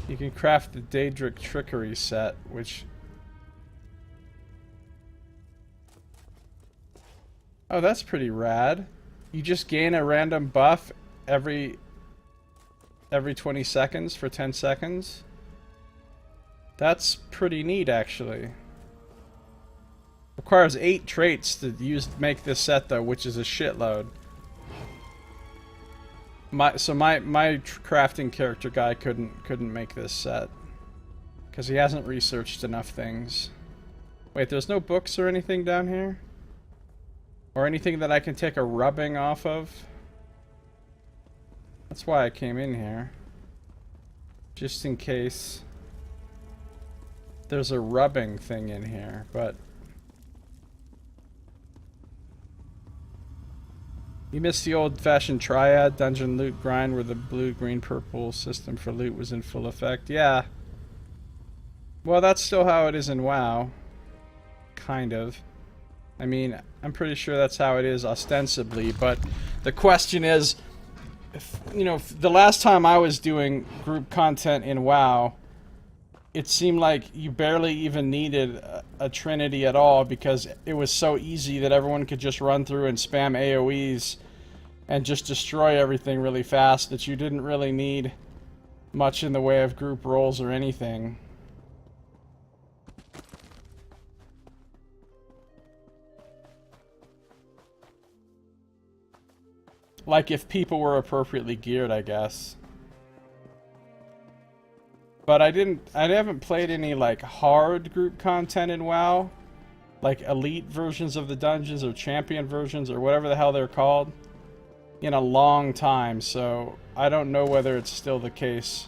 You can craft the Daedric Trickery set, which... Oh, that's pretty rad. You just gain a random buff every 20 seconds for 10 seconds. That's pretty neat, actually. Requires 8 traits to make this set, though, which is a shitload. My crafting character guy couldn't make this set because he hasn't researched enough things. Wait, there's no books or anything down here? Or anything that I can take a rubbing off of? That's why I came in here. Just in case there's a rubbing thing in here, but... You missed the old-fashioned triad dungeon loot grind where the blue, green, purple system for loot was in full effect. Yeah. Well, that's still how it is in WoW. Kind of. I mean, I'm pretty sure that's how it is ostensibly, but the question is, the last time I was doing group content in WoW, it seemed like you barely even needed a trinity at all because it was so easy that everyone could just run through and spam AoEs and just destroy everything really fast that you didn't really need much in the way of group roles or anything. Like if people were appropriately geared, I guess. But I haven't played any like hard group content in WoW, like elite versions of the dungeons or champion versions or whatever the hell they're called, in a long time, so I don't know whether it's still the case.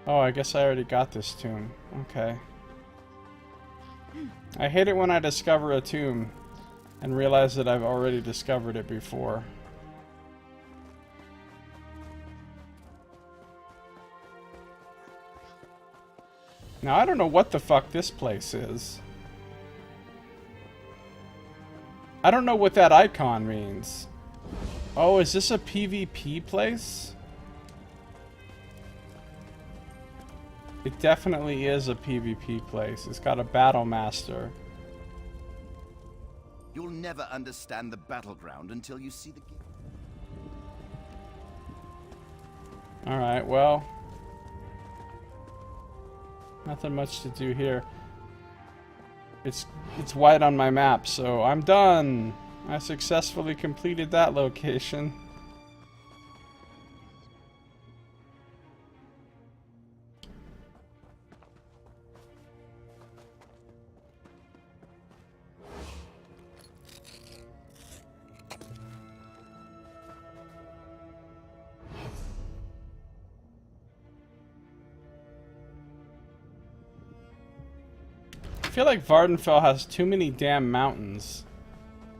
Oh, I guess I already got this tomb. Okay. I hate it when I discover a tomb and realize that I've already discovered it before. Now, I don't know what the fuck this place is. I don't know what that icon means. Oh, is this a PvP place? It definitely is a PvP place. It's got a battle master. You'll never understand the battleground until you see the... Alright, well... Nothing much to do here. It's white on my map, so I'm done. I successfully completed that location. I feel like Vardenfell has too many damn mountains.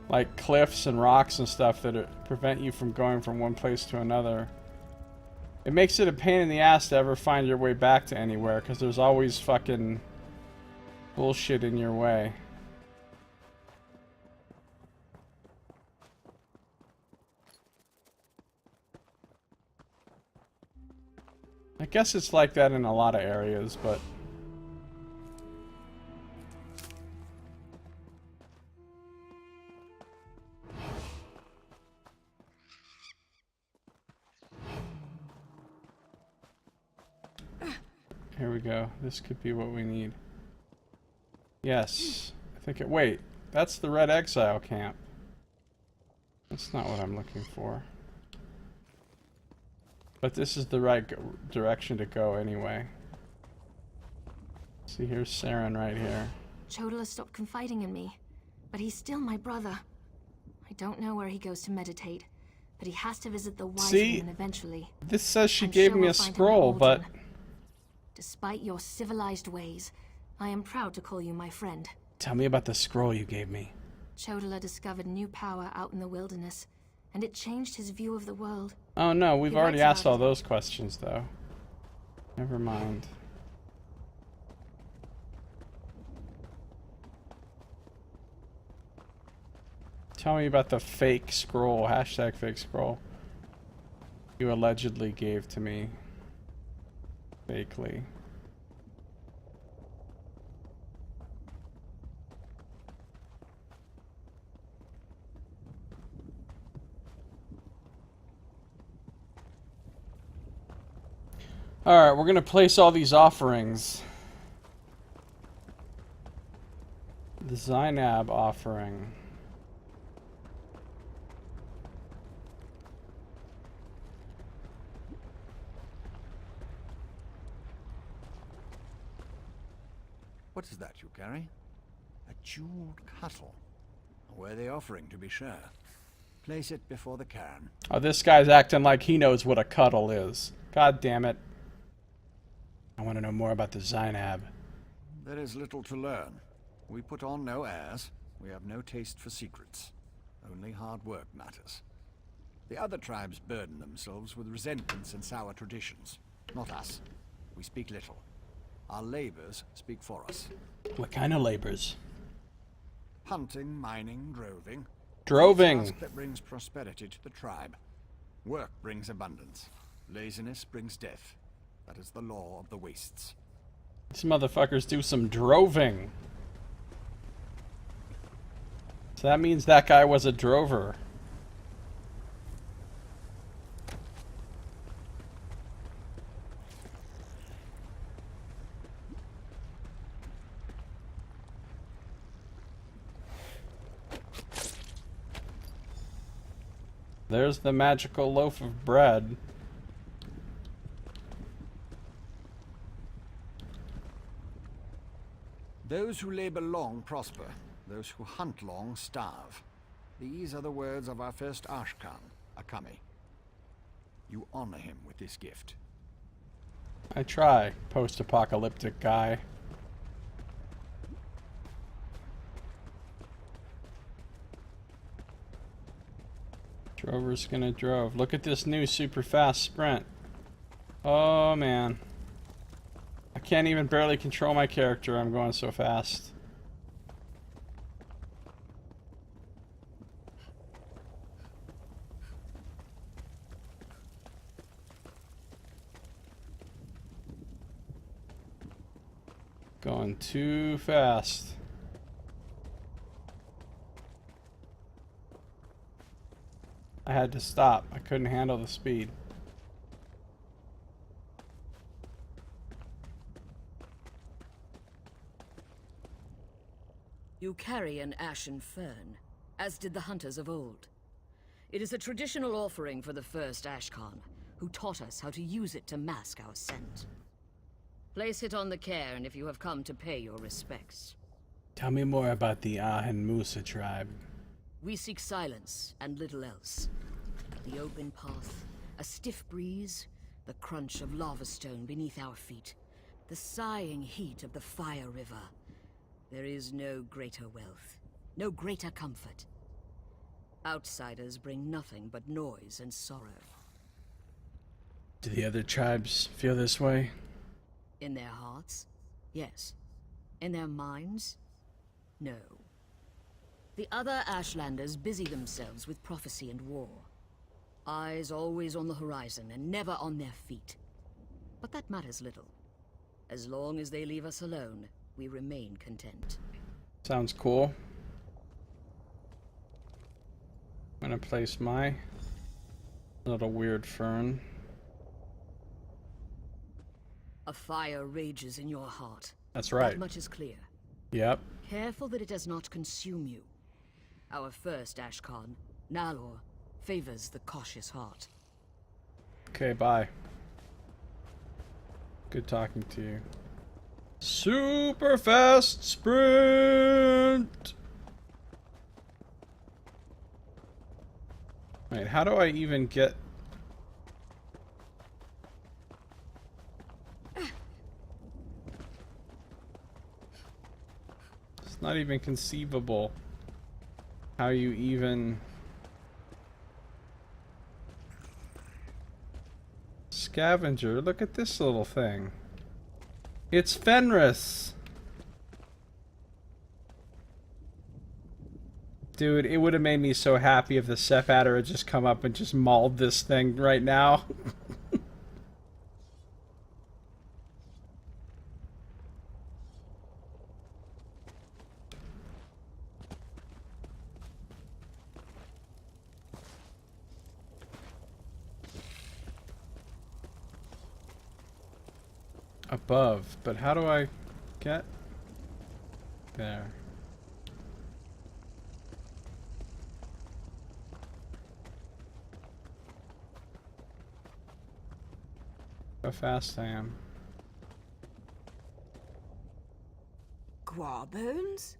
like cliffs and rocks and stuff that prevent you from going from one place to another. It makes it a pain in the ass to ever find your way back to anywhere, because there's always fucking bullshit in your way. I guess it's like that in a lot of areas, but... Here we go. This could be what we need. Yes. I think it... Wait. That's the Red Exile camp. That's not what I'm looking for. But this is the right direction to go anyway. See, here's Saren right here. Chodala stopped confiding in me, but he's still my brother. I don't know where he goes to meditate, but he has to visit the Wise Woman eventually. This says she gave me a scroll, but... Despite your civilized ways, I am proud to call you my friend. Tell me about the scroll you gave me. Chodala discovered new power out in the wilderness, and it changed his view of the world. Oh no, we've already asked all those questions though. Never mind. Tell me about the fake scroll, hashtag fake scroll, you allegedly gave to me. Fakely. Alright, we're gonna place all these offerings. The Zainab offering. What is that you carry? A jeweled cuttle. Where the offering, to be sure. Place it before the cairn. Oh, this guy's acting like he knows what a cuddle is. God damn it. I want to know more about the Zainab. There is little to learn. We put on no airs. We have no taste for secrets. Only hard work matters. The other tribes burden themselves with resentments and sour traditions. Not us. We speak little. Our labors speak for us. What kind of labors? Hunting, mining, droving. Droving. Task that brings prosperity to the tribe. Work brings abundance. Laziness brings death. That is the law of the wastes. These motherfuckers do some droving. So that means that guy was a drover. There's the magical loaf of bread. Those who labor long prosper. Those who hunt long starve. These are the words of our first Ashkan, Akami. You honor him with this gift. I try, post-apocalyptic guy. Drover's gonna drove. Look at this new super fast sprint. Oh man. I can't even barely control my character, I'm going so fast. Going too fast. I had to stop. I couldn't handle the speed. You carry an ashen fern, as did the hunters of old. It is a traditional offering for the first Ashkan, who taught us how to use it to mask our scent. Place it on the cairn if you have come to pay your respects. Tell me more about the Ahen Musa tribe. We seek silence and little else. The open path, a stiff breeze, the crunch of lava stone beneath our feet, the sighing heat of the fire river. There is no greater wealth, no greater comfort. Outsiders bring nothing but noise and sorrow. Do the other tribes feel this way? In their hearts, yes. In their minds, no. The other Ashlanders busy themselves with prophecy and war. Eyes always on the horizon and never on their feet. But that matters little. As long as they leave us alone, we remain content. Sounds cool. I'm gonna place my little weird fern. A fire rages in your heart. That's right. That much is clear. Yep. Careful that it does not consume you. Our first Ashkan, Nalor, favors the cautious heart. Okay, bye. Good talking to you. Super fast sprint! Wait, how do I even get... It's not even conceivable how you even... Scavenger, look at this little thing. It's Fenris! Dude, it would have made me so happy if the Sep Adder had just come up and just mauled this thing right now. Above, but how do I get there? How fast I am. Bones?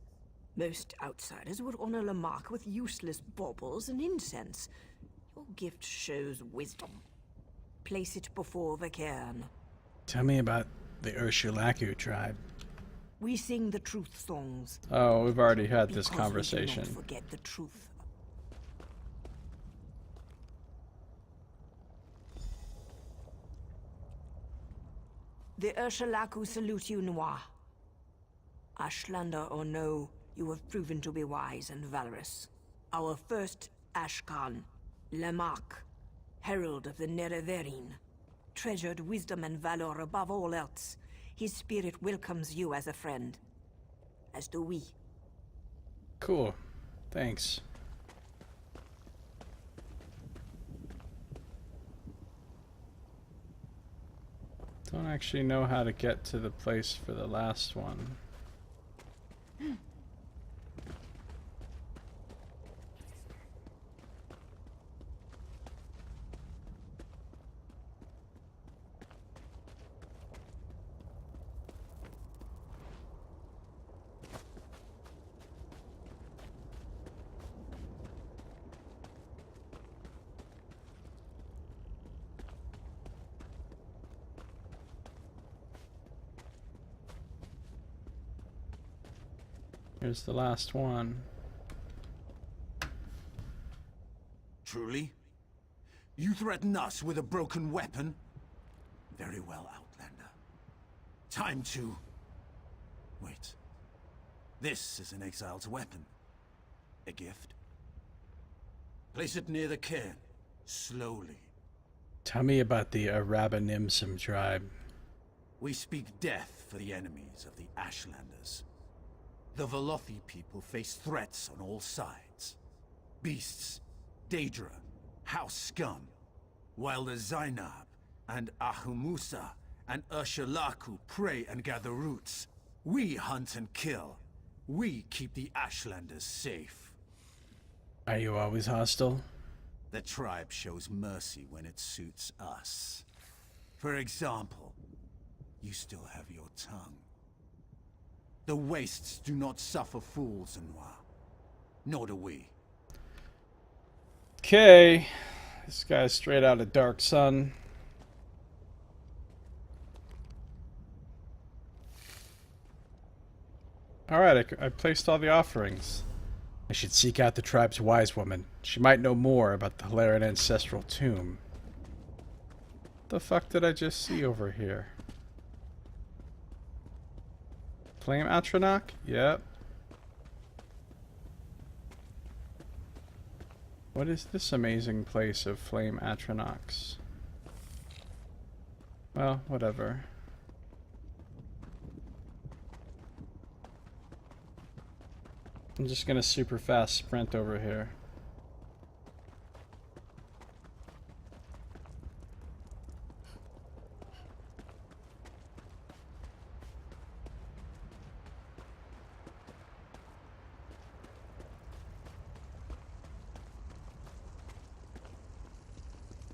Most outsiders would honor Lamarck with useless baubles and incense. Your gift shows wisdom. Place it before the cairn. Tell me about the Ursulaku tribe. We sing the truth songs. Oh, we've already had this because conversation. We do not forget the truth. The Ursulaku salute you, Noir. Ashlander or no, you have proven to be wise and valorous. Our first Ashkan, Lamarck, herald of the Nerevarine, treasured wisdom and valor above all else. His spirit welcomes you as a friend. As do we. Cool. Thanks. Don't actually know how to get to the place for the last one. Here's the last one. Truly? You threaten us with a broken weapon? Very well, Outlander. Time to... Wait. This is an exile's weapon. A gift. Place it near the cairn. Slowly. Tell me about the Arabanimsum tribe. We speak death for the enemies of the Ashlanders. The Velothi people face threats on all sides. Beasts, Daedra, house scum, while the Zainab and Ahumusa and Ursulaku prey and gather roots. We hunt and kill. We keep the Ashlanders safe. Are you always hostile? The tribe shows mercy when it suits us. For example, you still have your tongue. The wastes do not suffer fools, Noir. Nor do we. Okay. This guy's straight out of Dark Sun. Alright, I placed all the offerings. I should seek out the tribe's wise woman. She might know more about the Hilarion ancestral tomb. What the fuck did I just see over here? Flame Atronach? Yep. What is this amazing place of Flame Atronachs? Well, whatever. I'm just gonna super fast sprint over here.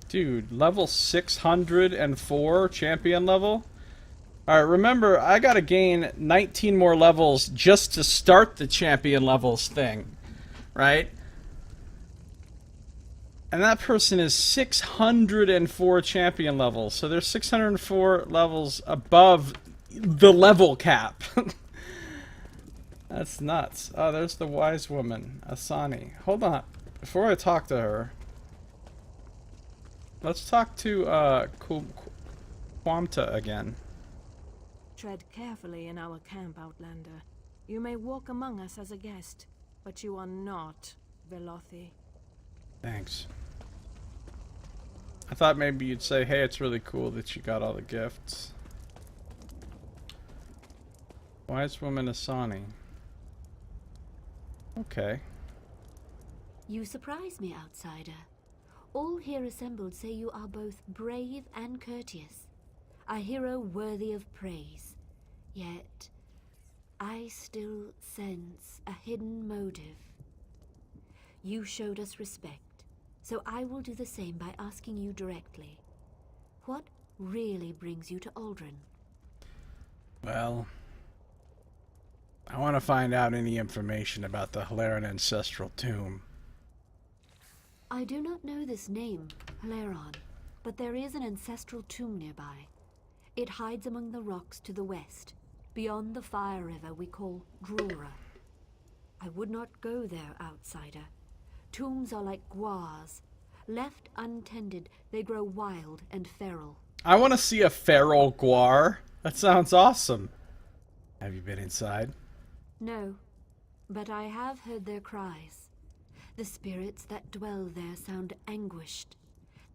Dude, level 604 champion level? Alright, remember, I gotta gain 19 more levels just to start the champion levels thing. Right? And that person is 604 champion levels. So they're 604 levels above the level cap. That's nuts. Oh, there's the wise woman, Asani. Hold on. Before I talk to her, let's talk to Quamta again. Tread carefully in our camp, Outlander. You may walk among us as a guest, but you are not Velothi. Thanks. I thought maybe you'd say, hey, it's really cool that you got all the gifts. Wise woman Asani. Okay. You surprise me, outsider. All here assembled say you are both brave and courteous. A hero worthy of praise. Yet, I still sense a hidden motive. You showed us respect, so I will do the same by asking you directly. What really brings you to Aldrin? Well, I want to find out any information about the Hilarion ancestral tomb. I do not know this name, Hilarion, but there is an ancestral tomb nearby. It hides among the rocks to the west, beyond the fire river we call Drora. I would not go there, outsider. Tombs are like guars. Left untended, they grow wild and feral. I want to see a feral guar. That sounds awesome. Have you been inside? No, but I have heard their cries. The spirits that dwell there sound anguished.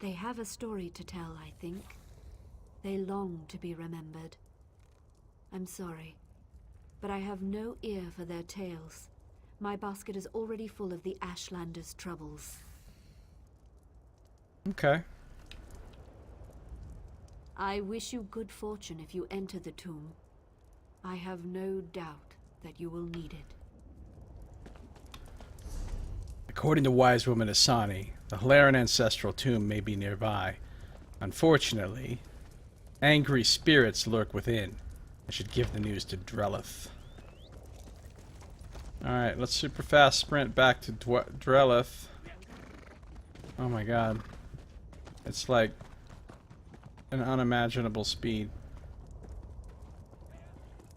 They have a story to tell, I think. They long to be remembered. I'm sorry, but I have no ear for their tales. My basket is already full of the Ashlanders' troubles. Okay. I wish you good fortune if you enter the tomb. I have no doubt that you will need it. According to wise woman Asani, the Hilarion ancestral tomb may be nearby. Unfortunately, angry spirits lurk within. I should give the news to Drellith. Alright, let's super fast sprint back to Drellith. Oh my god. It's like an unimaginable speed.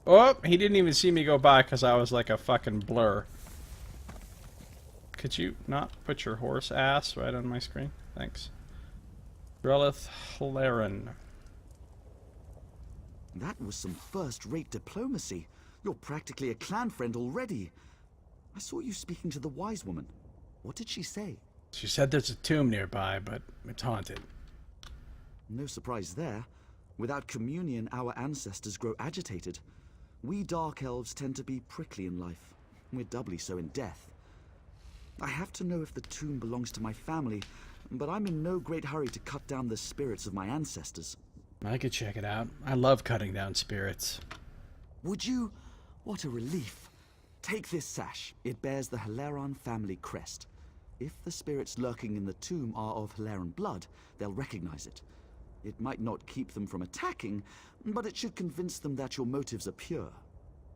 Oh, he didn't even see me go by because I was like a fucking blur. Could you not put your horse ass right on my screen? Thanks. Drellith Hilarion. That was some first-rate diplomacy. You're practically a clan friend already. I saw you speaking to the wise woman. What did she say? She said there's a tomb nearby, but it's haunted. No surprise there. Without communion, our ancestors grow agitated. We Dark Elves tend to be prickly in life. We're doubly so in death. I have to know if the tomb belongs to my family, but I'm in no great hurry to cut down the spirits of my ancestors. I could check it out. I love cutting down spirits. Would you? What a relief. Take this sash. It bears the Hilarion family crest. If the spirits lurking in the tomb are of Hilarion blood, they'll recognize it. It might not keep them from attacking, but it should convince them that your motives are pure.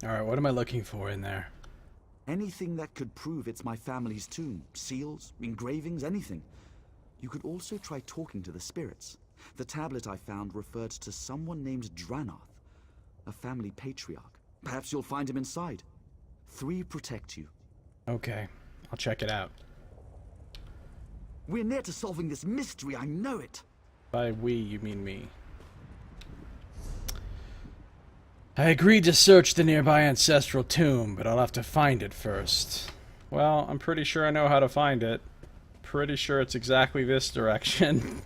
Alright, what am I looking for in there? Anything that could prove it's my family's tomb. Seals, engravings, anything. You could also try talking to the spirits. The tablet I found referred to someone named Dranath, a family patriarch. Perhaps you'll find him inside. 3 protect you. Okay. I'll check it out. We're near to solving this mystery, I know it. By we, you mean me. I agreed to search the nearby ancestral tomb, but I'll have to find it first. Well, I'm pretty sure I know how to find it. Pretty sure it's exactly this direction.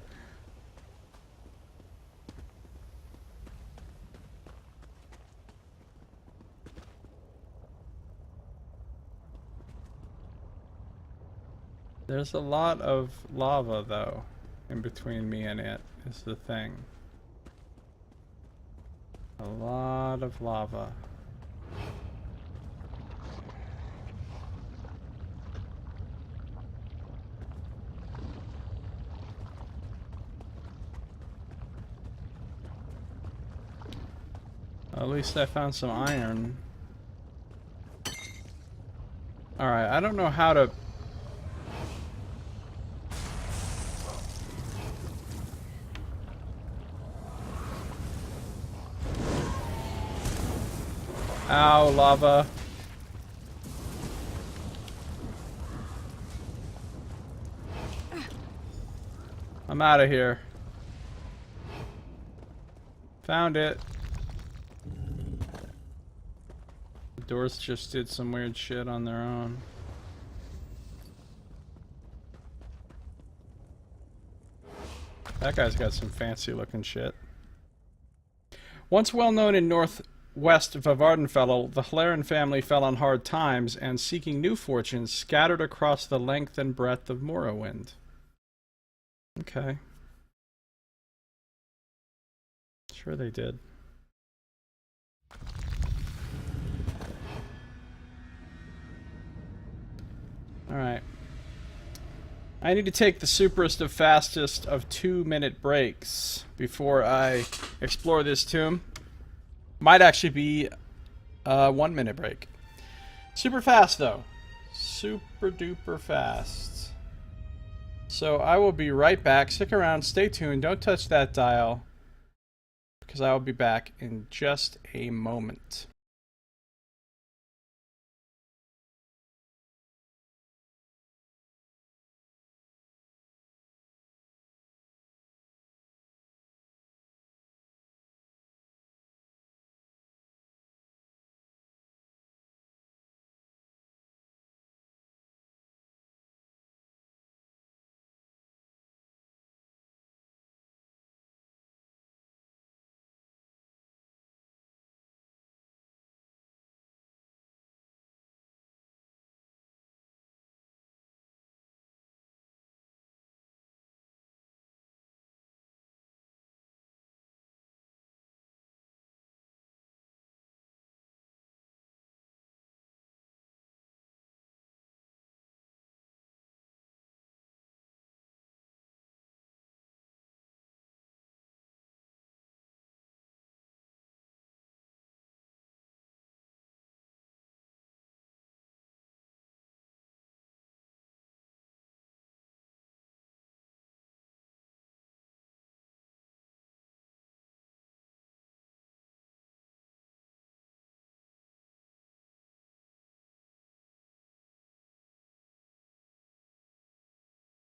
There's a lot of lava, though, in between me and it, is the thing. A lot of lava. At least I found some iron. Alright, I don't know how to... Ow, lava. I'm out of here. Found it. The doors just did some weird shit on their own. That guy's got some fancy looking shit. Once well known in northwest Vavardenfell, the Hleran family fell on hard times and, seeking new fortunes, scattered across the length and breadth of Morrowind. Okay. Sure they did. Alright. I need to take the superest of fastest of 2-minute breaks before I explore this tomb. Might actually be a 1-minute break. Super fast though. Super duper fast. So I will be right back. Stick around, stay tuned, don't touch that dial, because I will be back in just a moment.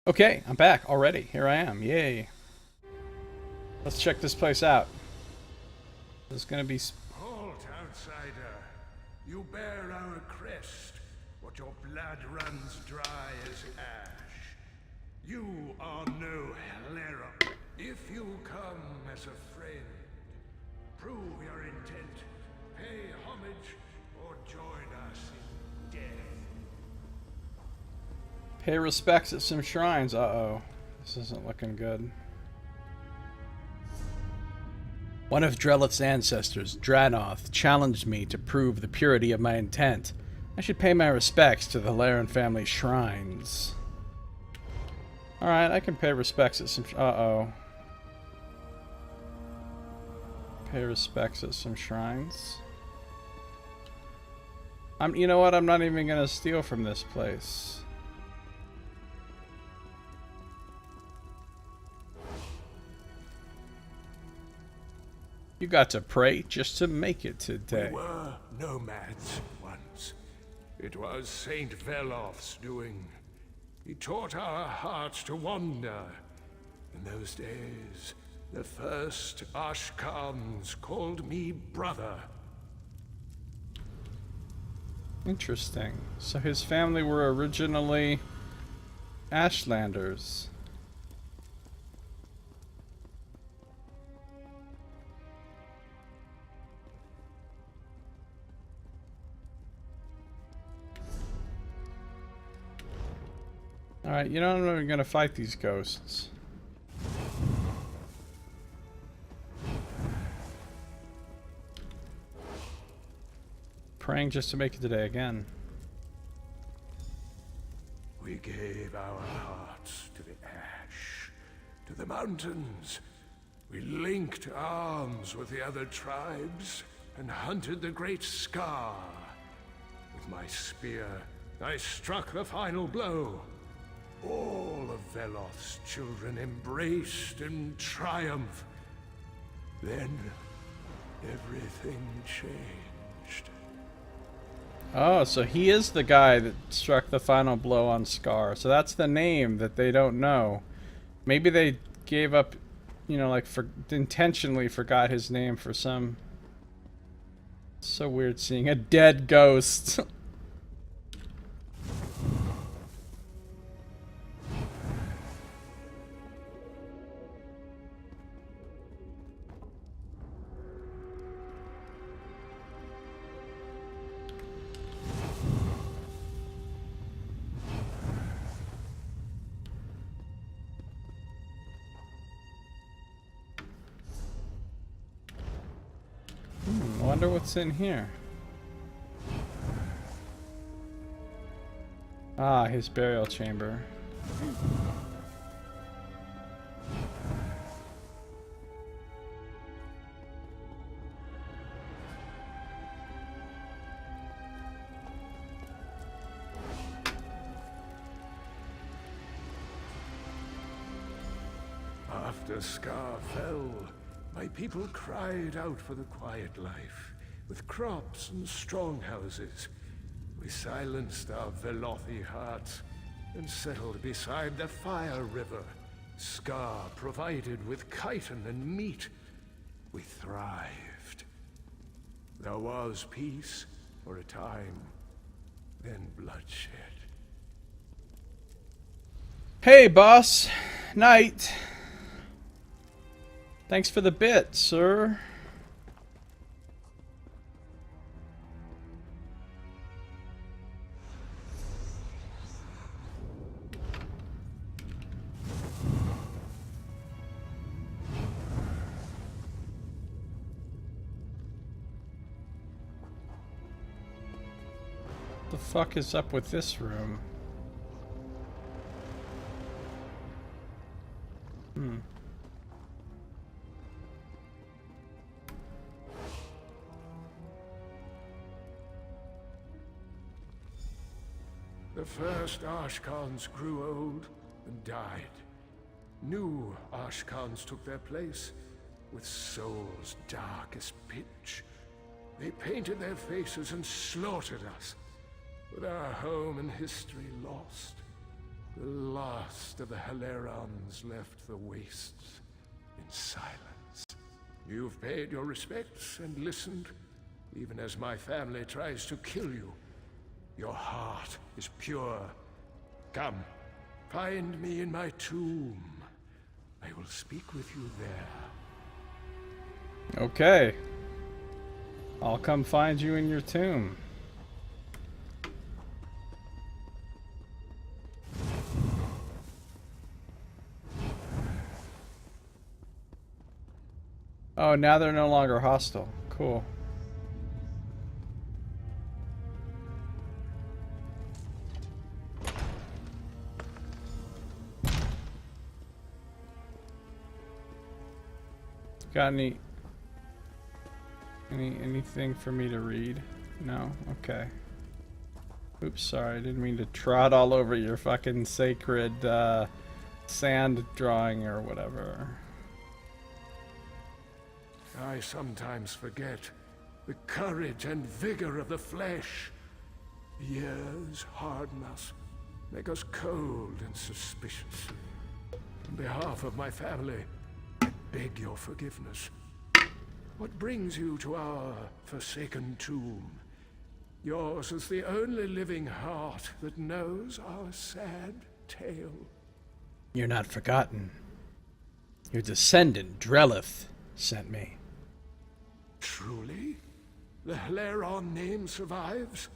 Okay, I'm back already. Here I am. Yay. Let's check this place out. There's gonna be... Halt, outsider. You bear our crest, but your blood runs dry as ash. You are no Hleran. If you come as a friend, prove your intent, pay homage, or join us in death. Pay respects at some shrines. Uh-oh. This isn't looking good. One of Drellith's ancestors, Dranoth, challenged me to prove the purity of my intent. I should pay my respects to the Hleran family shrines. Alright, I can pay respects at some... Uh-oh. Pay respects at some shrines. You know what? I'm not even gonna steal from this place. You got to pray just to make it today. We were nomads once. It was Saint Velof's doing. He taught our hearts to wander. In those days, the first Ashkans called me brother. Interesting. So his family were originally Ashlanders. Alright, you know I'm not even gonna fight these ghosts. Praying just to make it today again. We gave our hearts to the ash, to the mountains. We linked arms with the other tribes and hunted the great Scar. With my spear, I struck the final blow. All of Velof's children embraced in triumph. Then, everything changed. Oh, so he is the guy that struck the final blow on Scar. So that's the name that they don't know. Maybe they gave up, you know, like intentionally forgot his name for some... So weird seeing a dead ghost. I wonder what's in here. Ah, his burial chamber. After Scar fell, my people cried out for the quiet life, with crops and strong houses. We silenced our Velothi hearts and settled beside the Fire River. Scar provided with chitin and meat. We thrived. There was peace for a time, then bloodshed. Hey, boss. Night. Thanks for the bit, sir. The fuck is up with this room? The first Ashkans grew old and died. New Ashkans took their place, with souls dark as pitch. They painted their faces and slaughtered us, with our home and history lost. The last of the Hilerans left the wastes in silence. You've paid your respects and listened, even as my family tries to kill you. Your heart is pure. Come, find me in my tomb. I will speak with you there. Okay. I'll come find you in your tomb. Oh, now they're no longer hostile. Cool. Got anything for me to read? No? Okay. Oops, sorry. I didn't mean to trot all over your fucking sacred sand drawing or whatever. I sometimes forget the courage and vigor of the flesh. Years harden us, make us cold and suspicious. On behalf of my family, I beg your forgiveness. What brings you to our forsaken tomb? Yours is the only living heart that knows our sad tale. You're not forgotten. Your descendant, Drellith, sent me. Truly? The Hleron name survives?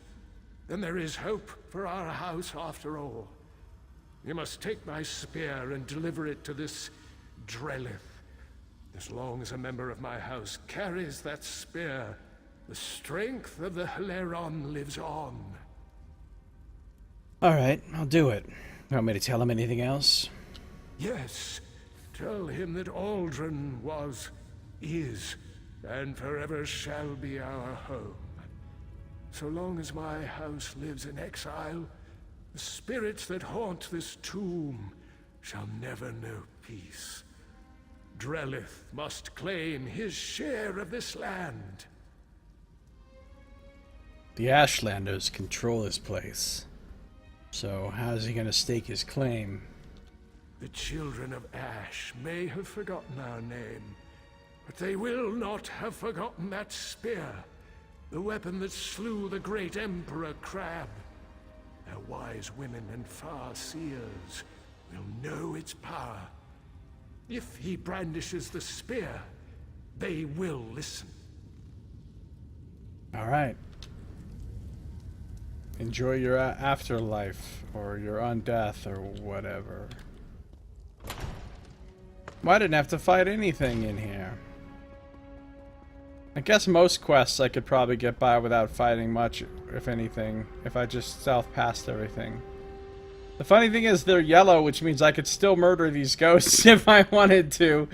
Then there is hope for our house after all. You must take my spear and deliver it to this Drellith. As long as a member of my house carries that spear, the strength of the Hleron lives on. Alright, I'll do it. You want me to tell him anything else? Yes, tell him that Aldrin was, is, and forever shall be our home. So long as my house lives in exile, the spirits that haunt this tomb shall never know peace. Drellith must claim his share of this land. The Ashlanders control this place. So how's he gonna stake his claim? The children of Ash may have forgotten our name, but they will not have forgotten that spear, the weapon that slew the great Emperor Crab. Their wise women and far-seers will know its power. If he brandishes the spear, they will listen. Alright. Enjoy your afterlife, or your undeath, or whatever. Well, I didn't have to fight anything in here. I guess most quests I could probably get by without fighting much, if anything, if I just stealth past everything. The funny thing is they're yellow, which means I could still murder these ghosts if I wanted to.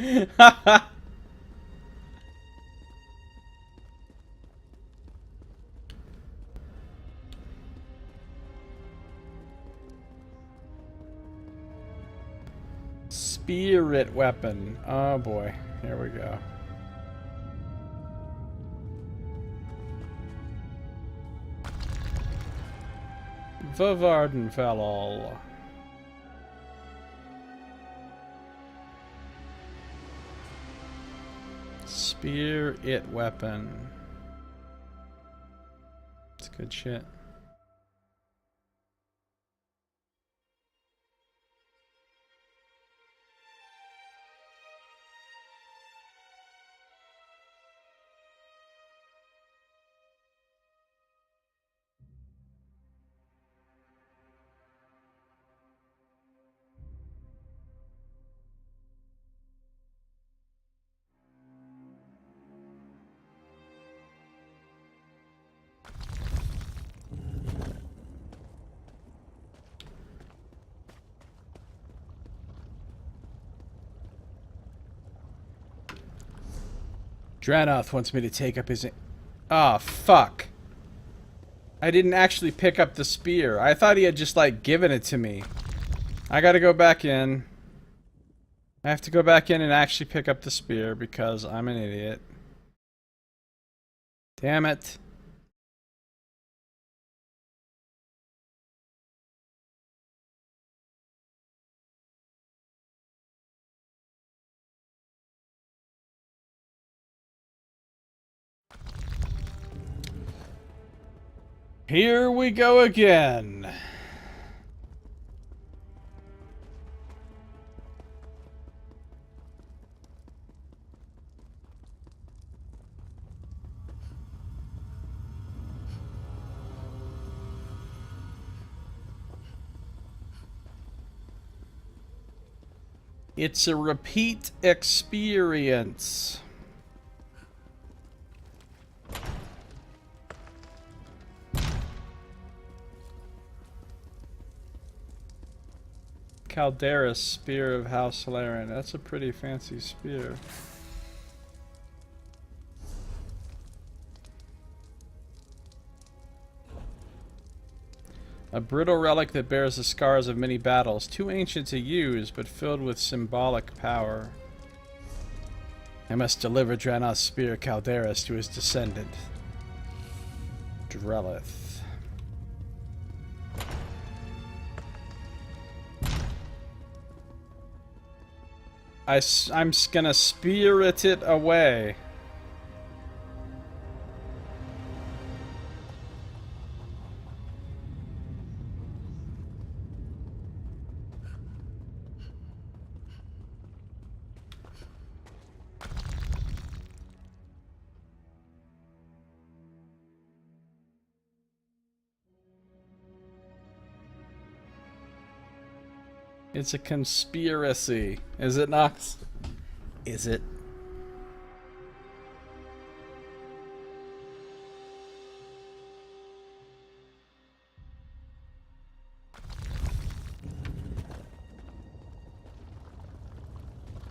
Spirit weapon. Oh boy, here we go. Vardenfell. Spirit weapon. It's good shit. Dranoth wants me to take up his... Ah, fuck. I didn't actually pick up the spear. I thought he had just, like, given it to me. I gotta go back in. I have to go back in and actually pick up the spear because I'm an idiot. Damn it. Here we go again. It's a repeat experience. Caldera Spear of House Laren. That's a pretty fancy spear. A brittle relic that bears the scars of many battles, too ancient to use, but filled with symbolic power. I must deliver Dranoth's spear Calderas to his descendant, Drellith. I'm gonna spirit it away. It's a conspiracy. Is it, Nox? Is it?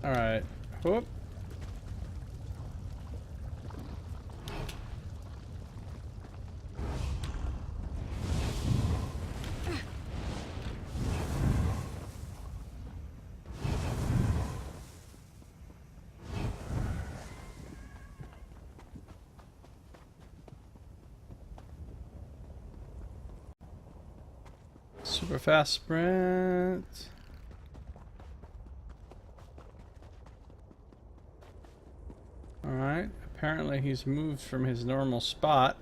Alright. Whoop. Super fast sprint. Alright, apparently he's moved from his normal spot.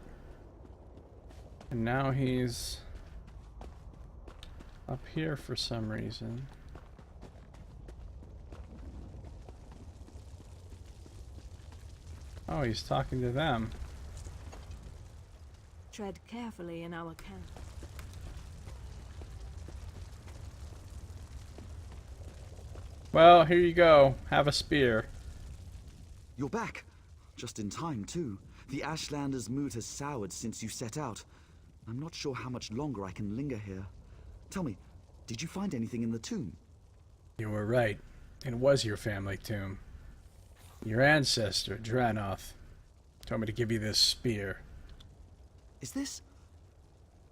And now he's up here for some reason. Oh, he's talking to them. Tread carefully in our camp. Well, here you go. Have a spear. You're back. Just in time, too. The Ashlander's mood has soured since you set out. I'm not sure how much longer I can linger here. Tell me, did you find anything in the tomb? You were right. It was your family tomb. Your ancestor, Dranoth, told me to give you this spear. Is this...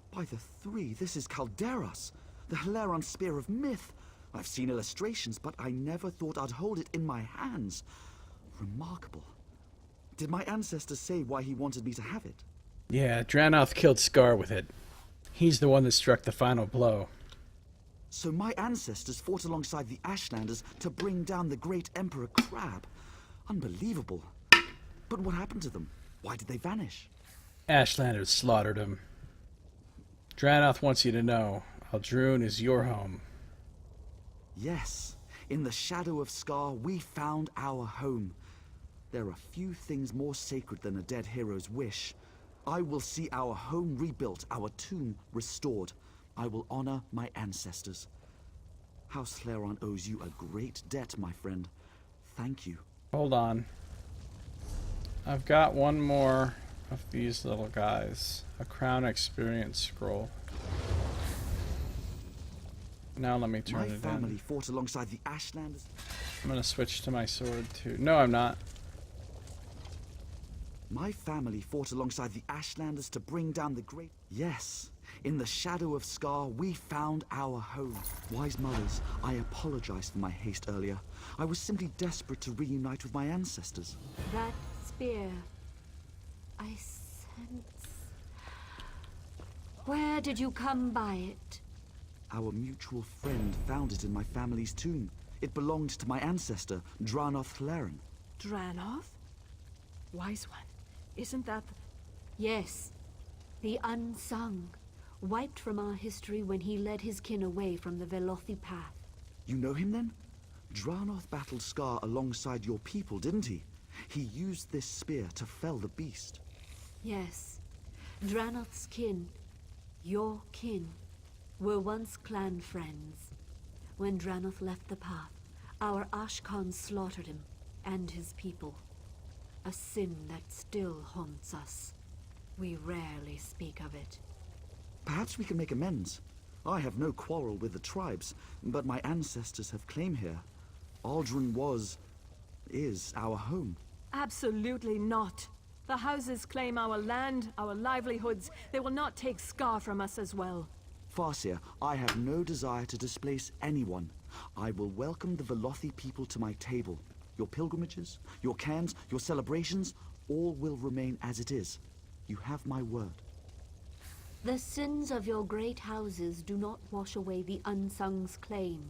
By the three, this is Calderas, the Hilaron Spear of Myth. I've seen illustrations, but I never thought I'd hold it in my hands. Remarkable. Did my ancestor say why he wanted me to have it? Yeah, Dranoth killed Scar with it. He's the one that struck the final blow. So my ancestors fought alongside the Ashlanders to bring down the great Emperor Crab. Unbelievable. But what happened to them? Why did they vanish? Ashlanders slaughtered him. Dranoth wants you to know, Aldrune is your home. Yes, in the shadow of Scar, we found our home. There are few things more sacred than a dead hero's wish. I will see our home rebuilt, our tomb restored. I will honor my ancestors. House Hlaaron owes you a great debt, my friend. Thank you. Hold on. I've got one more of these little guys. A crown experience scroll. Now let me turn it in. My family fought alongside the Ashlanders. I'm gonna switch to my sword too. No, I'm not. My family fought alongside the Ashlanders to bring down the great... Yes, in the shadow of Scar, we found our home. Wise mothers, I apologize for my haste earlier. I was simply desperate to reunite with my ancestors. That spear, I sense... Where did you come by it? Our mutual friend found it in my family's tomb. It belonged to my ancestor, Dranoth Hlaaron. Dranoth? Wise one. Isn't that... Yes. The unsung. Wiped from our history when he led his kin away from the Velothi path. You know him then? Dranoth battled Scar alongside your people, didn't he? He used this spear to fell the beast. Yes. Dranoth's kin, your kin, were once clan friends. When Dranoth left the path, our Ashkan slaughtered him and his people. A sin that still haunts us. We rarely speak of it. Perhaps we can make amends. I have no quarrel with the tribes, but my ancestors have claim here. Aldrun is our home. Absolutely not. The houses claim our land, our livelihoods. They will not take Scar from us as well. Farseer, I have no desire to displace anyone. I will welcome the Velothi people to my table. Your pilgrimages, your cairns, your celebrations, all will remain as it is. You have my word. The sins of your great houses do not wash away the unsung's claim.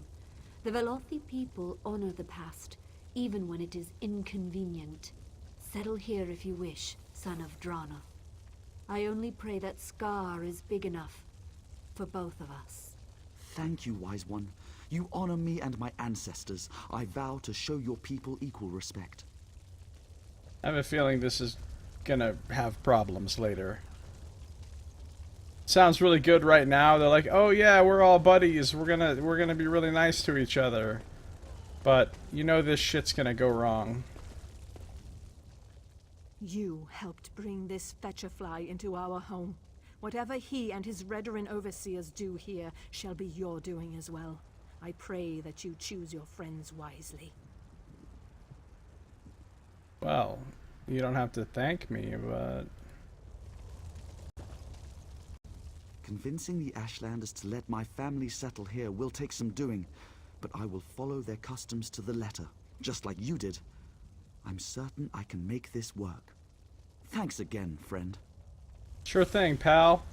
The Velothi people honor the past, even when it is inconvenient. Settle here if you wish, son of Drana. I only pray that Scar is big enough for both of us. Thank you, wise one. You honor me and my ancestors. I vow to show your people equal respect. I have a feeling this is gonna have problems later. Sounds really good right now. They're like, oh yeah, we're all buddies. We're gonna be really nice to each other. But you know this shit's gonna go wrong. You helped bring this Fetcherfly into our home. Whatever he and his Redoran overseers do here shall be your doing as well. I pray that you choose your friends wisely. Well, you don't have to thank me, but... Convincing the Ashlanders to let my family settle here will take some doing, but I will follow their customs to the letter, just like you did. I'm certain I can make this work. Thanks again, friend. Sure thing, pal.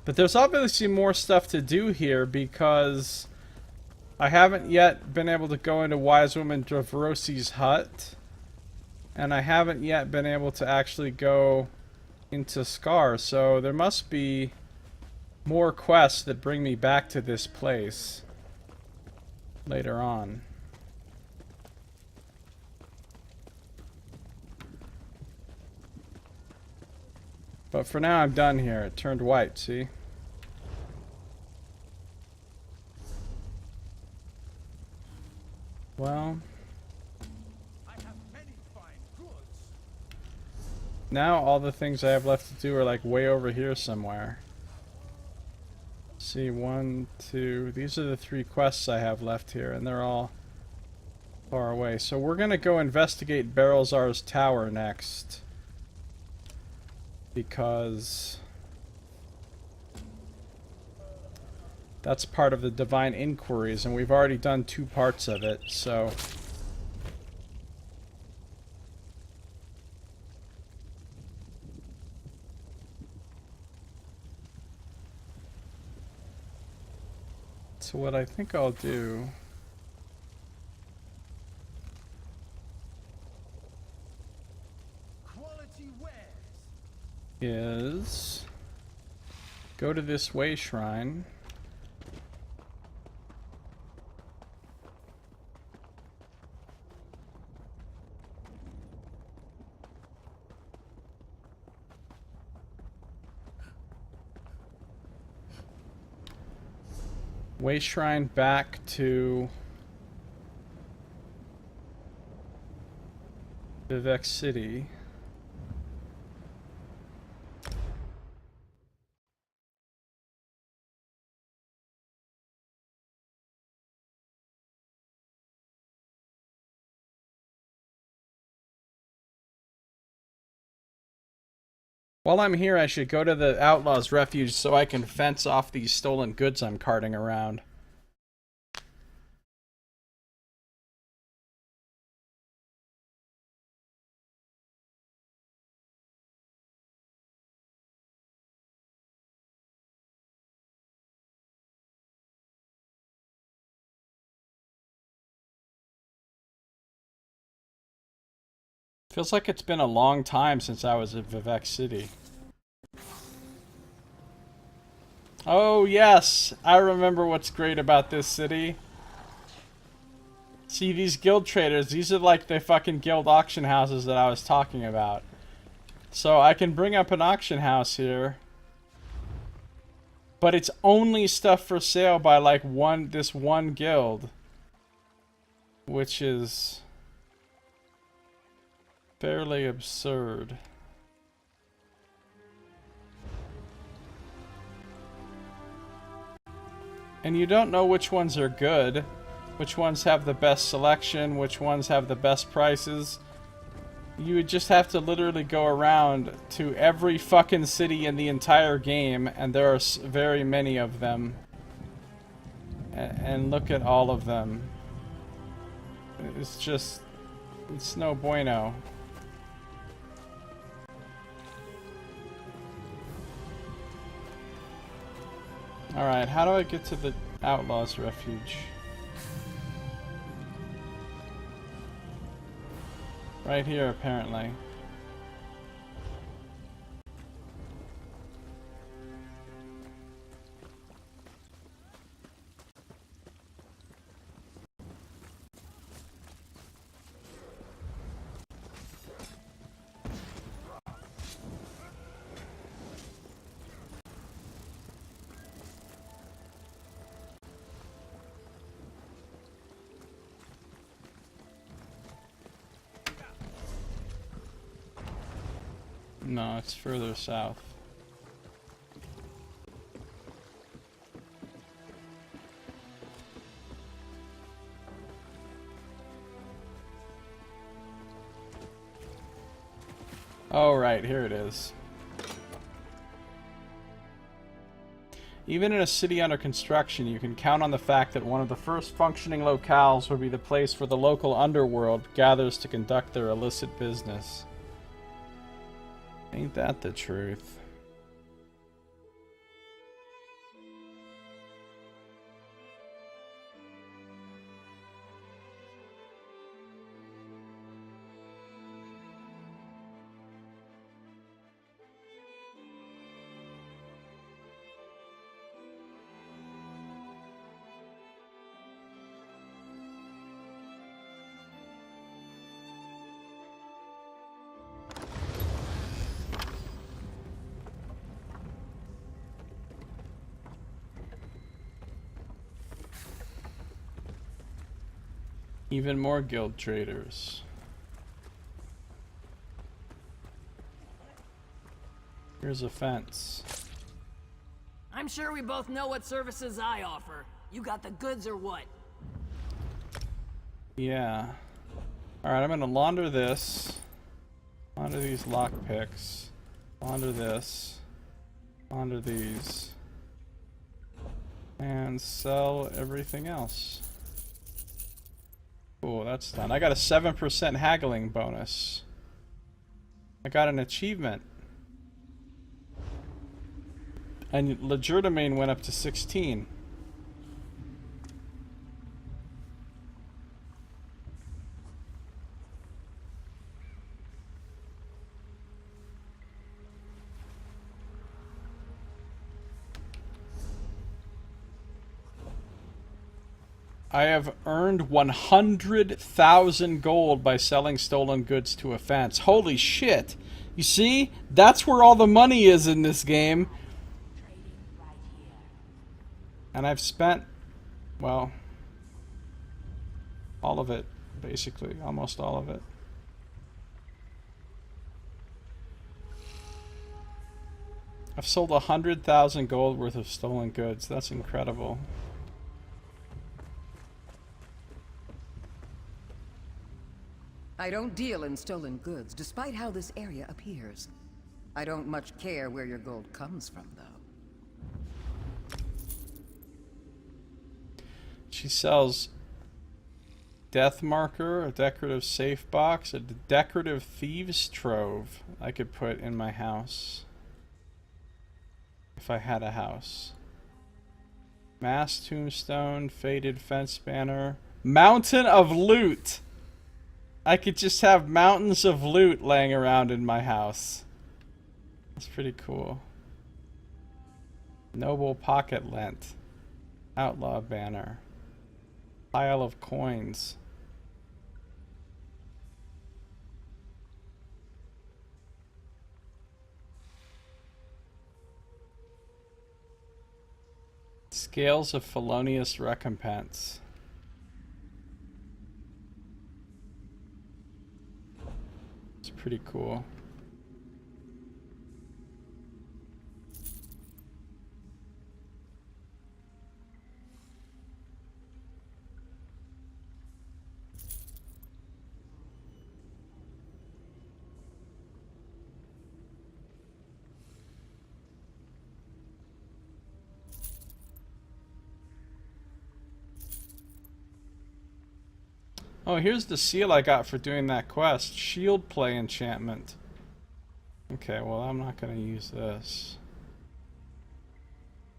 But there's obviously more stuff to do here because I haven't yet been able to go into Wise Woman Dravrosi's hut. And I haven't yet been able to actually go into Scar, so there must be more quests that bring me back to this place later on. But for now, I'm done here. It turned white, see? Well... now all the things I have left to do are like way over here somewhere. See, 1, 2... these are the 3 quests I have left here, and they're all far away. So we're gonna go investigate Barrelzar's tower next. Because that's part of the Divine Inquiries, and we've already done 2 parts of it, so... so what I think I'll do is go to this way shrine. Way shrine back to Vivek City. While I'm here, I should go to the Outlaw's Refuge so I can fence off these stolen goods I'm carting around. Feels like it's been a long time since I was at Vivek City. Oh yes, I remember what's great about this city. See, these guild traders, these are like the fucking guild auction houses that I was talking about. So I can bring up an auction house here. But it's only stuff for sale by like this one guild. Which is fairly absurd. And you don't know which ones are good, which ones have the best selection, which ones have the best prices. You would just have to literally go around to every fucking city in the entire game, and there are very many of them. And look at all of them. It's just... it's no bueno. Alright, how do I get to the Outlaw's Refuge? Right here, apparently. No, it's further south. Oh, right, here it is. Even in a city under construction, you can count on the fact that one of the first functioning locales will be the place where the local underworld gathers to conduct their illicit business. Ain't that the truth? Even more guild traders. Here's a fence. I'm sure we both know what services I offer. You got the goods or what? Yeah. Alright, I'm gonna launder this. Launder these lockpicks. Launder this. Launder these. And sell everything else. Cool, that's done. I got a 7% haggling bonus. I got an achievement. And legerdemain went up to 16. I have earned 100,000 gold by selling stolen goods to a fence. Holy shit. You see? That's where all the money is in this game. And I've spent, well, all of it, basically. Almost all of it. I've sold 100,000 gold worth of stolen goods. That's incredible. I don't deal in stolen goods, despite how this area appears. I don't much care where your gold comes from, though. She sells Death Marker, a decorative safe box, a decorative thieves trove I could put in my house. If I had a house. Mass tombstone, faded fence banner, mountain of loot! I could just have mountains of loot laying around in my house. That's pretty cool. Noble pocket lent. Outlaw banner. Pile of coins. Scales of felonious recompense. It's pretty cool. Oh, here's the seal I got for doing that quest. Shield play enchantment. Okay, well, I'm not going to use this.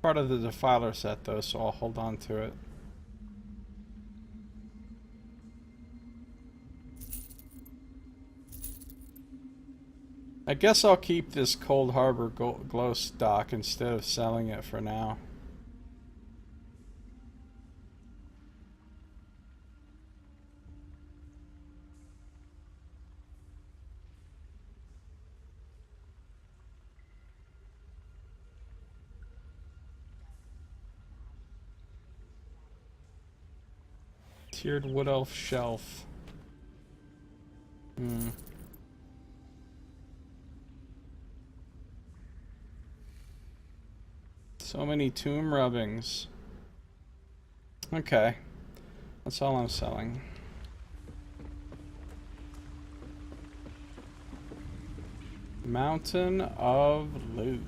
Part of the Defiler set, though, so I'll hold on to it. I guess I'll keep this Cold Harbor glow stock instead of selling it for now. Tiered Wood Elf shelf. So many tomb rubbings. Okay. That's all I'm selling. Mountain of Loot.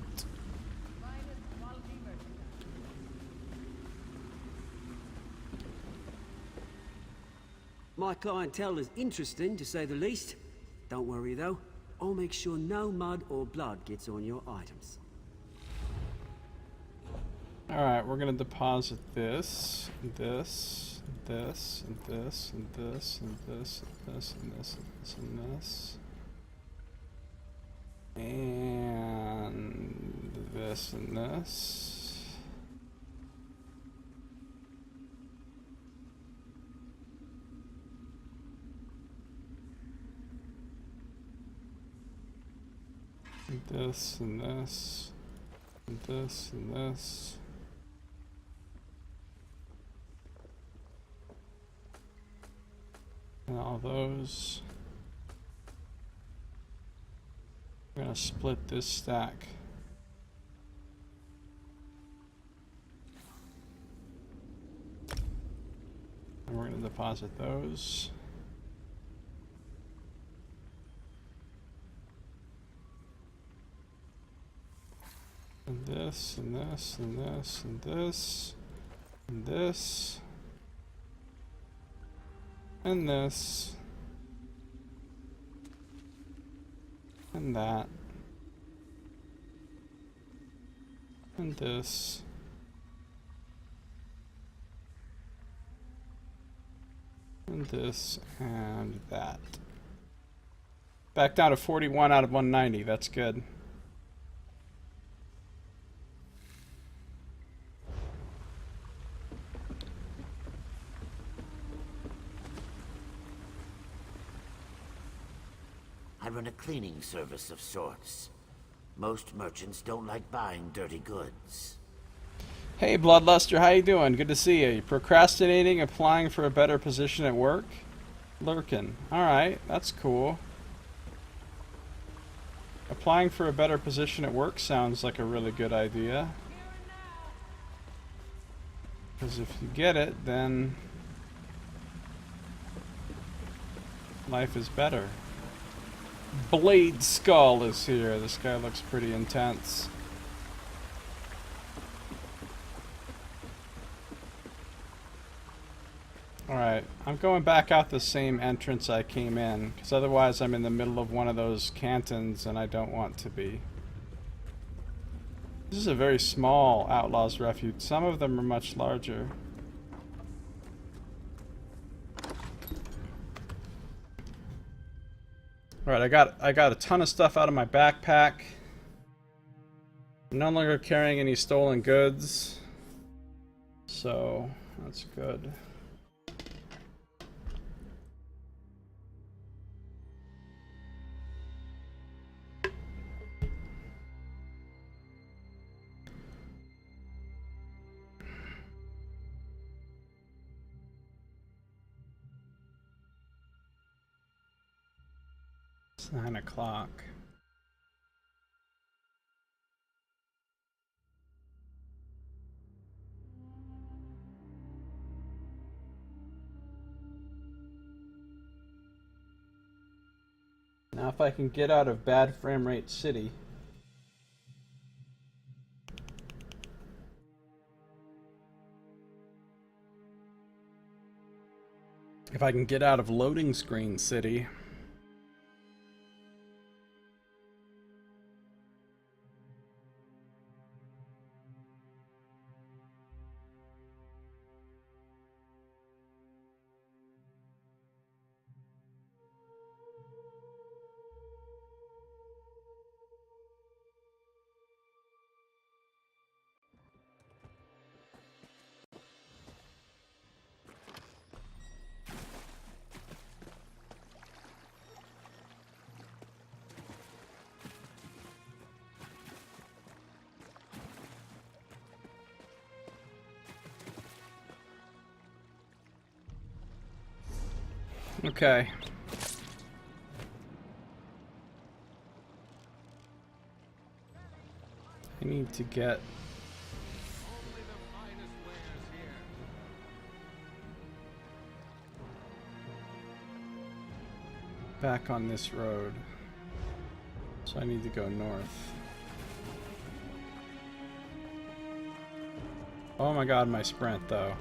My clientele is interesting, to say the least. Don't worry, though. I'll make sure no mud or blood gets on your items. Alright, we're gonna deposit this, this, this, and this, and this, and this, and this, and this, and this, and this. And this and this. And this and this. And this and this. And all those. We're gonna split this stack. And we're gonna deposit those. And this, and this, and this, and this, and this, and this, and that, and this, and this, and that. Back down to 41 out of 190, that's good. I run a cleaning service of sorts. Most merchants don't like buying dirty goods. Hey Bloodluster, how you doing? Good to see you. You procrastinating, applying for a better position at work? Lurkin. Alright, that's cool. Applying for a better position at work sounds like a really good idea. Because if you get it, then life is better. Blade Skull is here. This guy looks pretty intense. Alright, I'm going back out the same entrance I came in, because otherwise I'm in the middle of one of those cantons and I don't want to be. This is a very small Outlaws Refuge. Some of them are much larger. Alright, I got a ton of stuff out of my backpack. I'm no longer carrying any stolen goods. So, that's good. It's 9 o'clock. Now if I can get out of bad frame rate city. If I can get out of loading screen city. Okay. I need to get... back on this road. So I need to go north. Oh my god, my sprint though.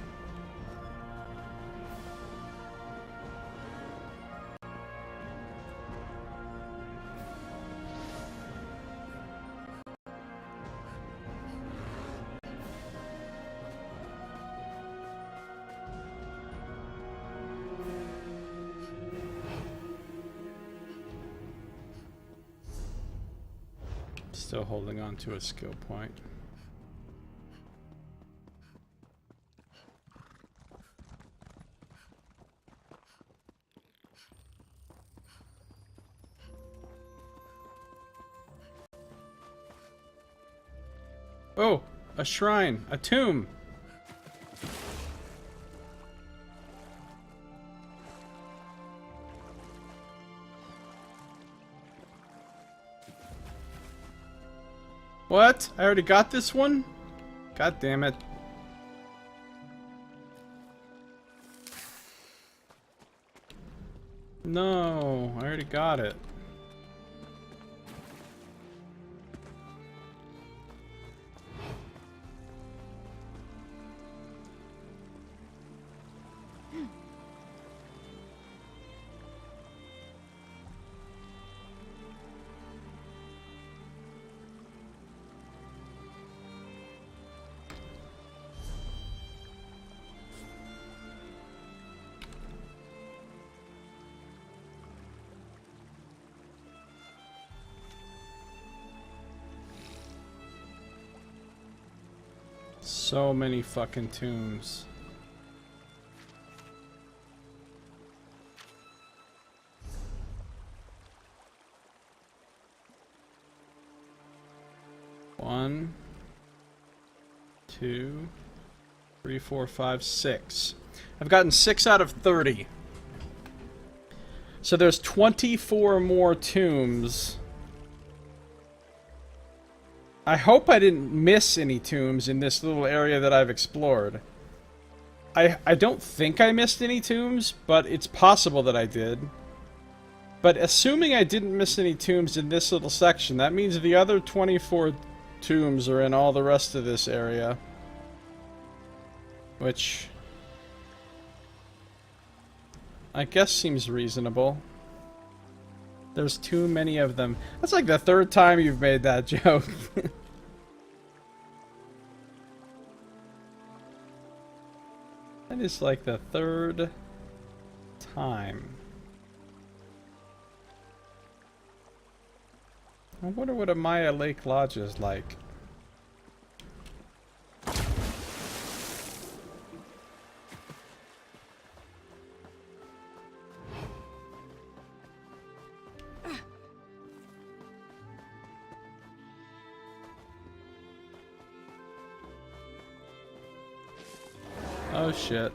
Still holding on to a skill point. Oh, a shrine, a tomb. What? I already got this one? God damn it. No, I already got it. So many fucking tombs. One, 2, 3, 4, 5, 6. I've gotten 6 out of 30. So there's 24 more tombs. I hope I didn't miss any tombs in this little area that I've explored. I don't think I missed any tombs, but it's possible that I did. But assuming I didn't miss any tombs in this little section, that means the other 24 tombs are in all the rest of this area. Which I guess seems reasonable. There's too many of them. That's like the 3rd time you've made that joke. That is like the 3rd time. I wonder what a Maya Lake Lodge is like. Oh shit.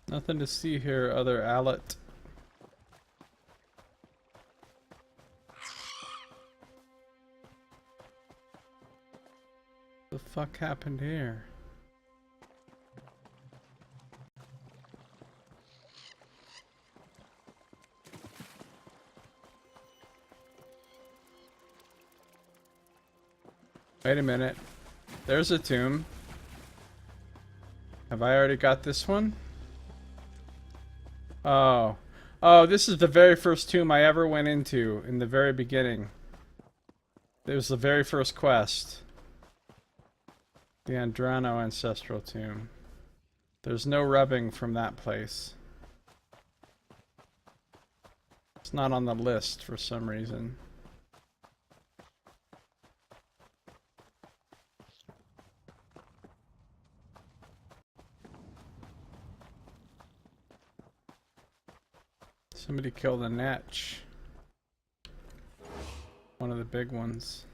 Nothing to see here, other Alet. The fuck happened here? Wait a minute. There's a tomb. Have I already got this one? Oh. Oh, this is the very first tomb I ever went into in the very beginning. It was the very first quest. The Andrano Ancestral Tomb. There's no rubbing from that place. It's not on the list for some reason. Somebody killed a netch. One of the big ones.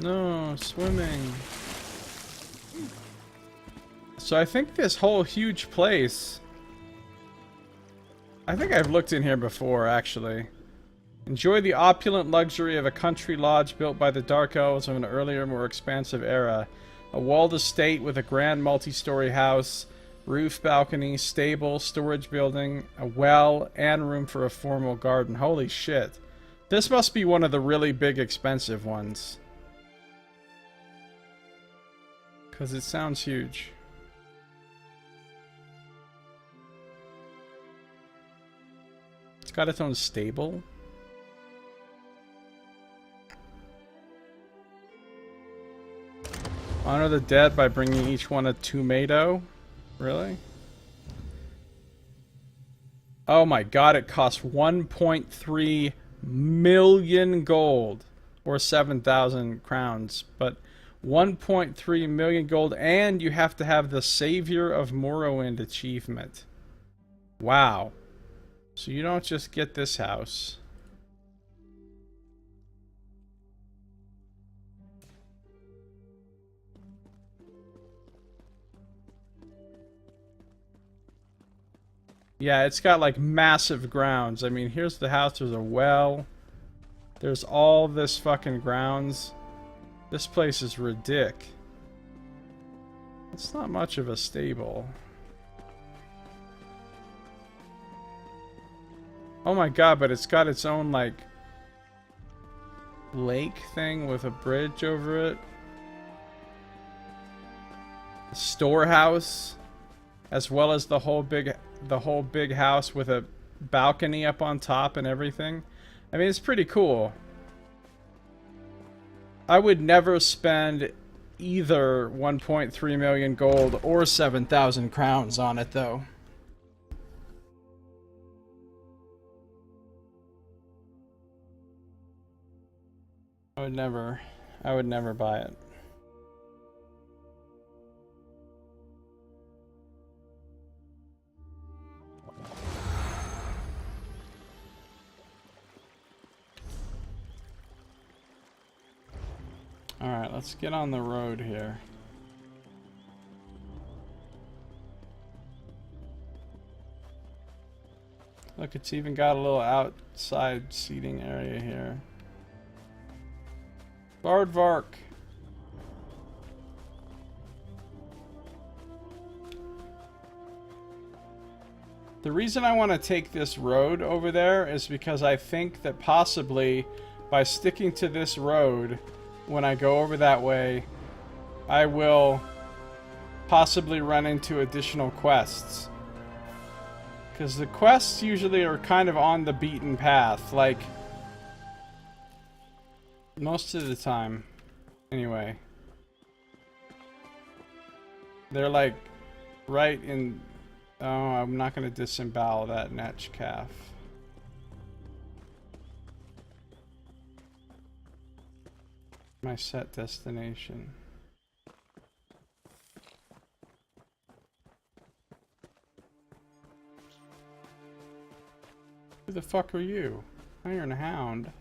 No, swimming. So I think this whole huge place... I think I've looked in here before, actually. Enjoy the opulent luxury of a country lodge built by the Dark Elves of an earlier, more expansive era. A walled estate with a grand multi-story house, roof, balcony, stable, storage building, a well, and room for a formal garden. Holy shit. This must be one of the really big, expensive ones. Because it sounds huge. It's got its own stable. Honor the dead by bringing each one a tomato. Really? Oh my god, it costs 1.3 million gold. Or 7,000 crowns. But 1.3 million gold, and you have to have the Savior of Morrowind achievement. Wow. So you don't just get this house. Yeah, it's got like massive grounds. I mean, here's the house, there's a well. There's all this fucking grounds. This place is ridiculous. It's not much of a stable. Oh my god, but it's got its own, like, lake thing with a bridge over it. A storehouse, as well as the whole big house with a balcony up on top and everything. I mean, it's pretty cool. I would never spend either 1.3 million gold or 7,000 crowns on it, though. I would never buy it. Alright, let's get on the road here. Look, it's even got a little outside seating area here. Bardvark. The reason I want to take this road over there is because I think that possibly by sticking to this road, when I go over that way, I will possibly run into additional quests. Because the quests usually are kind of on the beaten path, like, most of the time. Anyway. They're like, right in... Oh, I'm not going to disembowel that netch calf. My set destination. Who the fuck are you? Iron Hound.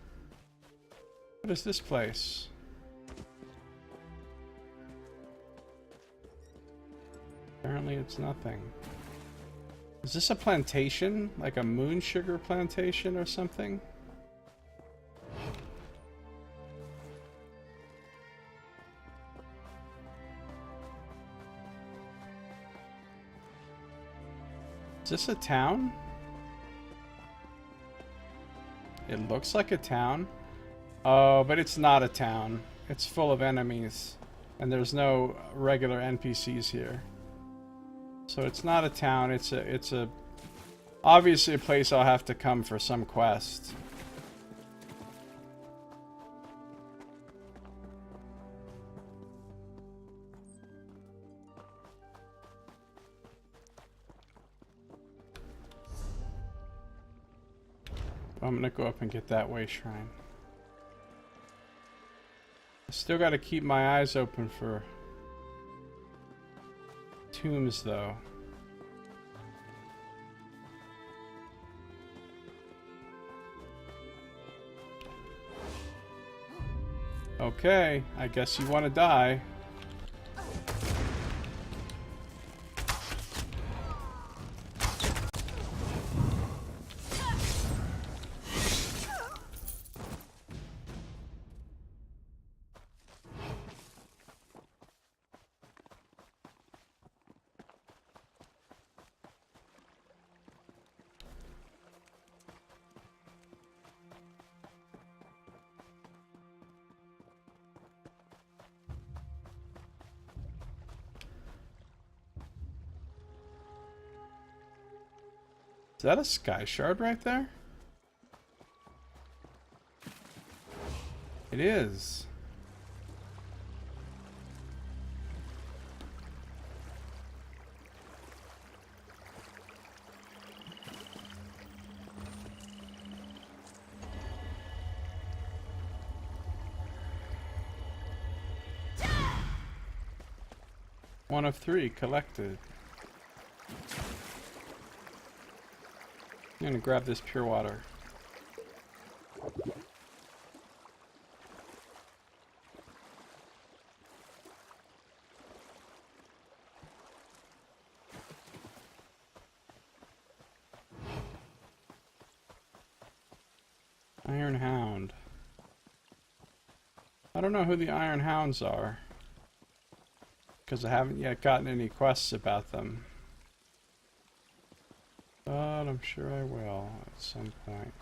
What is this place? Apparently it's nothing. Is this a plantation? Like a moon sugar plantation or something? Is this a town? It looks like a town. Oh, but it's not a town. It's full of enemies. And there's no regular NPCs here. So it's not a town, it's a Obviously a place I'll have to come for some quest. I'm gonna go up and get that way shrine. I still gotta keep my eyes open for tombs though. Okay, I guess you want to die. Is that a sky shard right there? It is. One of 3 collected. I'm gonna grab this pure water. Iron Hound. I don't know who the Iron Hounds are, because I haven't yet gotten any quests about them. But I'm sure I will at some point.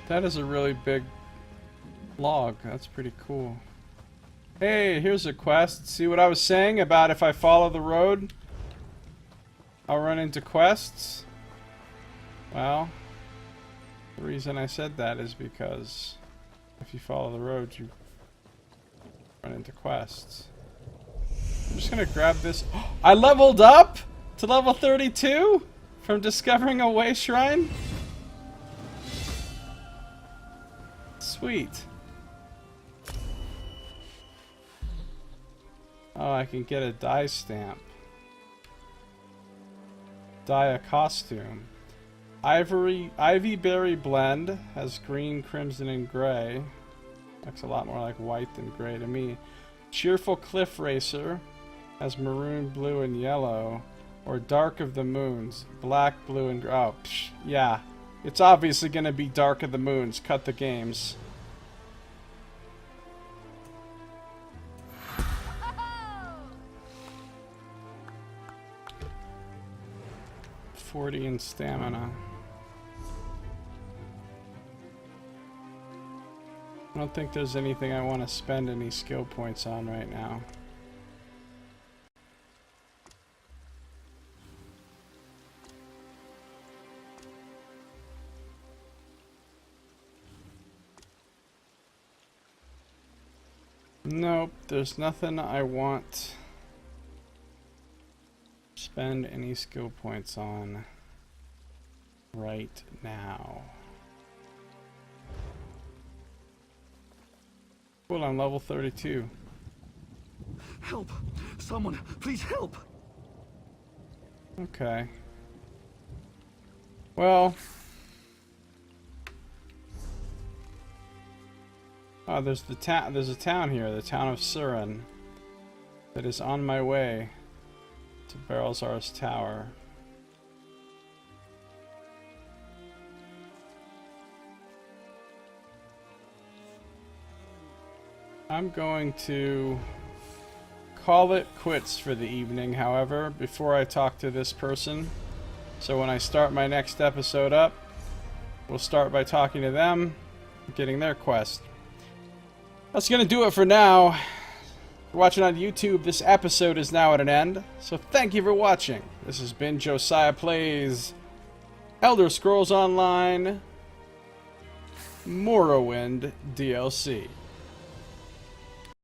That is a really big log. That's pretty cool. Hey, here's a quest. See what I was saying about if I follow the road, I'll run into quests? Well, the reason I said that is because if you follow the road, you run into quests. I'm just gonna grab this. I leveled up to level 32 from discovering a way shrine? Sweet. Oh, I can get a dye stamp. Dye a costume. Ivy berry blend has green, crimson, and gray. Looks a lot more like white than gray to me. Cheerful cliff racer has maroon, blue, and yellow. Or dark of the moons, black, blue, and oh, psh, yeah. It's obviously gonna be dark of the moons. Cut the games. .40 in stamina. I don't think there's anything I want to spend any skill points on right now. Nope, there's nothing I want spend any skill points on right now. Cool, I'm level 32. Help! Someone, please help! Okay. Well. Oh, there's a town here, the town of Surin, that is on my way to Barrelzar's Tower. I'm going to call it quits for the evening, however, before I talk to this person. So when I start my next episode up, we'll start by talking to them, getting their quest. That's going to do it for now. If you're watching on YouTube, this episode is now at an end. So thank you for watching. This has been Josiah Plays Elder Scrolls Online Morrowind DLC.